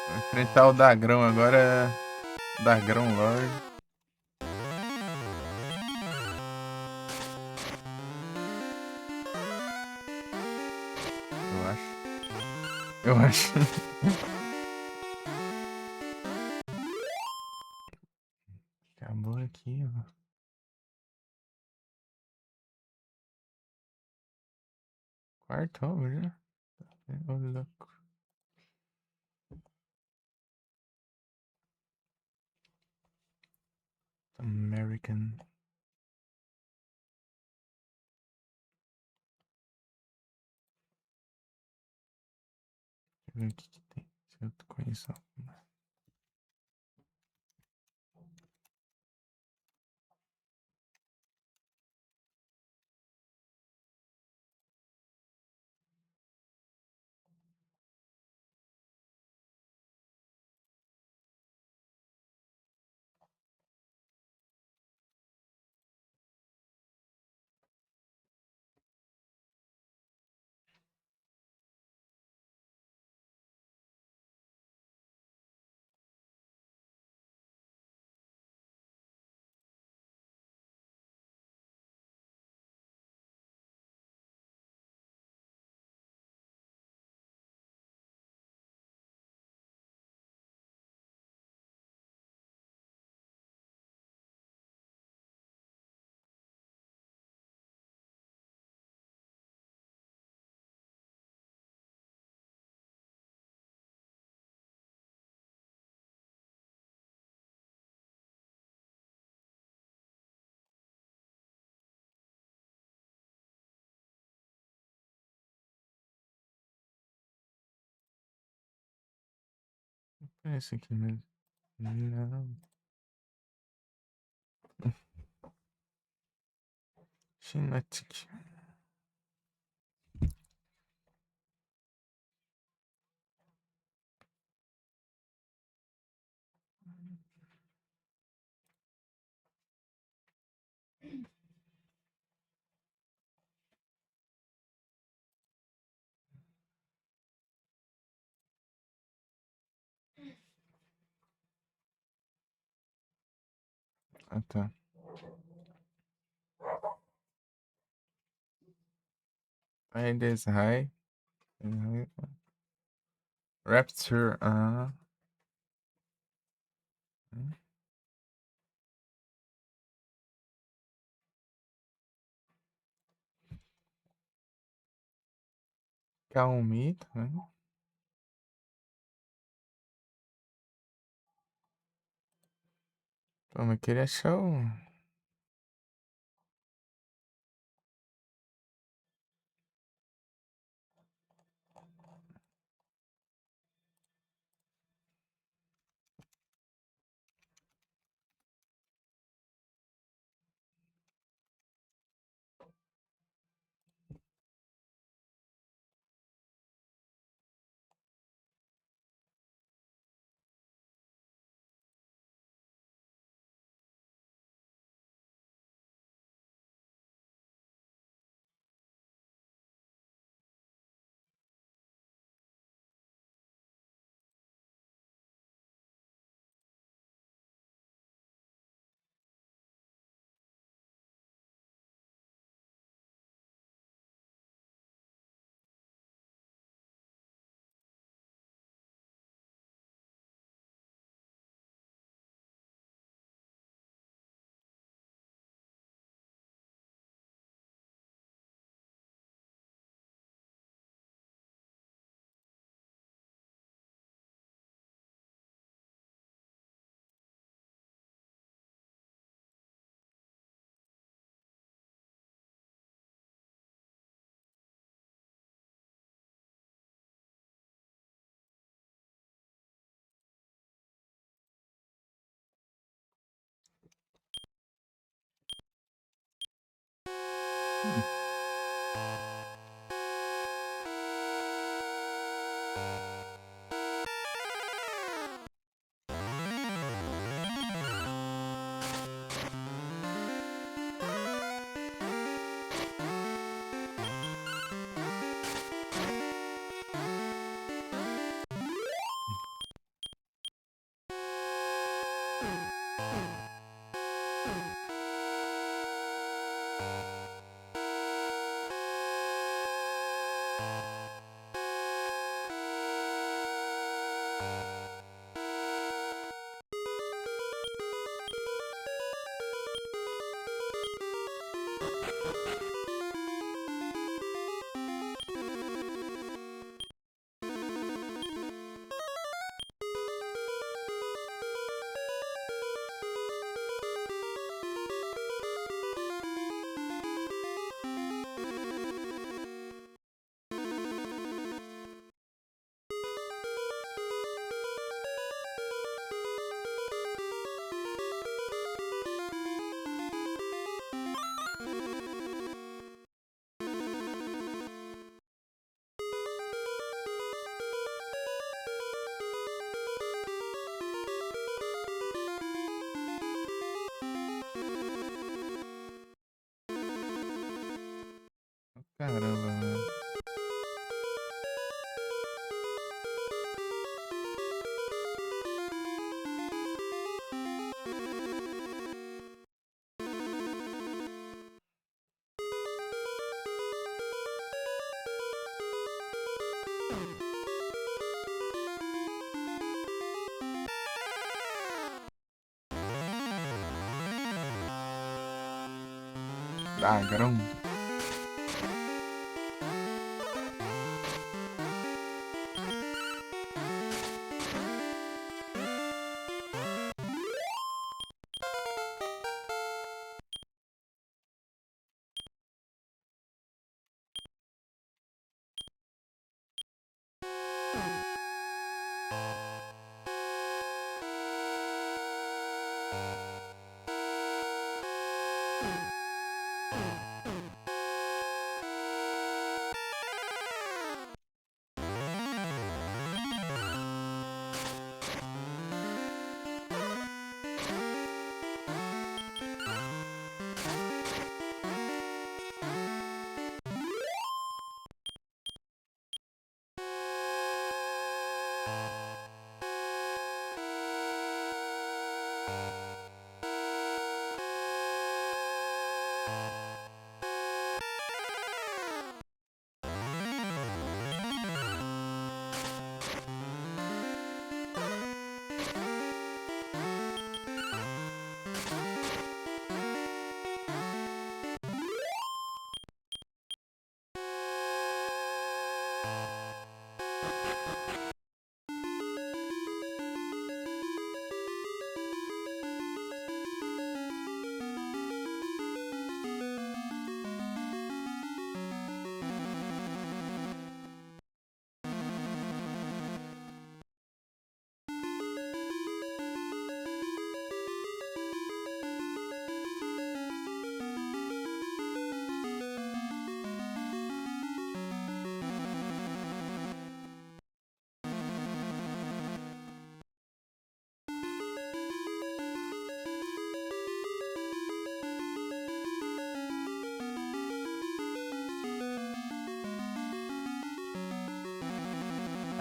[SPEAKER 1] Vou enfrentar o Dagrão agora. Dagrão Lord. Eu acho. Eu acho. Acabou aqui, ó. Quarto over, já. Ô, louco. American. Deixa eu ver o que que tem. Se eu conheço alguma. É esse aqui mesmo. Não. Genetic. Ah, tá. Aí des high. Rapture. Ah. Calmi também. Pô, mas queria achar o. Caramba, mano. Ah, grão.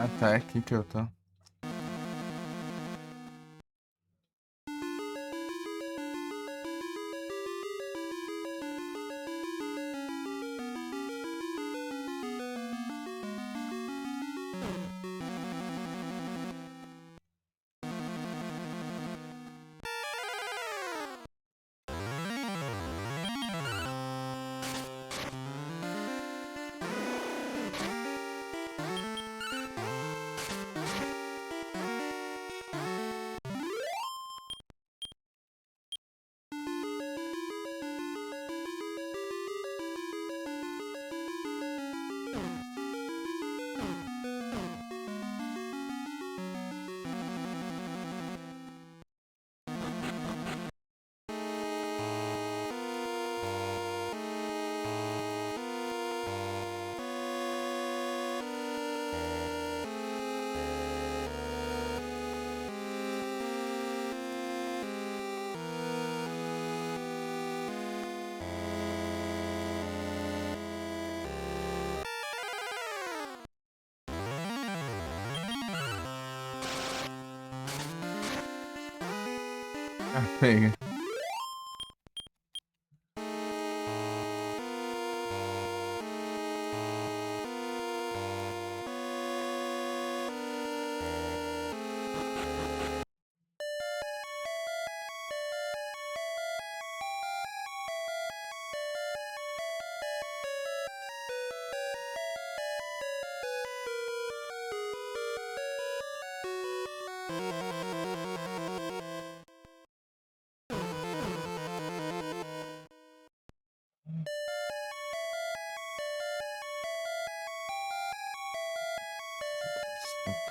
[SPEAKER 1] Ah, tá, é aqui que eu tô. Ah, pega.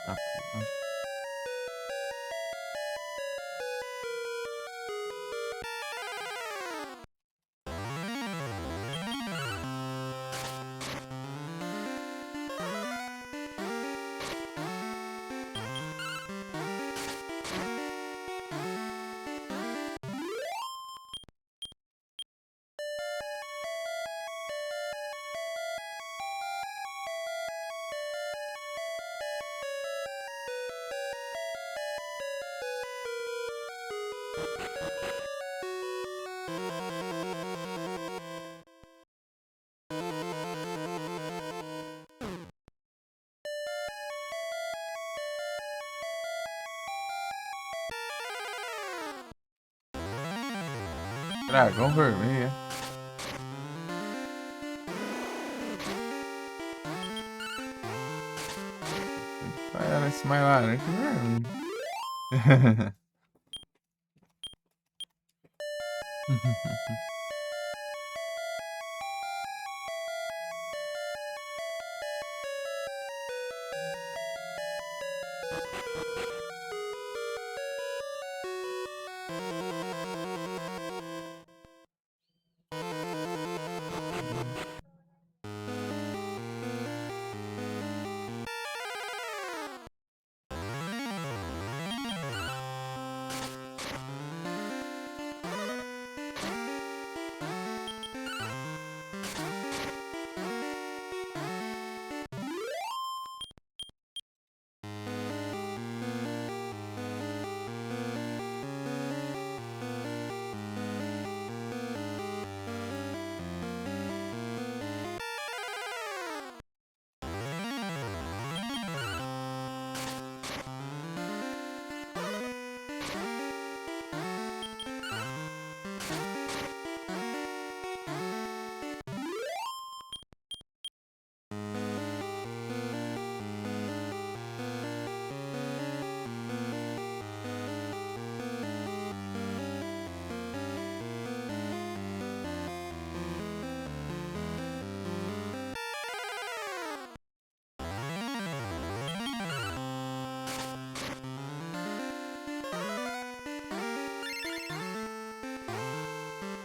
[SPEAKER 1] Tá, pô. Dragão vermelho, é? Parece mais laranja que vermelho.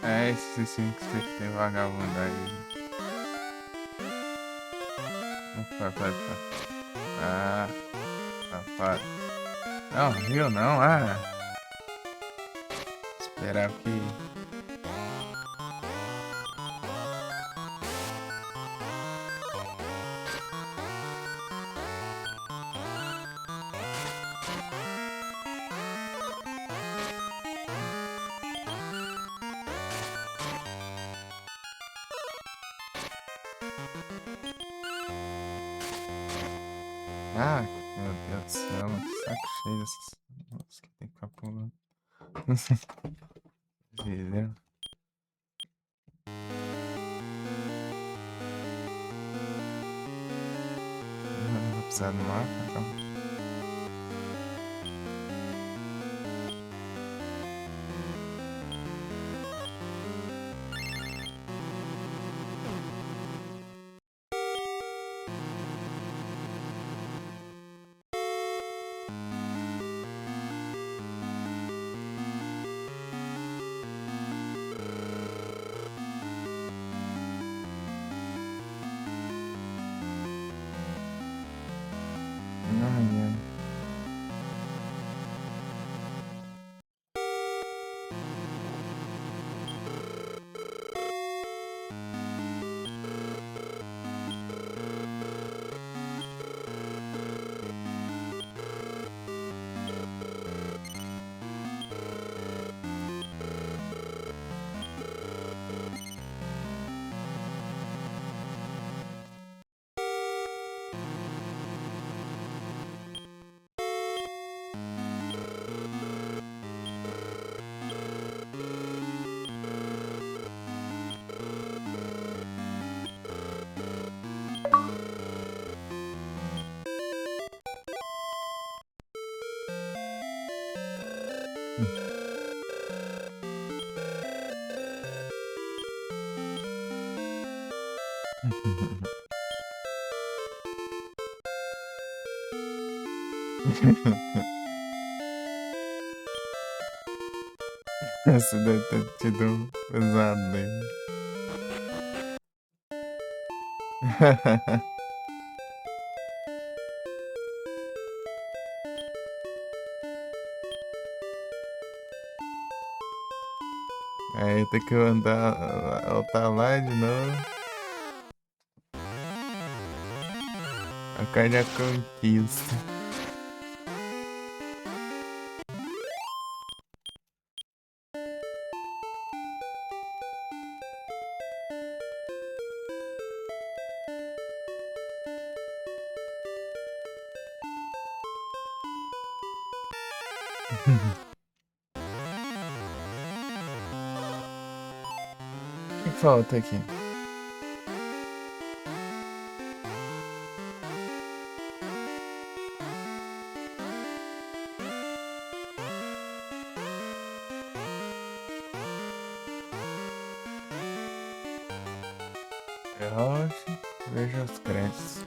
[SPEAKER 1] É, esse sim que você tem vagabundagem. Vai. Ah, safado. Não, viu não? Ah, esperava que. Ah, meu Deus do céu, que saco cheio dessas. Nossa, que tem que ficar pulando. Entendeu? Não vou precisar do mapa, então. Ai, ai. Essa deve ter tido um pesadelo. Aí tem que andar, voltar lá de novo. A carne é conquista. O que falta aqui? Relaxe, veja os créditos.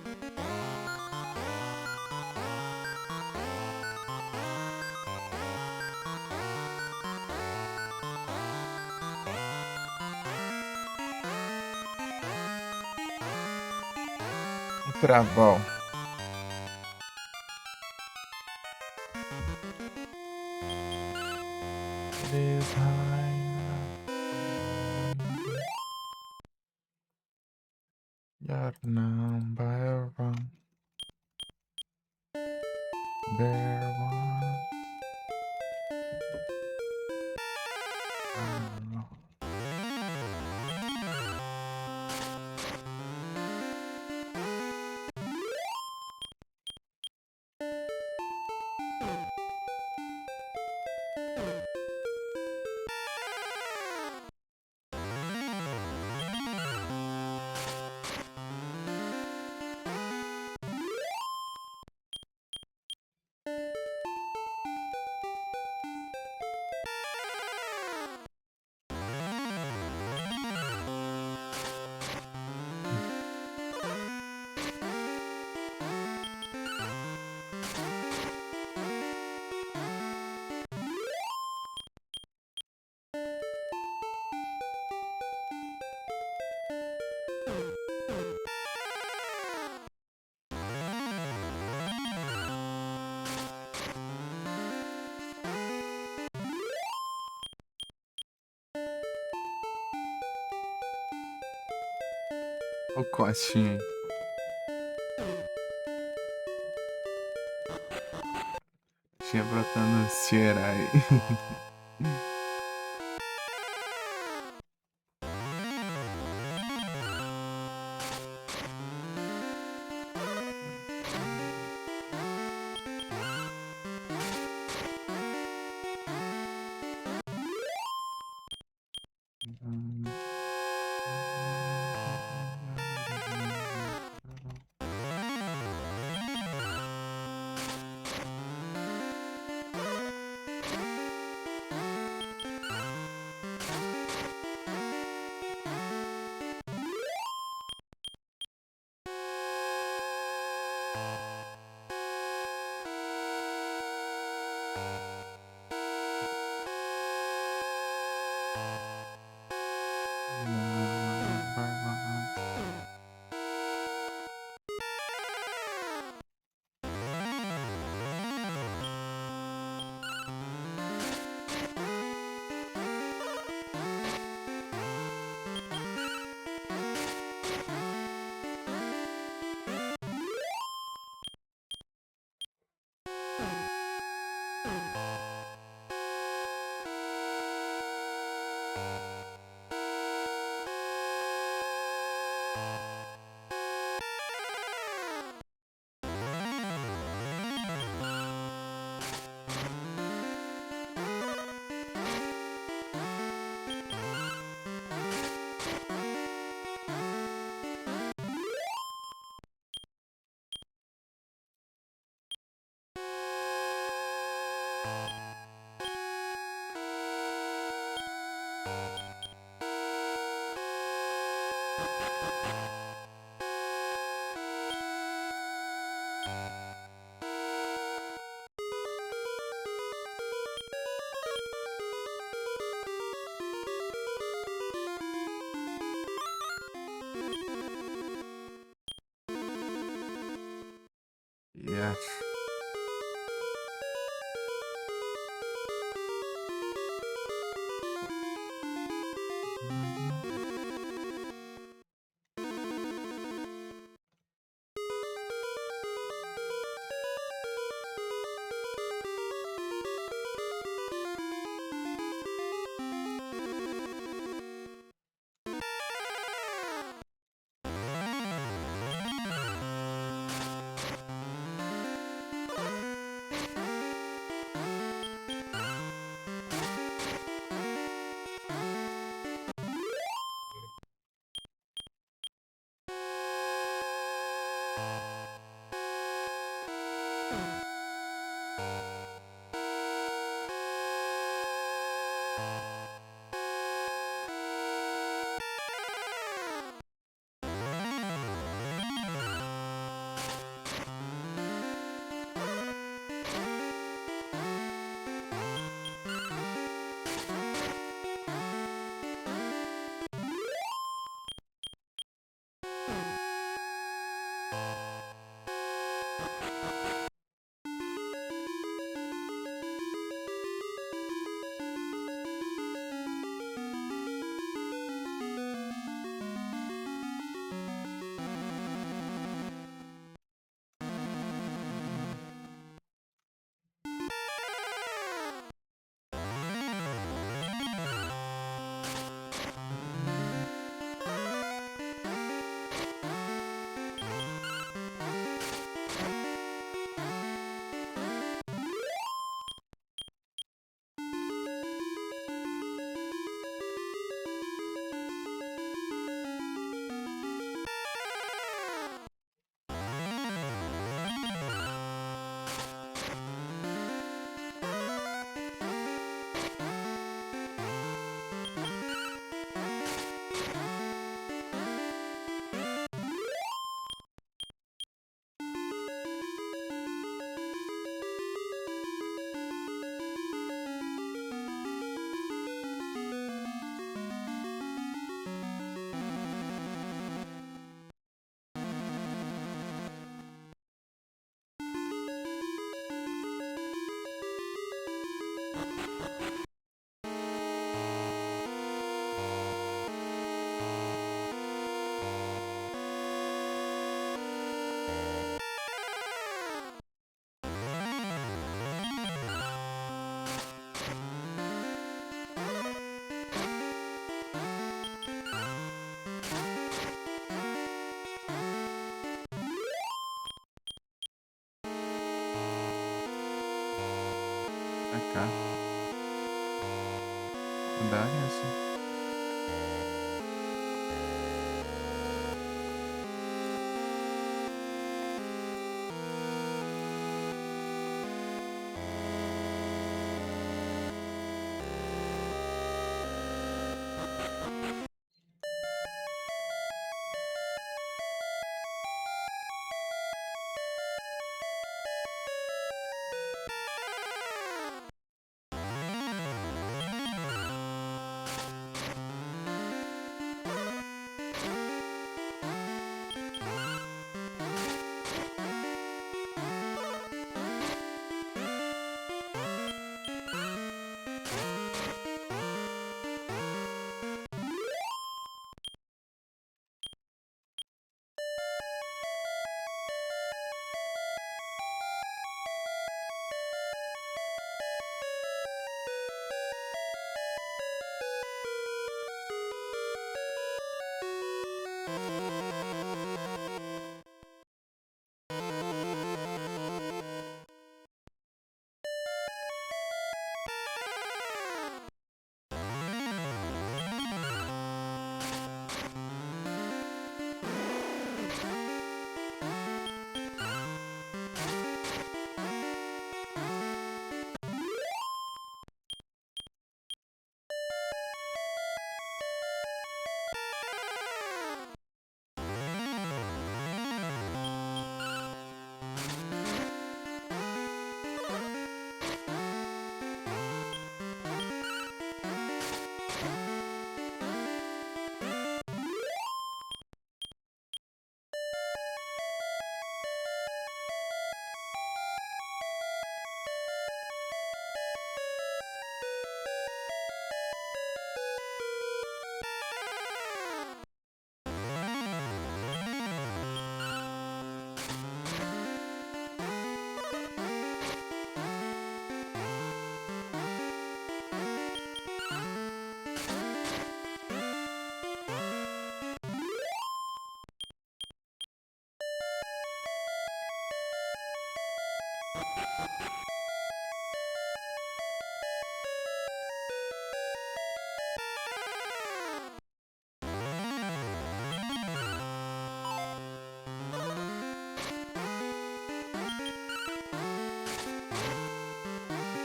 [SPEAKER 1] Travão. Your number one. Bear one. O Costinha. Tinha brotando cera aí. Yes. Pra cá. Andar assim.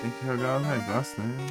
[SPEAKER 1] Tem que jogar o negócio, né?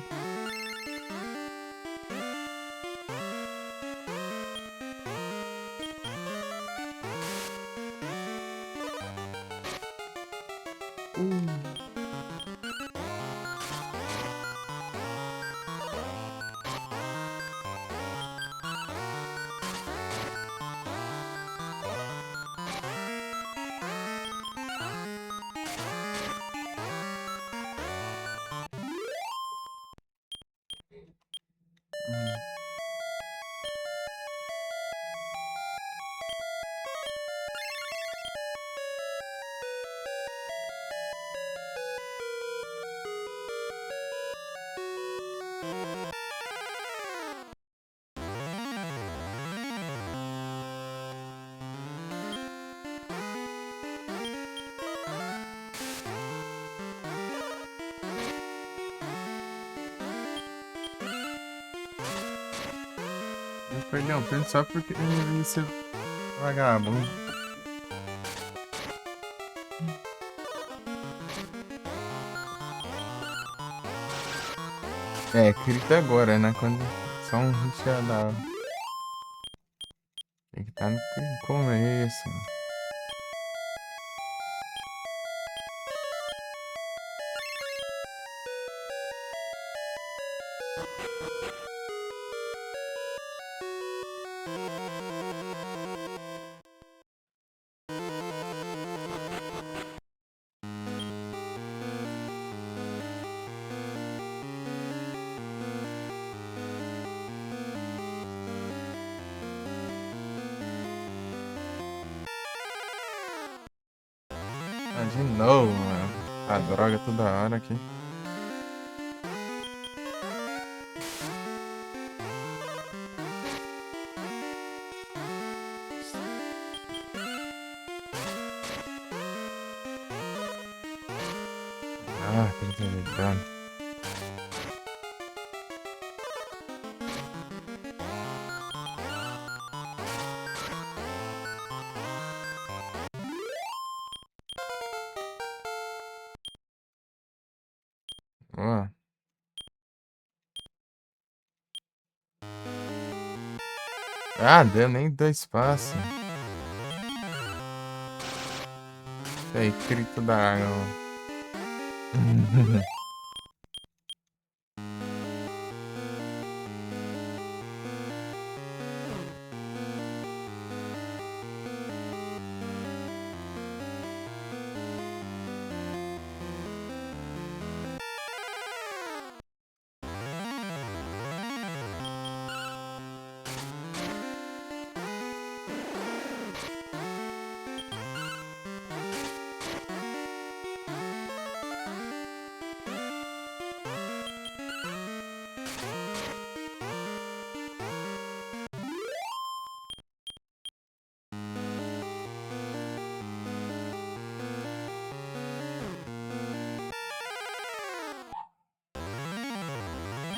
[SPEAKER 1] Eu perdi um tempo só porque esse vagabundo. É, grita agora, né? Quando só um hit já dá. Tem que estar no começo. Ah, de novo, mano. A droga toda hora aqui. Ah, 30 de dano. Ó. Ah, deu nem 2 passos. Aí, grito da água.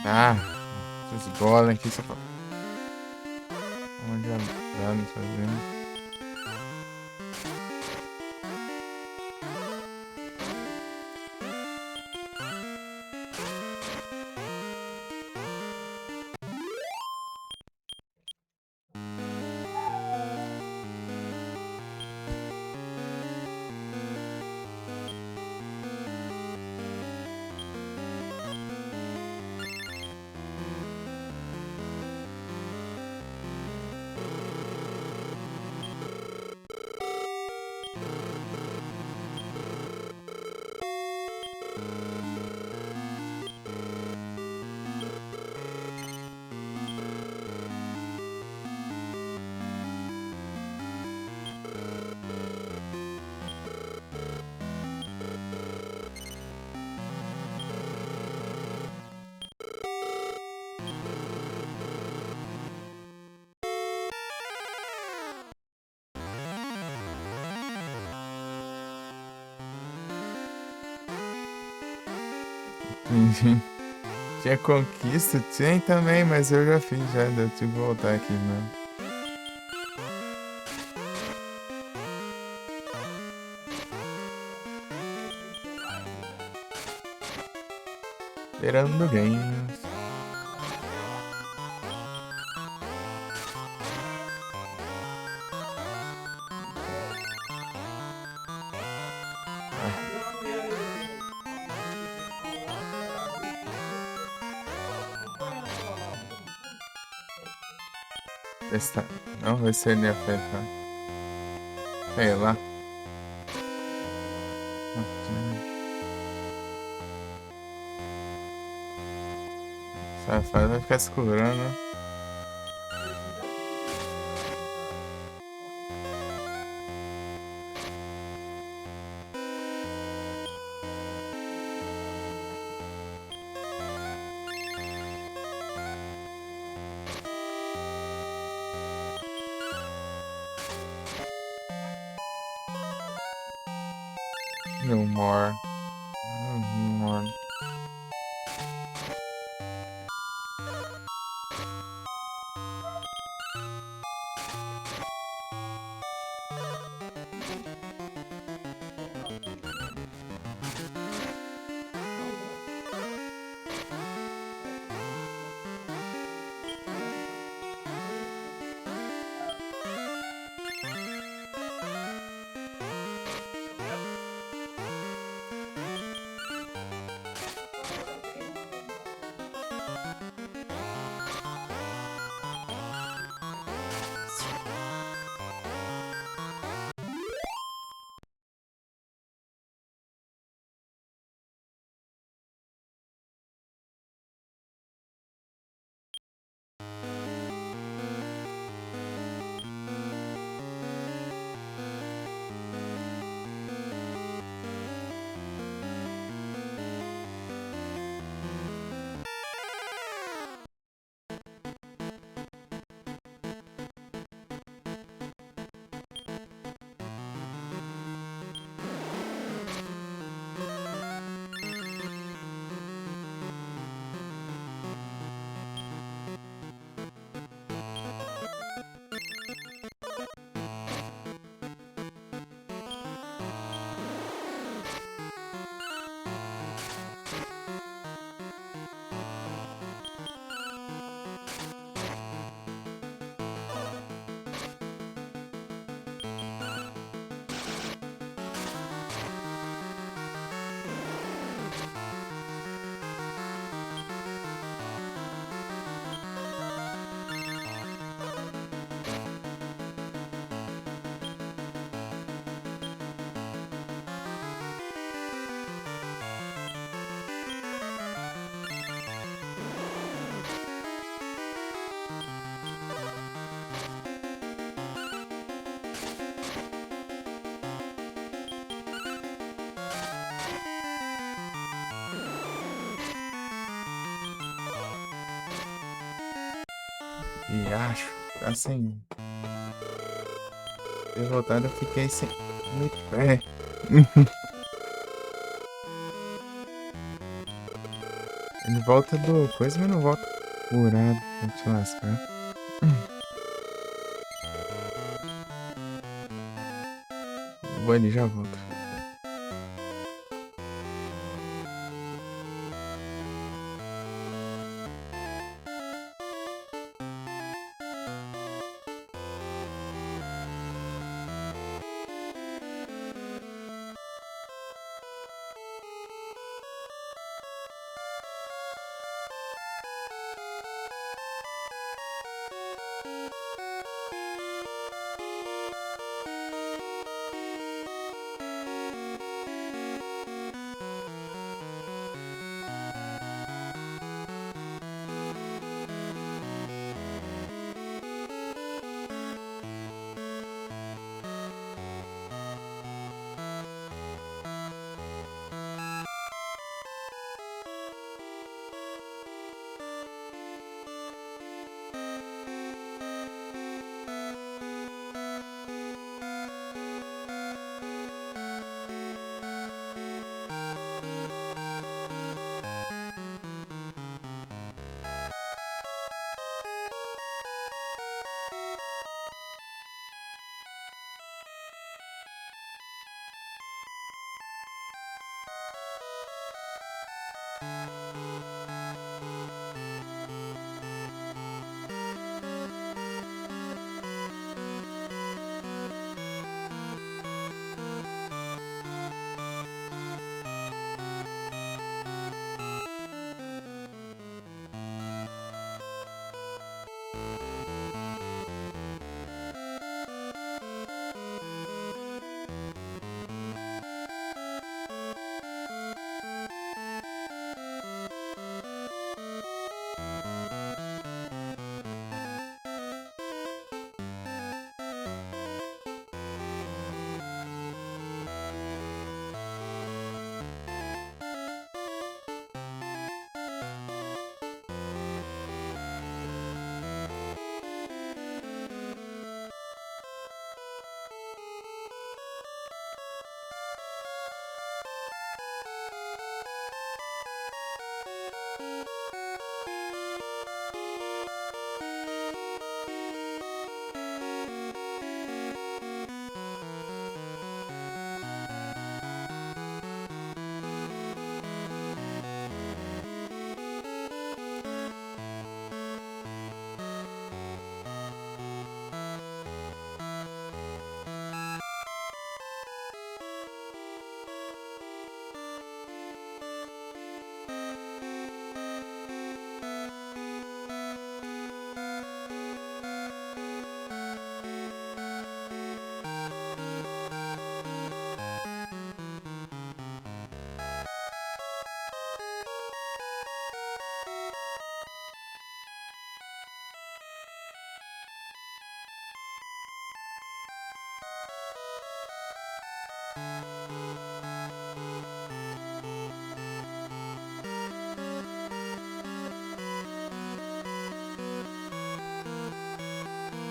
[SPEAKER 1] Ah, esses golem aqui só pra... Onde dá, não tô vendo. Tinha conquista? Tem também, mas eu já fiz já, eu tive que voltar aqui, mano. Esperando games. Testar. Não vai ser ele afetar. Sei lá. Safado vai ficar segurando, né? No more. No more. E acho, assim, derrotado eu fiquei sem no pé. Ele volta do coisa, mas não volta curado. Vou te lascar. Vou ali, já volto.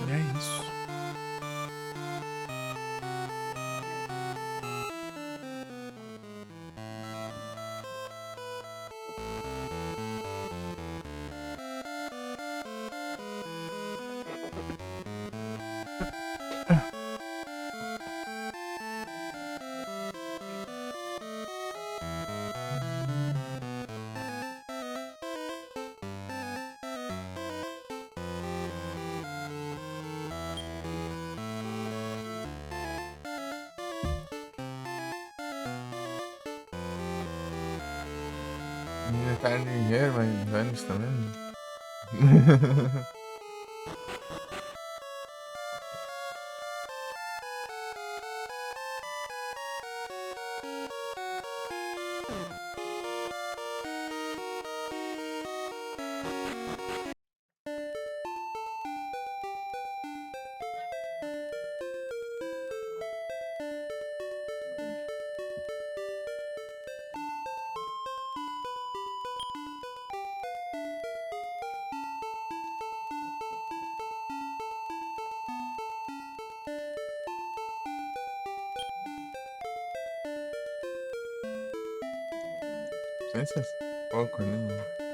[SPEAKER 1] E é isso. Injetar dinheiro, mas dane-se também. Sem ser pouco, né?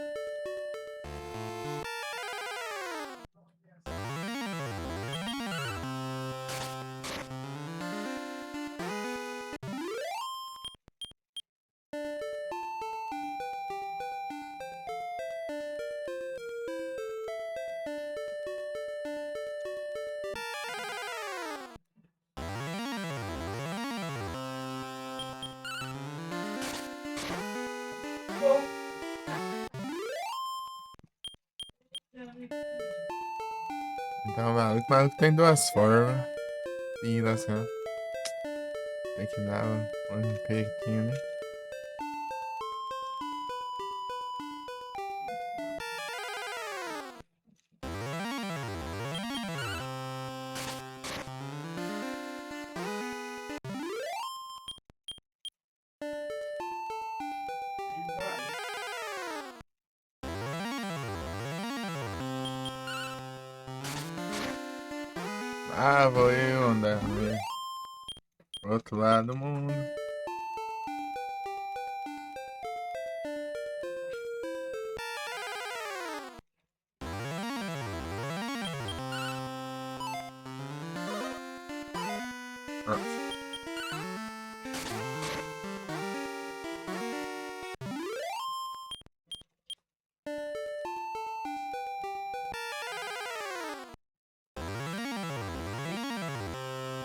[SPEAKER 1] Então, o maluco tem duas formas. E assim, tem que dar um pequeno, né?
[SPEAKER 2] E vai.
[SPEAKER 1] Ah, vou eu andar, né? Outro lado do mundo. Pronto.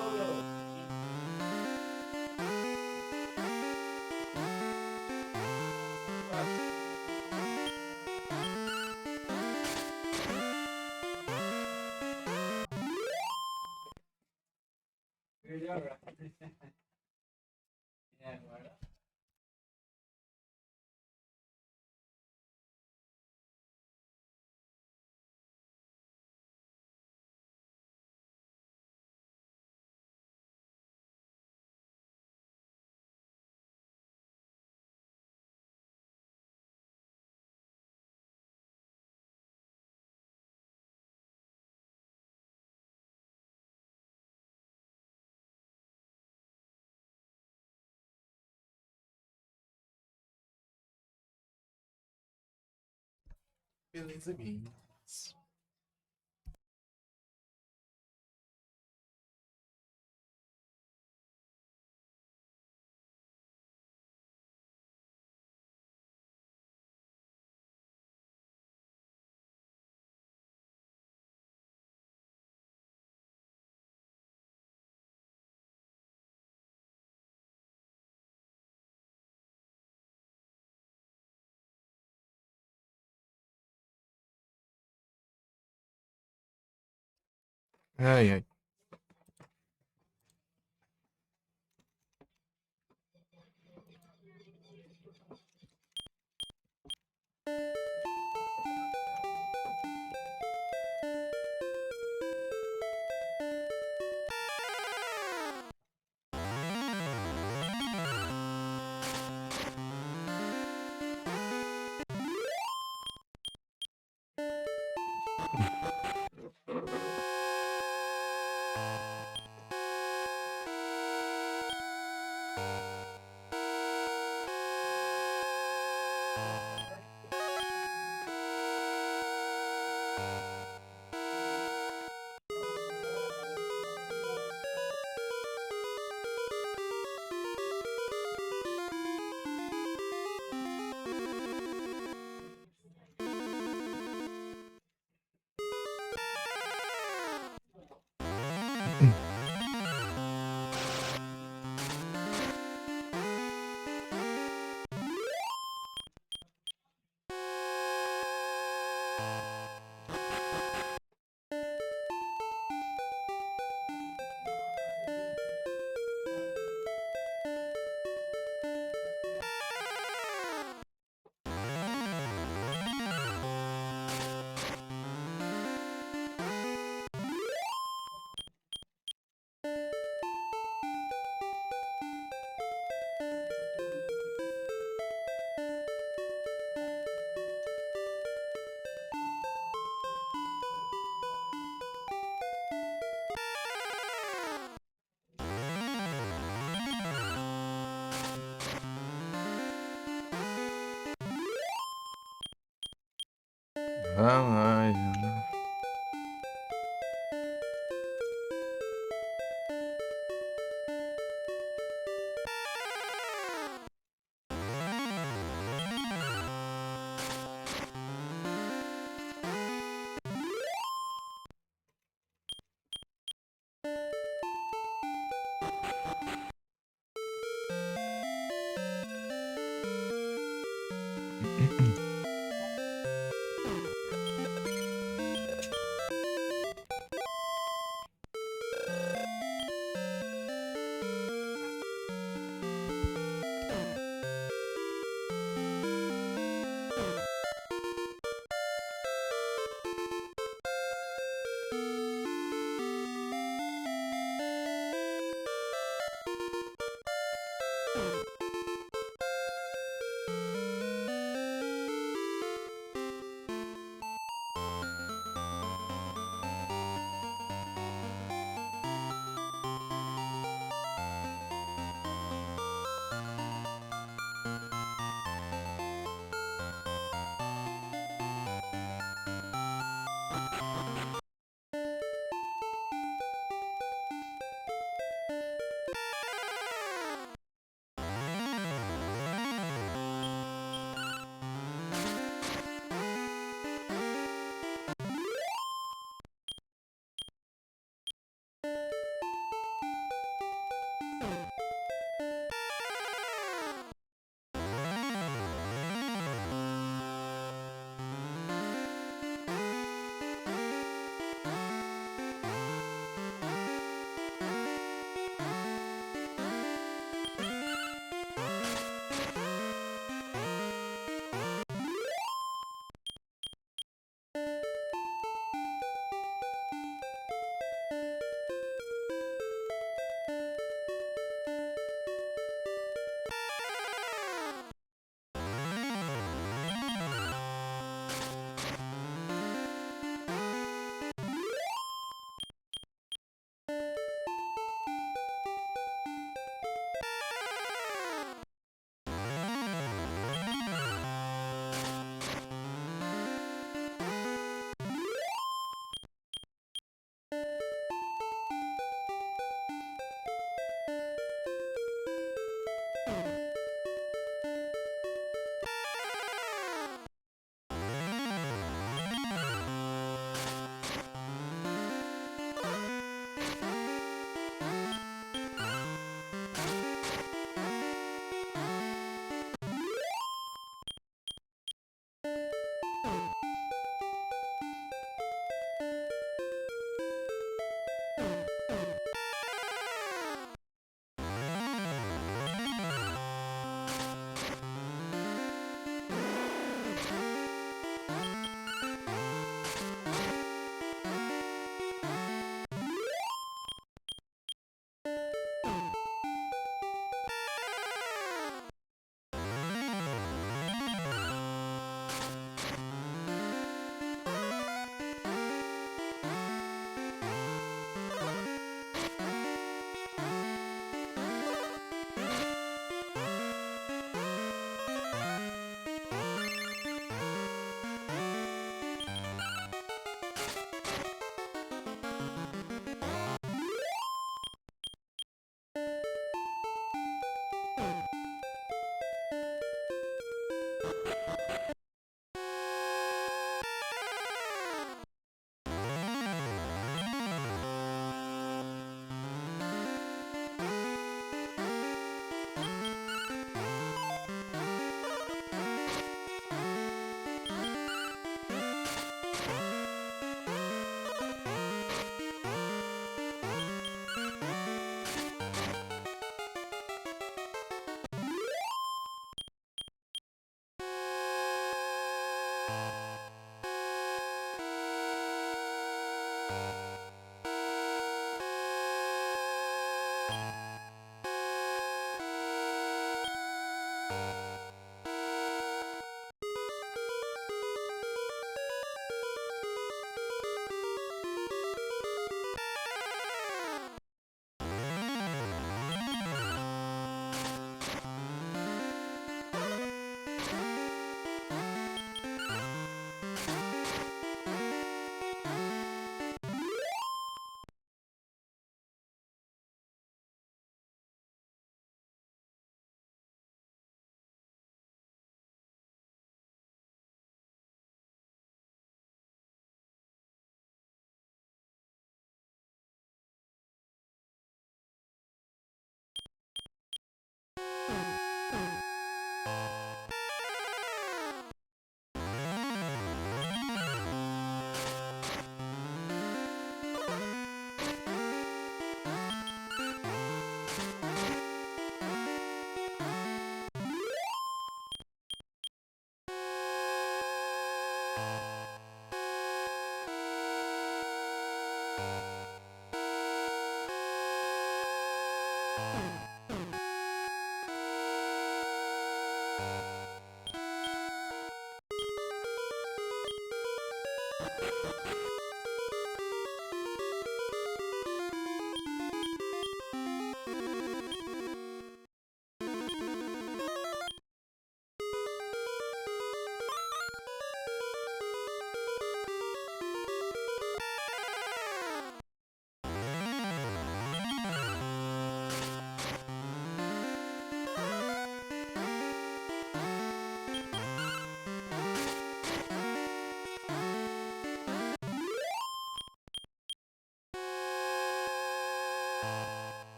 [SPEAKER 2] Ô, meu. Vai. Perdeu agora. É, agora.
[SPEAKER 1] Beleza, games. Ai, ai. Vamos lá, Júnior.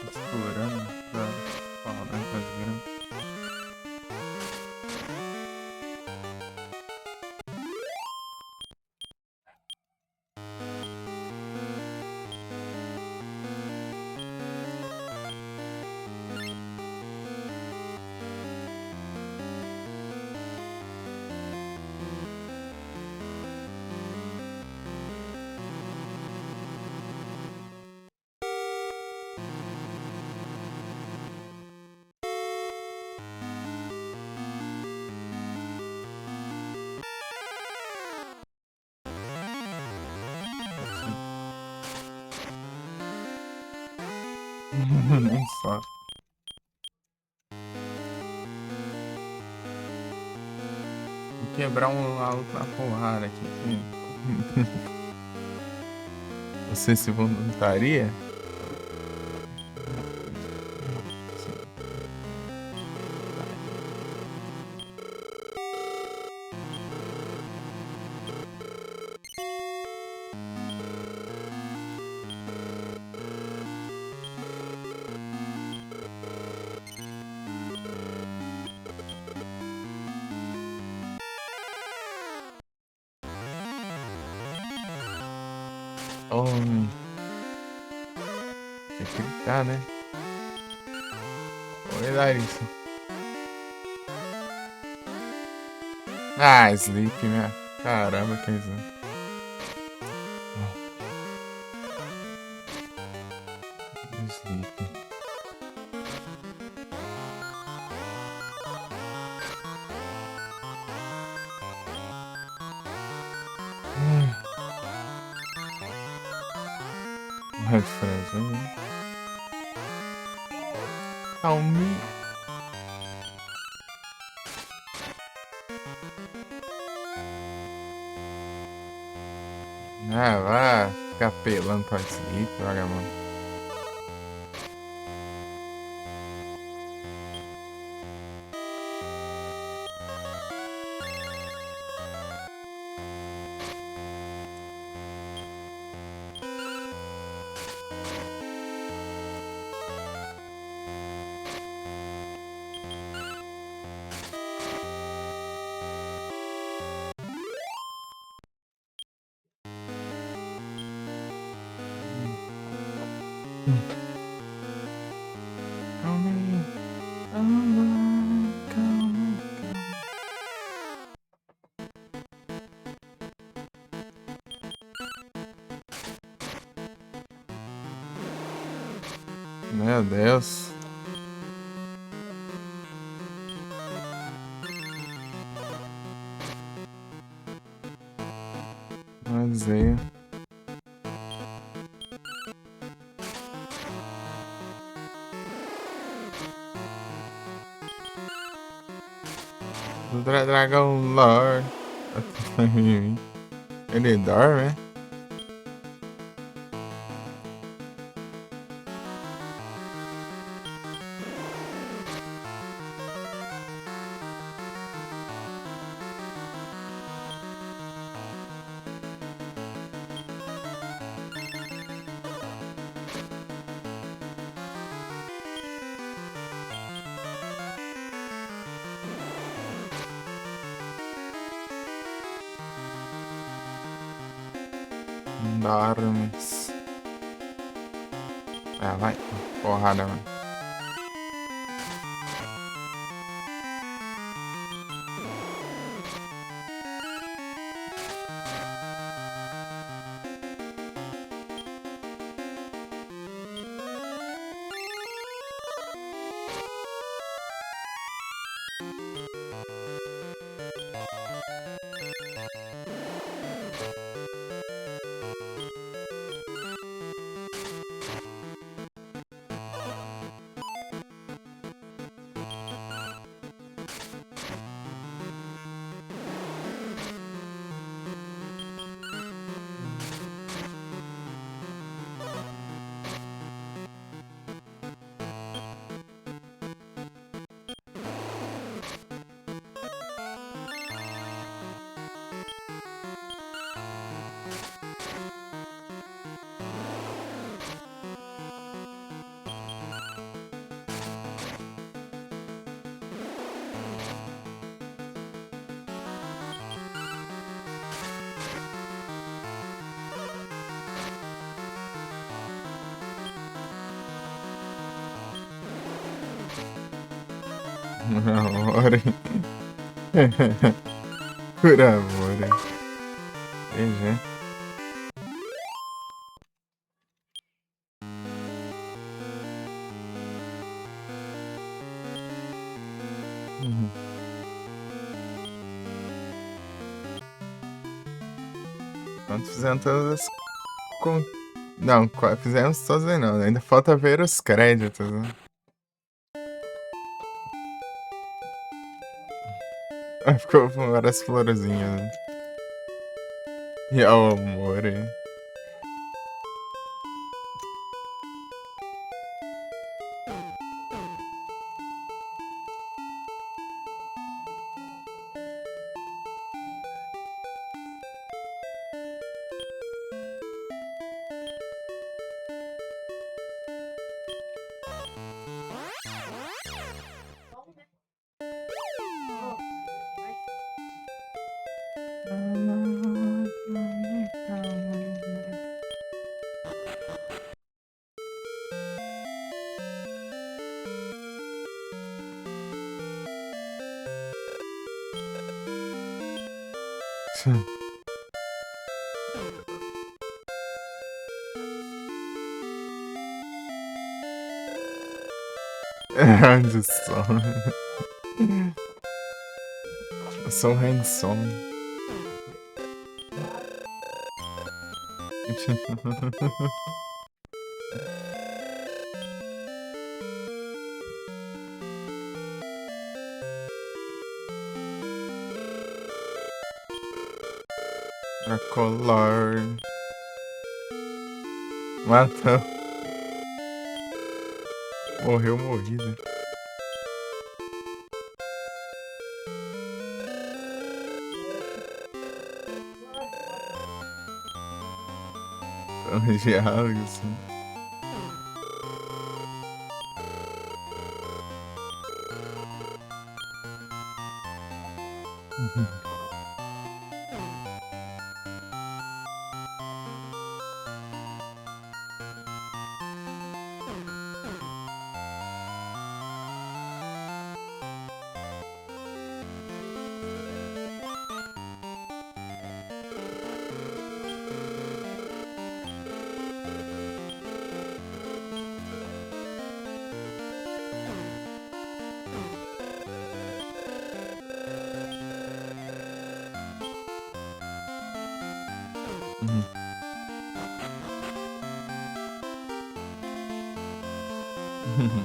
[SPEAKER 1] Explorando pra falar das gramas. Nem só. Vou quebrar um aluno na porrada aqui. Você se voluntaria? Homem. Tem que clicar, né? Oi, Larissa. Ah, Sleep, né? Caramba, que isso. Sleep. Red Flag, né? Calmi. Ah, vá ficar pelando participe, vagabundo. Meu Deus. Vazio. Dragão Lord. Ele dorme, né? Dormes. Ah, vai. Porrada, mano. Amore. Por amore. GG. Quando fizemos todas as. Não, fizemos todas aí não. Ainda falta ver os créditos, né? Ficou com várias florzinhas, né? E ao amor, hein? Handsome. So handsome. A color. Matou. Morreu morrida. De algo assim. Uhum. Uhum.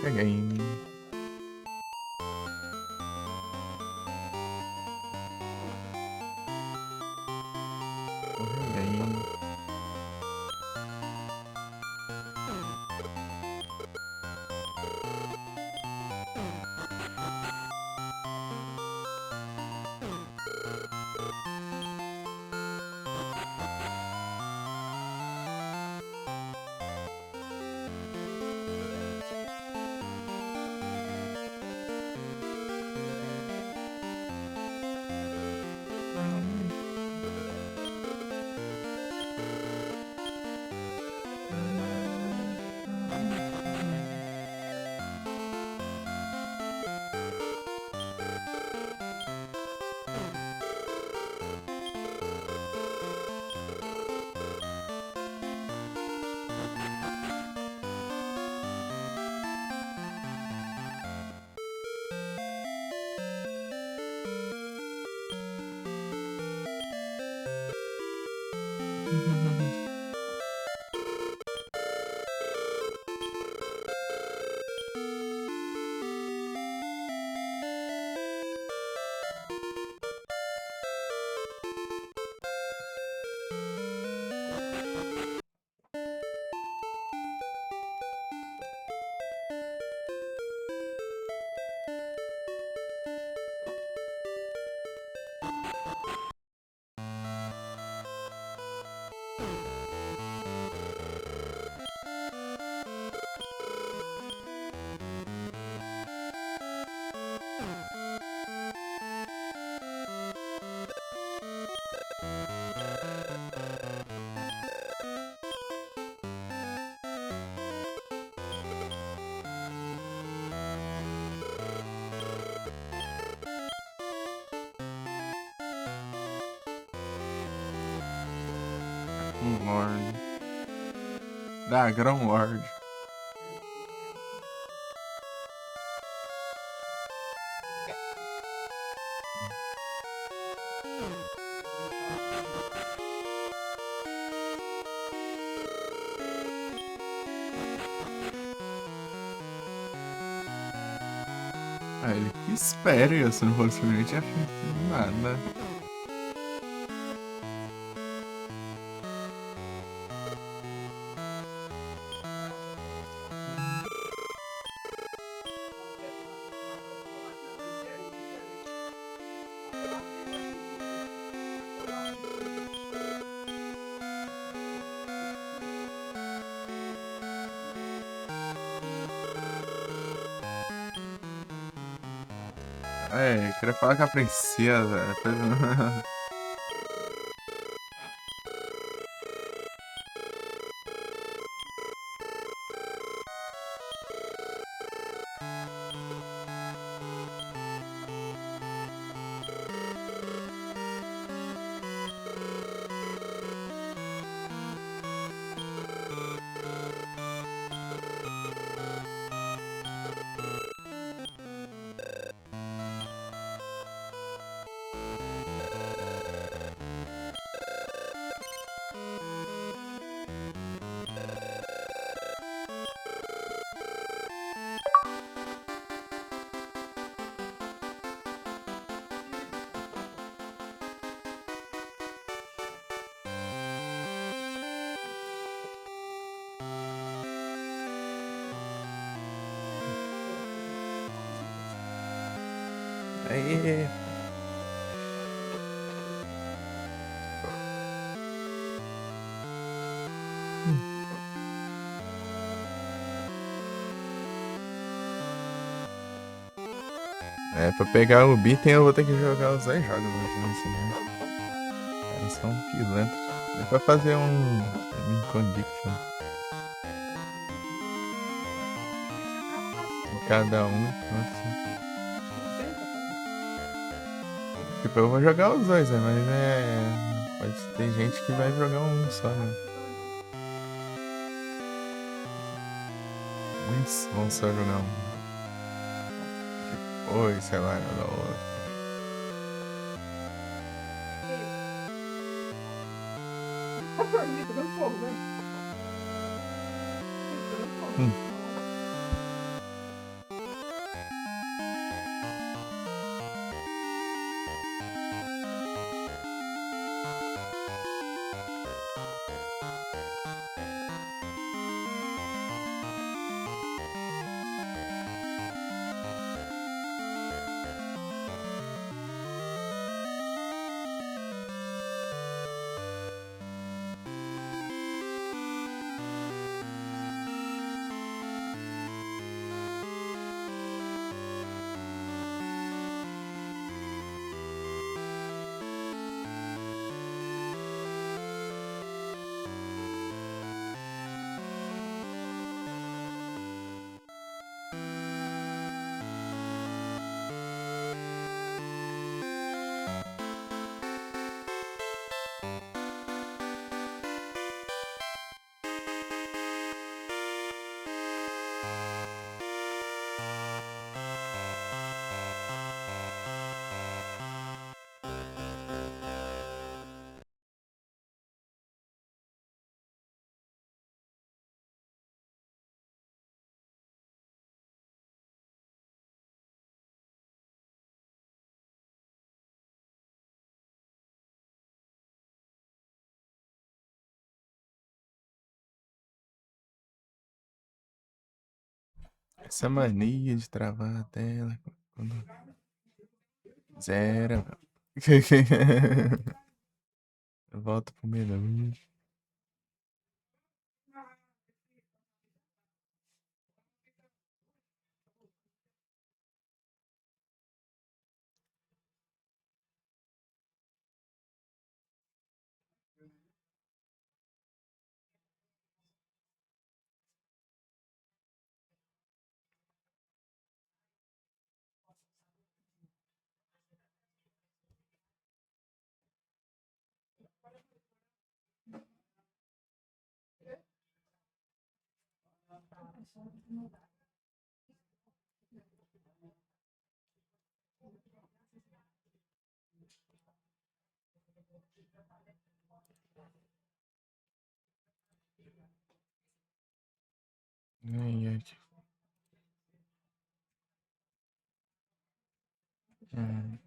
[SPEAKER 1] Peguei. Peguei. Lord. Dragão Lord. Ah, ele que espere, se não fosse ele, tinha feito nada. É, queria falar com a princesa. Aê! É, pra pegar o Beaten eu vou ter que jogar os 10 jogos hoje nesse né? Caras são pilantras. Dá pra fazer um Conviction em cada um. Nossa. Tipo, eu vou jogar os dois, né? Mas pode ter gente que vai jogar um só, né? Muitos vão só jogar um. Oi, sei lá, jogar o outro.
[SPEAKER 2] Tá pegando fogo, né? Tá pegando fogo.
[SPEAKER 1] Hum. Essa mania de travar a tela quando zero. Eu volto pro menu. Ai, ai. Hum.